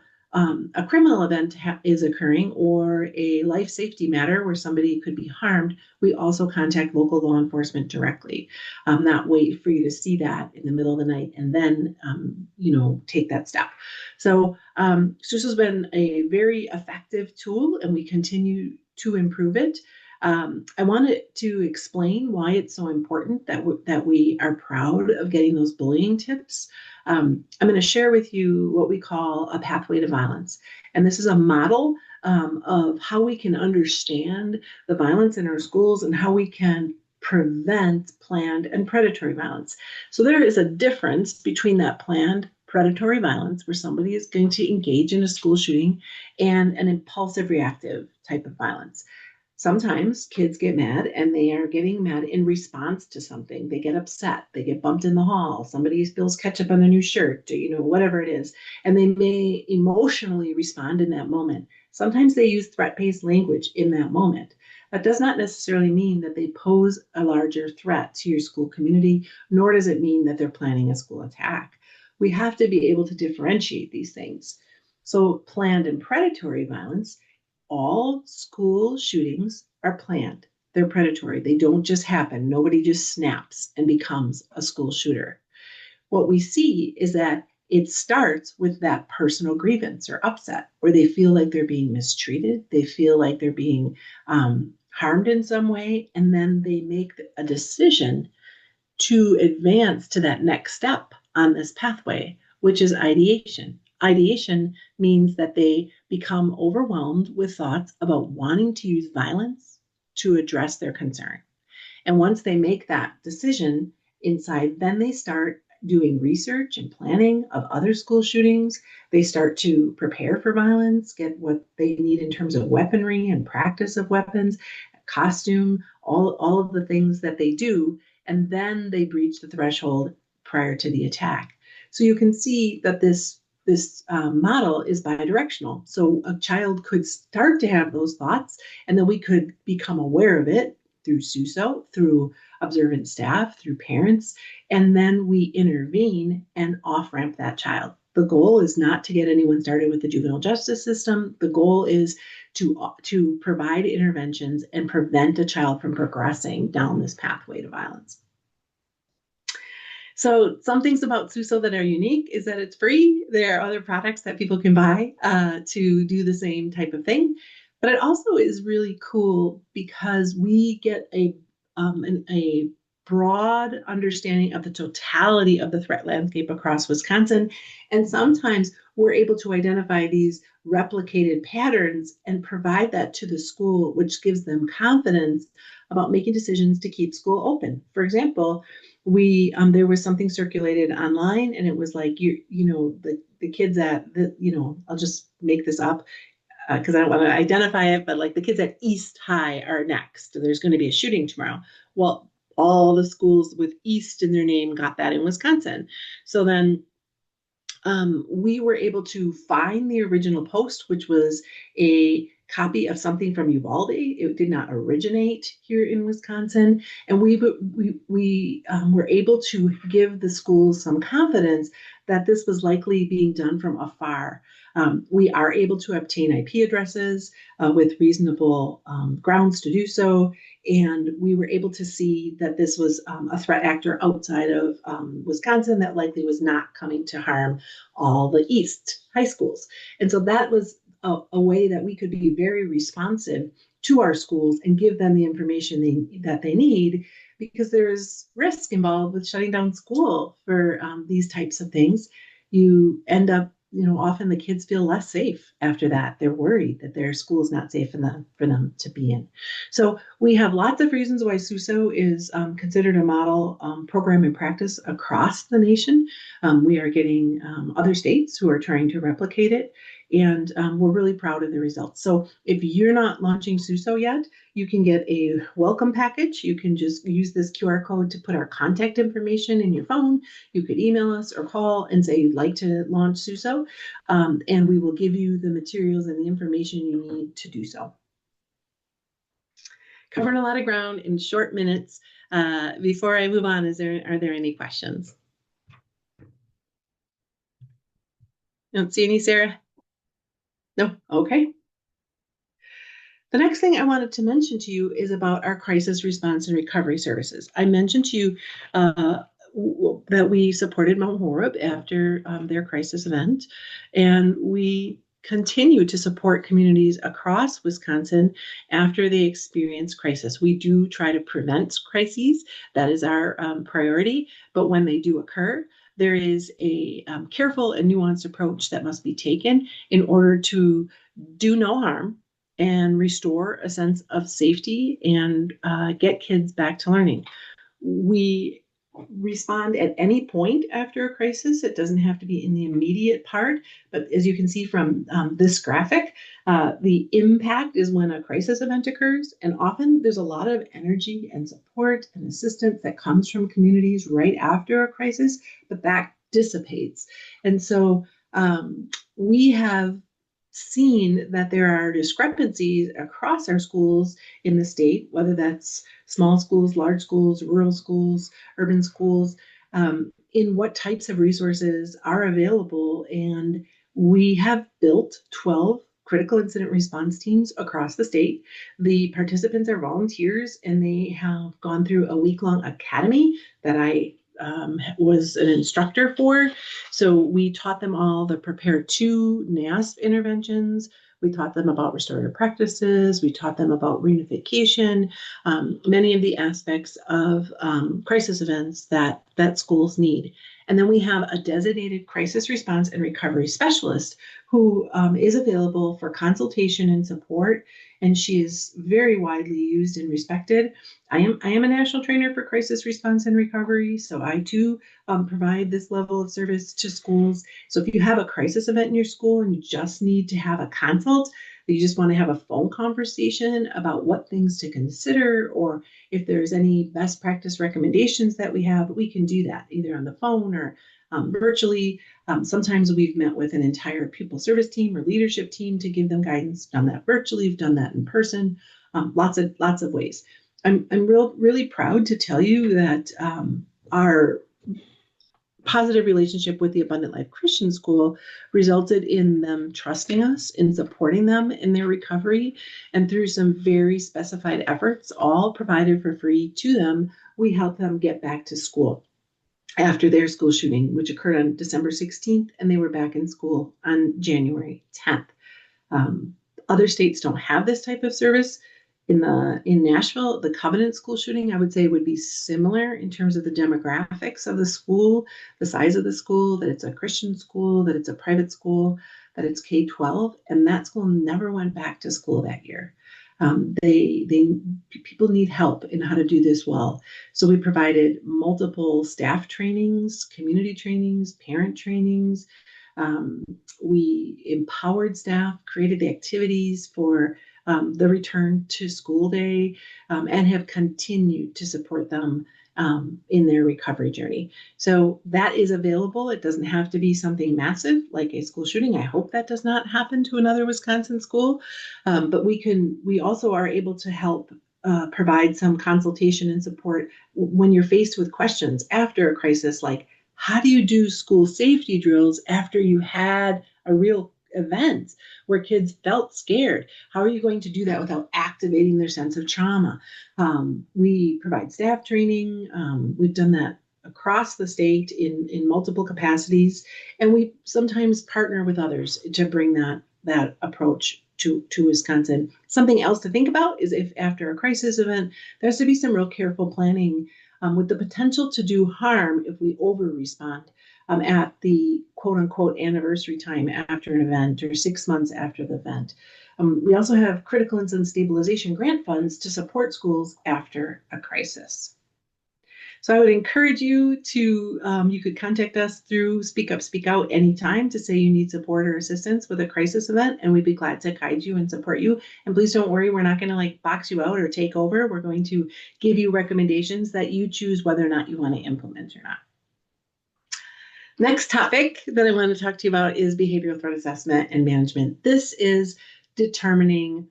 criminal event is occurring or a life safety matter where somebody could be harmed, we also contact local law enforcement directly, not wait for you to see that in the middle of the night and then, take that step. So SUSO has been a very effective tool and we continue to improve it. I wanted to explain why it's so important that we are proud of getting those bullying tips. I'm going to share with you what we call a pathway to violence. And this is a model of how we can understand the violence in our schools and how we can prevent planned and predatory violence. So there is a difference between that planned predatory violence, where somebody is going to engage in a school shooting, and an impulsive reactive type of violence. Sometimes kids get mad and they are getting mad in response to something. They get upset, they get bumped in the hall, somebody spills ketchup on their new shirt, whatever it is, and they may emotionally respond in that moment. Sometimes they use threat-based language in that moment. That does not necessarily mean that they pose a larger threat to your school community, nor does it mean that they're planning a school attack. We have to be able to differentiate these things. So planned and predatory violence, all school shootings are planned. They're predatory. They don't just happen. Nobody just snaps and becomes a school shooter. What we see is that it starts with that personal grievance or upset, where they feel like they're being mistreated. They feel like they're being harmed in some way. And then they make a decision to advance to that next step on this pathway, which is ideation. Ideation means that they become overwhelmed with thoughts about wanting to use violence to address their concern. And once they make that decision inside, then they start doing research and planning of other school shootings. They start to prepare for violence, get what they need in terms of weaponry and practice of weapons, costume, all of the things that they do. And then they breach the threshold prior to the attack. So you can see that this model is bidirectional. So a child could start to have those thoughts, and then we could become aware of it through SUSO, through observant staff, through parents, and then we intervene and off-ramp that child. The goal is not to get anyone started with the juvenile justice system. The goal is to provide interventions and prevent a child from progressing down this pathway to violence. So some things about SUSO that are unique is that it's free. There are other products that people can buy to do the same type of thing. But it also is really cool because we get a broad understanding of the totality of the threat landscape across Wisconsin. And sometimes we're able to identify these replicated patterns and provide that to the school, which gives them confidence about making decisions to keep school open. For example, there was something circulated online, and it was like, the kids at I'll just make this up because I don't want to identify it, but like the kids at East High are next. There's going to be a shooting tomorrow. Well, all the schools with East in their name got that in Wisconsin. So then we were able to find the original post, which was a copy of something from Uvalde. It did not originate here in Wisconsin. And we were able to give the schools some confidence that this was likely being done from afar. We are able to obtain IP addresses with reasonable grounds to do so. And we were able to see that this was a threat actor outside of Wisconsin that likely was not coming to harm all the East high schools. And so that was a way that we could be very responsive to our schools and give them the information that they need, because there's risk involved with shutting down school for these types of things. You end up, often the kids feel less safe after that. They're worried that their school is not safe for them to be in. So we have lots of reasons why SUSO is considered a model program in practice across the nation. We are getting other states who are trying to replicate it. And we're really proud of the results. So if you're not launching SUSO yet, you can get a welcome package. You can just use this QR code to put our contact information in your phone. You could email us or call and say you'd like to launch SUSO, and we will give you the materials and the information you need to do so. Covering a lot of ground in short minutes. Before I move on, are there any questions? Don't see any, Sarah? No? Okay. The next thing I wanted to mention to you is about our crisis response and recovery services. I mentioned to you that we supported Mount Horeb after their crisis event, and we continue to support communities across Wisconsin after they experience crisis. We do try to prevent crises. That is our priority, but when they do occur, there is a careful and nuanced approach that must be taken in order to do no harm and restore a sense of safety and get kids back to learning. We respond at any point after a crisis. It doesn't have to be in the immediate part, but as you can see from this graphic, the impact is when a crisis event occurs, and often there's a lot of energy and support and assistance that comes from communities right after a crisis, but that dissipates. And so we have seen that there are discrepancies across our schools in the state, whether that's small schools, large schools, rural schools, urban schools, in what types of resources are available. And we have built 12 critical incident response teams across the state. The participants are volunteers, and they have gone through a week-long academy that I was an instructor for. So we taught them all the Prepare 2 NASP interventions. We taught them about restorative practices. We taught them about reunification, many of the aspects of crisis events that schools need. And then we have a designated crisis response and recovery specialist who is available for consultation and support. And she is very widely used and respected. I am a national trainer for crisis response and recovery, so I too provide this level of service to schools. So if you have a crisis event in your school and you just need to have a consult, you just want to have a phone conversation about what things to consider, or if there's any best practice recommendations that we have, we can do that either on the phone or virtually. Sometimes we've met with an entire pupil service team or leadership team to give them guidance. Done that virtually, we've done that in person, lots of ways. I'm really proud to tell you that our positive relationship with the Abundant Life Christian School resulted in them trusting us, in supporting them in their recovery, and through some very specified efforts, all provided for free to them, we helped them get back to school after their school shooting, which occurred on December 16th, and they were back in school on January 10th. Other states don't have this type of service. In Nashville, the Covenant school shooting, I would say, would be similar in terms of the demographics of the school, the size of the school, that it's a Christian school, that it's a private school, that it's K-12, and that school never went back to school that year. People need help in how to do this well. So we provided multiple staff trainings, community trainings, parent trainings. We empowered staff, created the activities for the return to school day, and have continued to support them in their recovery journey. So that is available. It doesn't have to be something massive like a school shooting. I hope that does not happen to another Wisconsin school. But we also are able to help provide some consultation and support when you're faced with questions after a crisis, like how do you do school safety drills after you had a real event where kids felt scared? How are you going to do that without activating their sense of trauma? We provide staff training. We've done that across the state in multiple capacities, and we sometimes partner with others to bring that approach to Wisconsin. Something else to think about is if after a crisis event, there has to be some real careful planning with the potential to do harm if we over respond at the quote unquote anniversary time after an event or 6 months after the event. We also have critical incident stabilization grant funds to support schools after a crisis. So I would encourage you to, you could contact us through Speak Up, Speak Out anytime to say you need support or assistance with a crisis event, and we'd be glad to guide you and support you. And please don't worry, we're not going to like box you out or take over. We're going to give you recommendations that you choose whether or not you want to implement or not. Next topic that I want to talk to you about is behavioral threat assessment and management. This is determining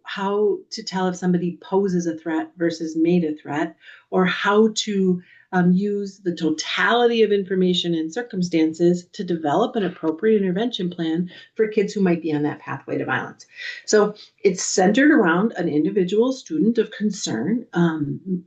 how to tell if somebody poses a threat versus made a threat, or how to use the totality of information and circumstances to develop an appropriate intervention plan for kids who might be on that pathway to violence. So it's centered around an individual student of concern.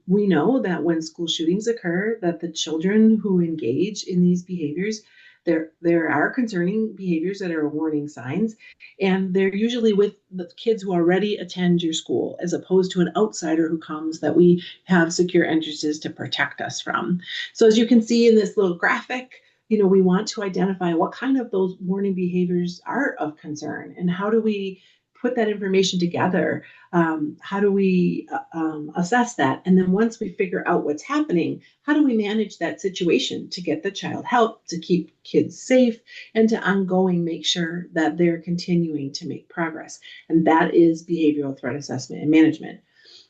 We know that when school shootings occur, that the children who engage in these behaviors, there are concerning behaviors that are warning signs, and they're usually with the kids who already attend your school, as opposed to an outsider who comes that we have secure entrances to protect us from. So as you can see in this little graphic, we want to identify what kind of those warning behaviors are of concern, and how do we put that information together? How do we assess that? And then once we figure out what's happening, how do we manage that situation to get the child help, to keep kids safe, and to ongoing make sure that they're continuing to make progress? And that is behavioral threat assessment and management.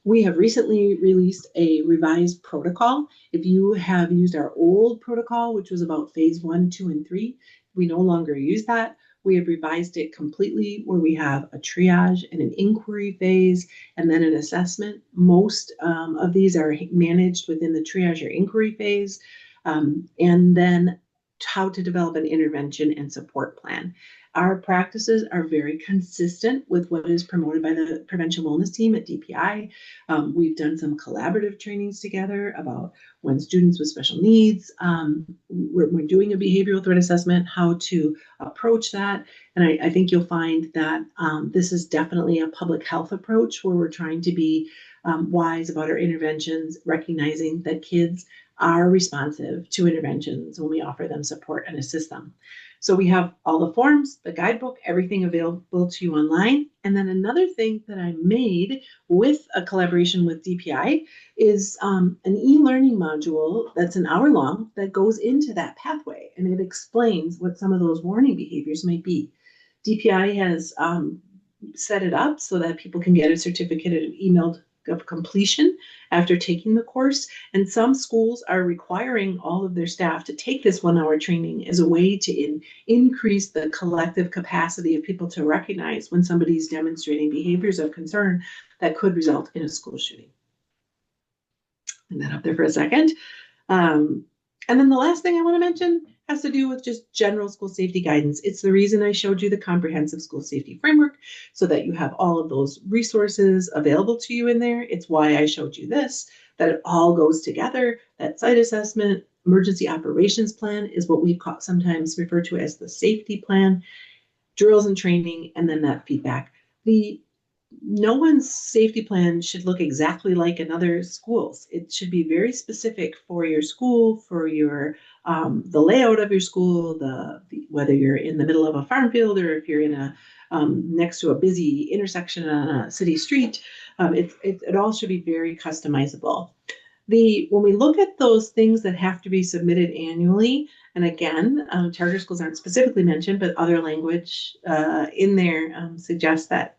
We have recently released a revised protocol. If you have used our old protocol, which was about phase 1, 2, and 3, we no longer use that. We have revised it completely, where we have a triage and an inquiry phase, and then an assessment. Most of these are managed within the triage or inquiry phase, and then how to develop an intervention and support plan. Our practices are very consistent with what is promoted by the prevention wellness team at DPI. We've done some collaborative trainings together about when students with special needs, we're doing a behavioral threat assessment, how to approach that. And I think you'll find that this is definitely a public health approach, where we're trying to be wise about our interventions, recognizing that kids are responsive to interventions when we offer them support and assist them. So we have all the forms, the guidebook, everything available to you online. And then another thing that I made with a collaboration with DPI is an e-learning module that's an hour long that goes into that pathway, and it explains what some of those warning behaviors might be. DPI has set it up so that people can get a certificate emailed of completion after taking the course. And some schools are requiring all of their staff to take this 1 hour training as a way to increase the collective capacity of people to recognize when somebody's demonstrating behaviors of concern that could result in a school shooting. And that up there for a second. And then the last thing I want to mention has to do with just general school safety guidance. It's the reason I showed you the comprehensive school safety framework, so that you have all of those resources available to you in there. It's why I showed you this, that it all goes together. That site assessment, emergency operations plan is what we sometimes refer to as the safety plan, drills and training, and then that feedback. No one's safety plan should look exactly like another school's. It should be very specific for your school, for your the layout of your school, whether you're in the middle of a farm field or if you're in a next to a busy intersection on a city street. It all should be very customizable. When we look at those things that have to be submitted annually, And again, charter schools aren't specifically mentioned, but other language in there suggests that,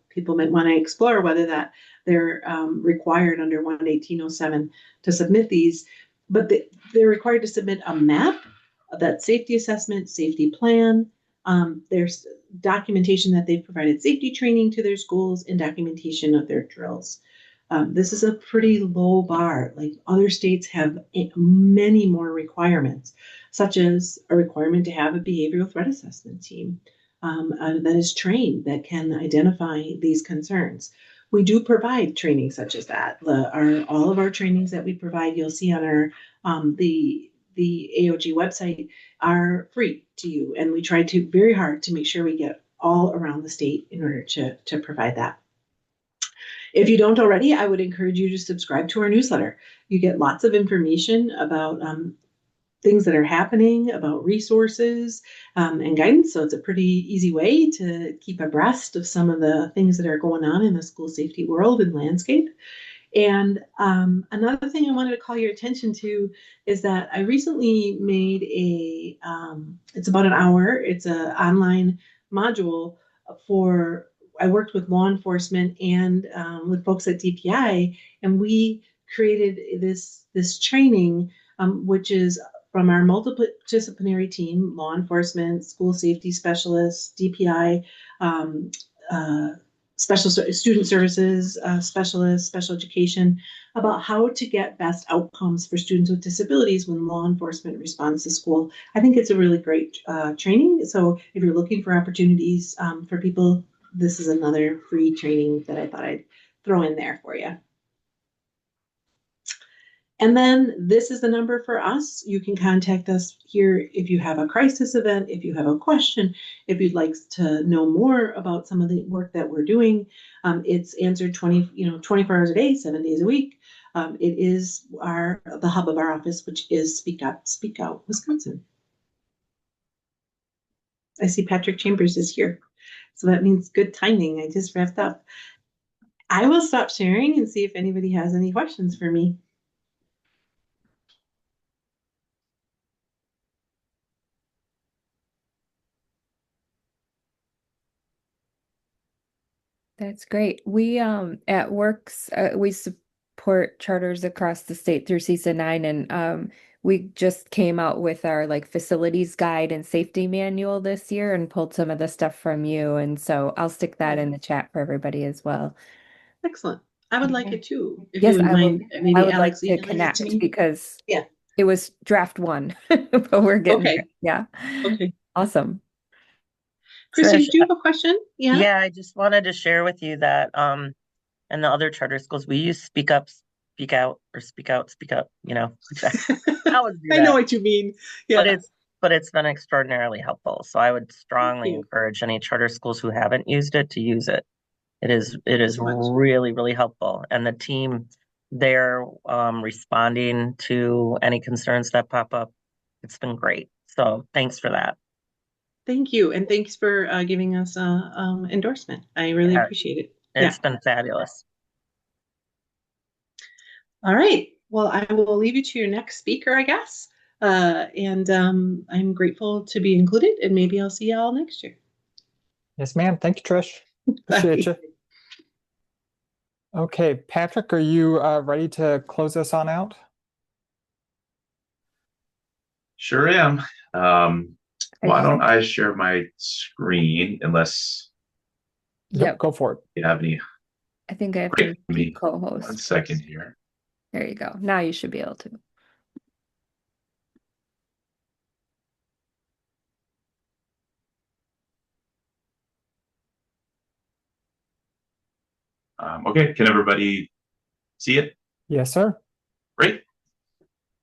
people might want to explore whether that they're required under 11807 to submit these. But they're required to submit a map, that safety assessment, safety plan. There's documentation that they've provided safety training to their schools and documentation of their drills. This is a pretty low bar. Like other states have many more requirements, such as a requirement to have a behavioral threat assessment team that is trained, that can identify these concerns. We do provide training such as that. All of our trainings that we provide, you'll see on our the AOG website, are free to you, and we try to very hard to make sure we get all around the state in order to provide that. If you don't already, I would encourage you to subscribe to our newsletter. You get lots of information about things that are happening, about resources and guidance. So it's a pretty easy way to keep abreast of some of the things that are going on in the school safety world and landscape. And another thing I wanted to call your attention to is that I recently made it's about an hour, it's an online module I worked with law enforcement and with folks at DPI, and we created this training, which is from our multidisciplinary team: law enforcement, school safety specialists, DPI, special student services specialists, special education, about how to get best outcomes for students with disabilities when law enforcement responds to school. I think it's a really great training. So if you're looking for opportunities for people, this is another free training that I thought I'd throw in there for you. And then this is the number for us. You can contact us here if you have a crisis event, if you have a question, if you'd like to know more about some of the work that we're doing. It's answered 24 hours a day, 7 days a week. It is the hub of our office, which is Speak Out, Wisconsin. I see Patrick Chambers is here. So that means good timing. I just wrapped up. I will stop sharing and see if anybody has any questions for me. That's great. We at Works we support charters across the state through CISA 9, and we just came out with our facilities guide and safety manual this year and pulled some of the stuff from you, and so I'll stick that in the chat for everybody as well. Excellent. I would like it too. If Yes, you would mind, maybe I would Alex like to connect me. because yeah, it was draft 1, but we're getting okay. there. Yeah. Okay. Awesome. Christian, Trish, do you have a question? Yeah. Yeah, I just wanted to share with you that in the other charter schools, we use speak up, speak out, or speak out, speak up, I always do I that. know what you mean. Yeah. But it's been extraordinarily helpful. So I would strongly encourage any charter schools who haven't used it to use it. It is really, really helpful. And the team, they're responding to any concerns that pop up. It's been great. So thanks for that. Thank you. And thanks for giving us endorsement. I really appreciate it. It's been fabulous. All right. Well, I will leave you to your next speaker, I guess. And I'm grateful to be included, and maybe I'll see you all next year. Yes, ma'am. Thank you, Trish. Appreciate you. Okay, Patrick, are you ready to close us on out? Sure am. Why don't I share my screen unless go for it. You have any? I think I have to be co-host. 1 second here. There you go. Now you should be able to. Okay, can everybody see it? Yes, sir. Great.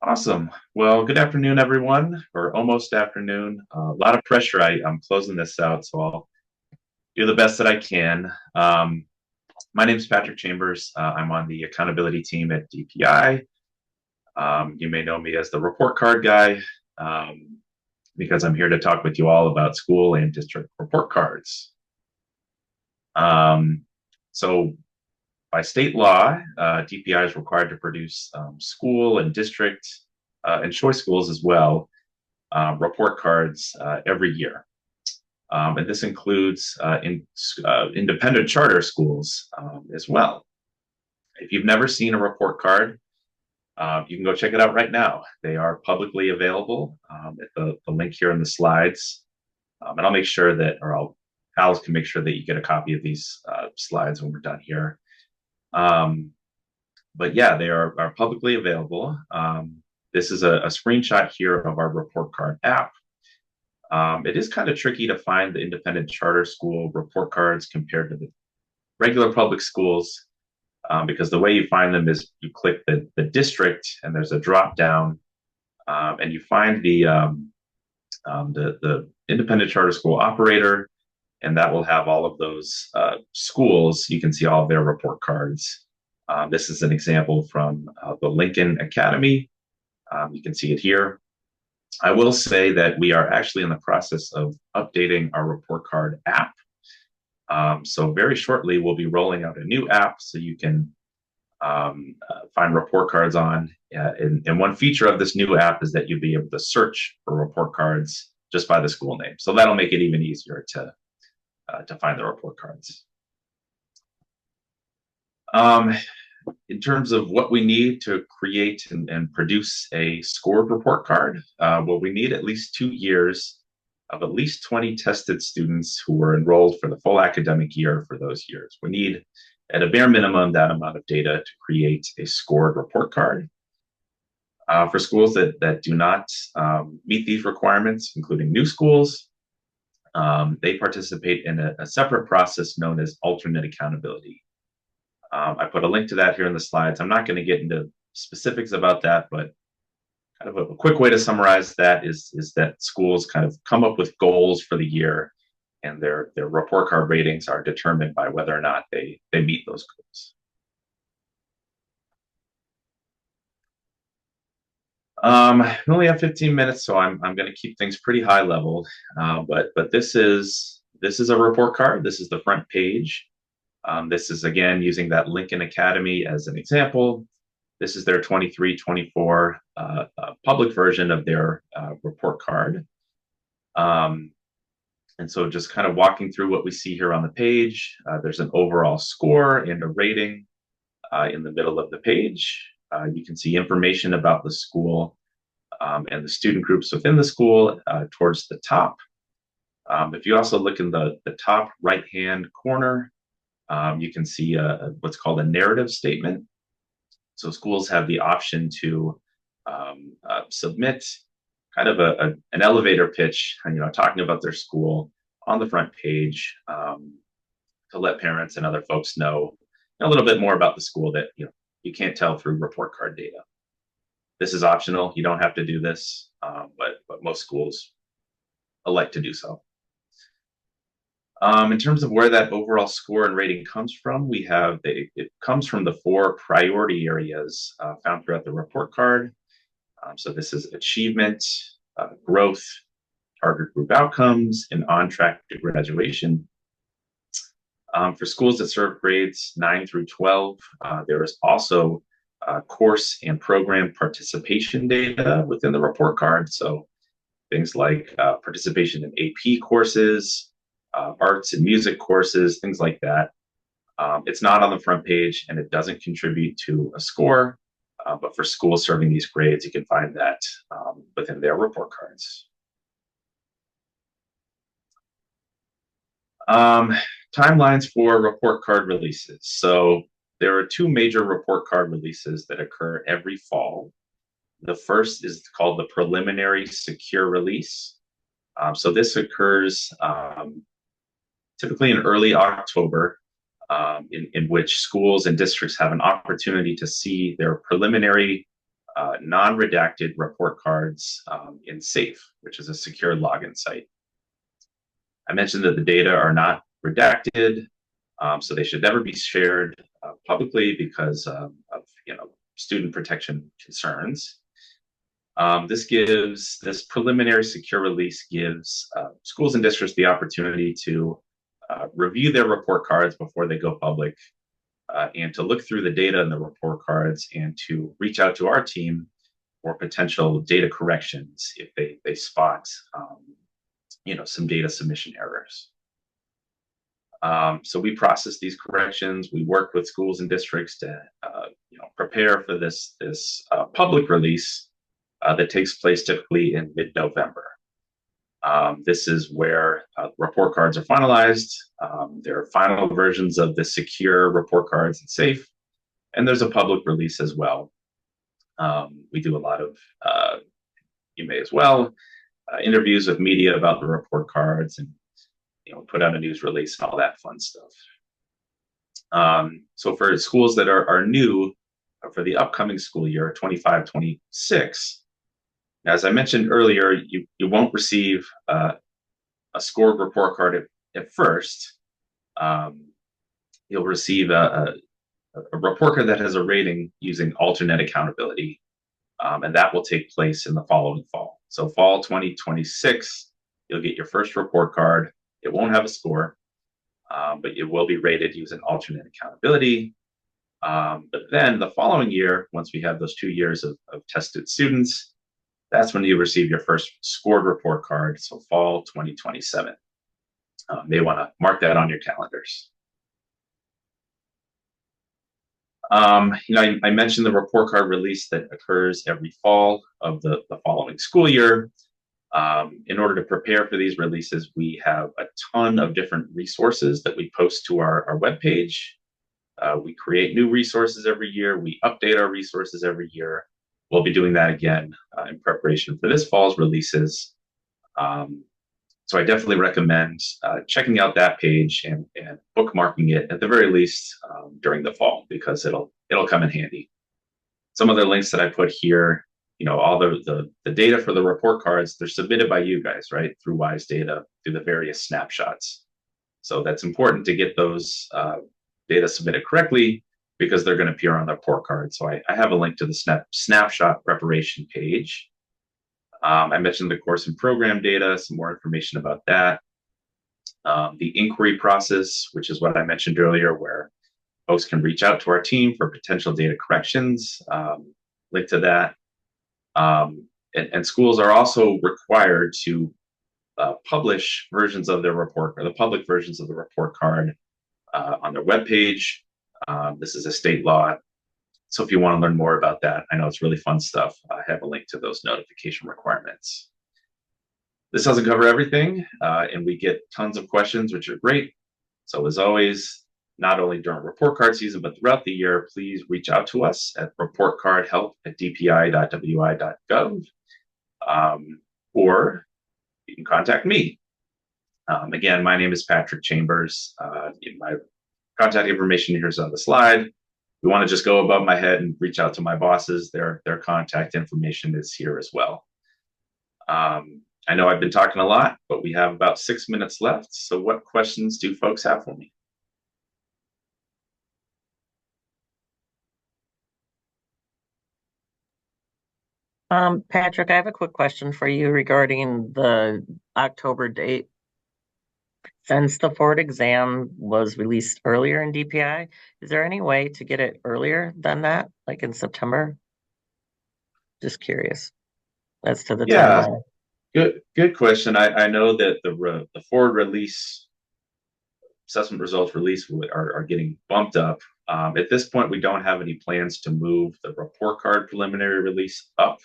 Awesome. Well, good afternoon, everyone, or almost afternoon. A lot of pressure. I'm closing this out, so I'll do the best that I can. My name is Patrick Chambers. I'm on the accountability team at DPI. You may know me as the report card guy because I'm here to talk with you all about school and district report cards. So by state law, DPI is required to produce school and district and choice schools as well, report cards every year. And this includes independent charter schools as well. If you've never seen a report card, you can go check it out right now. They are publicly available at the link here in the slides. And I'll make sure that, Alice can make sure that you get a copy of these slides when we're done here. But yeah, they are publicly available. This is a screenshot here of our report card app. It is kind of tricky to find the independent charter school report cards compared to the regular public schools, because the way you find them is you click the district and there's a drop down, and you find the independent charter school operator, and that will have all of those schools. You can see all of their report cards. This is an example from the Lincoln Academy. You can see it here. I will say that we are actually in the process of updating our report card app. So very shortly, we'll be rolling out a new app so you can find report cards on. And one feature of this new app is that you'll be able to search for report cards just by the school name. So that'll make it even easier to find the report cards. In terms of what we need to create and produce a scored report card, well, we need at least 2 years of at least 20 tested students who were enrolled for the full academic year for those years. We need, at a bare minimum, that amount of data to create a scored report card. For schools that do not meet these requirements, including new schools, they participate in a separate process known as alternate accountability. I put a link to that here in the slides. I'm not going to get into specifics about that, but kind of a quick way to summarize that is that schools kind of come up with goals for the year, and their report card ratings are determined by whether or not they meet those goals. We only have 15 minutes, so I'm going to keep things pretty high level. But this is a report card. This is the front page. This is, again, using that Lincoln Academy as an example. This is their 23-24 public version of their report card. And so just kind of walking through what we see here on the page, there's an overall score and a rating in the middle of the page. You can see information about the school and the student groups within the school towards the top. If you also look in the top right-hand corner, you can see what's called a narrative statement. So schools have the option to submit kind of an elevator pitch, talking about their school on the front page, to let parents and other folks know a little bit more about the school that you can't tell through report card data. This is optional. You don't have to do this, but most schools elect to do so. In terms of where that overall score and rating comes from, it comes from the 4 priority areas found throughout the report card. So this is achievement, growth, target group outcomes, and on track to graduation. For schools that serve grades 9 through 12, there is also course and program participation data within the report card. So things like participation in AP courses, arts and music courses, things like that. It's not on the front page and it doesn't contribute to a score, but for schools serving these grades, you can find that within their report cards. Timelines for report card releases. So there are 2 major report card releases that occur every fall. The first is called the preliminary secure release. So this occurs typically in early October, in which schools and districts have an opportunity to see their preliminary non-redacted report cards in SAFE, which is a secure login site. I mentioned that the data are not redacted, so they should never be shared publicly because of student protection concerns. This preliminary secure release gives schools and districts the opportunity to review their report cards before they go public, and to look through the data in the report cards and to reach out to our team or potential data corrections if they spot some data submission errors. So we process these corrections. We work with schools and districts to prepare for this public release that takes place typically in mid-November. This is where report cards are finalized. There are final versions of the secure report cards and safe, and there's a public release as well. We do a lot of, you may as well, interviews with media about the report cards, and put out a news release and all that fun stuff. So for schools that are new for the upcoming school year, 25-26, as I mentioned earlier, you won't receive a scored report card at first. You'll receive a report card that has a rating using alternate accountability, and that will take place in the following fall. So fall 2026, you'll get your first report card. It won't have a score, but it will be rated using alternate accountability. But then the following year, once we have those 2 years of tested students, that's when you receive your first scored report card, so fall 2027. You may want to mark that on your calendars. I mentioned the report card release that occurs every fall of the following school year. In order to prepare for these releases, we have a ton of different resources that we post to our webpage. We create new resources every year. We update our resources every year. We'll be doing that again in preparation for this fall's releases. So I definitely recommend checking out that page and bookmarking it at the very least during the fall, because it'll come in handy. Some other links that I put here, all the data for the report cards, they're submitted by you guys, right? Through WISEdata, through the various snapshots. So that's important to get those data submitted correctly, because they're going to appear on the report card. So I have a link to the snapshot preparation page. I mentioned the course and program data, some more information about that. The inquiry process, which is what I mentioned earlier, where folks can reach out to our team for potential data corrections, link to that. And schools are also required to publish versions of their report, or the public versions of the report card on their webpage. This is a state law. So if you want to learn more about that, I know it's really fun stuff. I have a link to those notification requirements. This doesn't cover everything, and we get tons of questions, which are great. So as always, not only during report card season, but throughout the year, please reach out to us at reportcardhelp@dpi.wi.gov, or you can contact me. Again, my name is Patrick Chambers. My contact information here is on the slide. If you want to just go above my head and reach out to my bosses, their contact information is here as well. I know I've been talking a lot, but we have about 6 minutes left. So what questions do folks have for me? Patrick, I have a quick question for you regarding the October date. Since the Ford exam was released earlier in DPI, is there any way to get it earlier than that, like in September? Just curious as to the timeline. Good question. I know that the Ford release, assessment results release are getting bumped up. At this point, we don't have any plans to move the report card preliminary release up.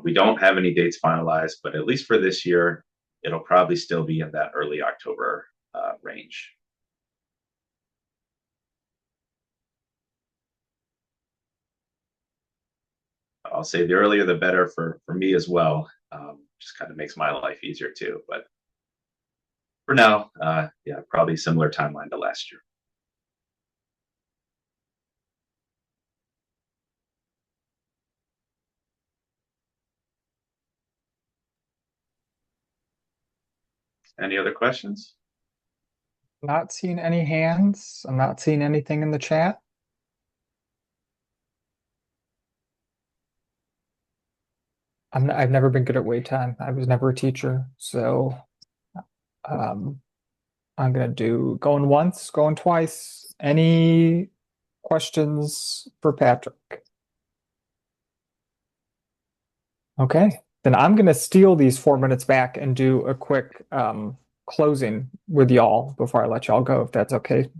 We don't have any dates finalized, but at least for this year, it'll probably still be in that early October range. I'll say the earlier the better for me as well. Just kind of makes my life easier too. But for now, yeah, probably similar timeline to last year. Any other questions? Not seeing any hands. I'm not seeing anything in the chat. I've never been good at wait time. I was never a teacher, so I'm gonna do going once, going twice. Any questions for Patrick? Okay, then I'm going to steal these 4 minutes back and do a quick closing with y'all before I let y'all go, if that's okay.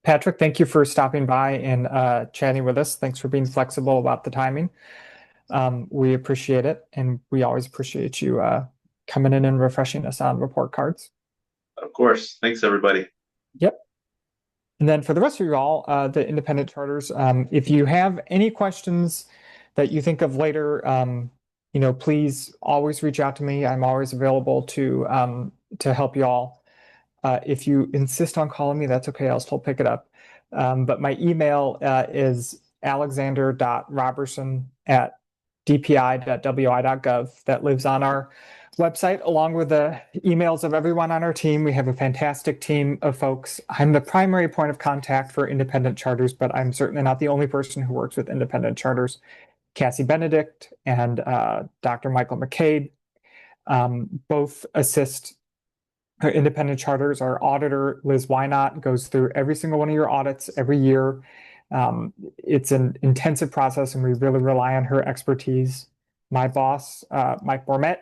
Patrick, thank you for stopping by and chatting with us. Thanks for being flexible about the timing. We appreciate it, and we always appreciate you coming in and refreshing us on report cards. Of course. Thanks, everybody. Yep. And then for the rest of you all, the independent charters, if you have any questions that you think of later, please always reach out to me. I'm always available to help you all. If you insist on calling me, that's okay. I'll still pick it up. But my email is alexander.robertson@dpi.wi.gov. That lives on our website, along with the emails of everyone on our team. We have a fantastic team of folks. I'm the primary point of contact for independent charters, but I'm certainly not the only person who works with independent charters. Cassie Benedict and Dr. Michael McCade both assist independent charters. Our auditor, Liz Wynot, goes through every single one of your audits every year. It's an intensive process, and we really rely on her expertise. My boss, Mike Bormet,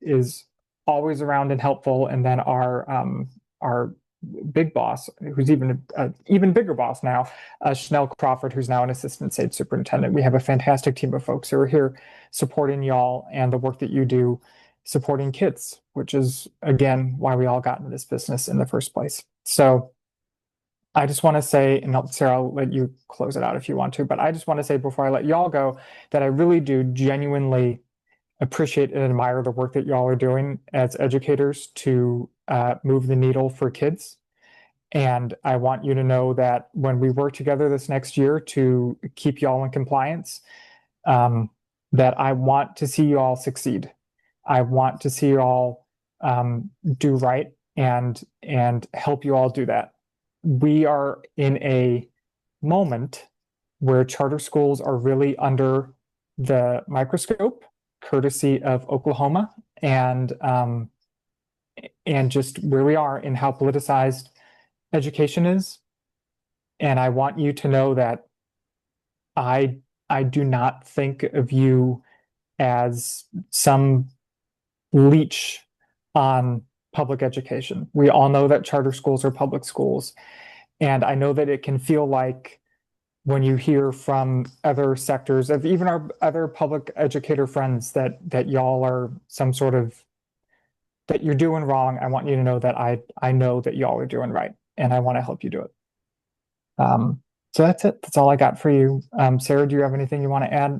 is always around and helpful. And then our big boss, who's even bigger boss now, Chanel Crawford, who's now an assistant state superintendent. We have a fantastic team of folks who are here supporting y'all and the work that you do, supporting kids, which is, again, why we all got into this business in the first place. So I just want to say, and Sarah, I'll let you close it out if you want to, but I just want to say before I let y'all go that I really do genuinely appreciate and admire the work that y'all are doing as educators to move the needle for kids. And I want you to know that when we work together this next year to keep y'all in compliance, that I want to see you all succeed. I want to see you all do right and help you all do that. We are in a moment where charter schools are really under the microscope, courtesy of Oklahoma, and just where we are and how politicized education is. And I want you to know that I do not think of you as some leech on public education. We all know that charter schools are public schools. And I know that it can feel like, when you hear from other sectors of even our other public educator friends, that y'all are some sort of, that you're doing wrong. I want you to know that I know that y'all are doing right, and I want to help you do it. So that's it. That's all I got for you. Sarah, do you have anything you want to add?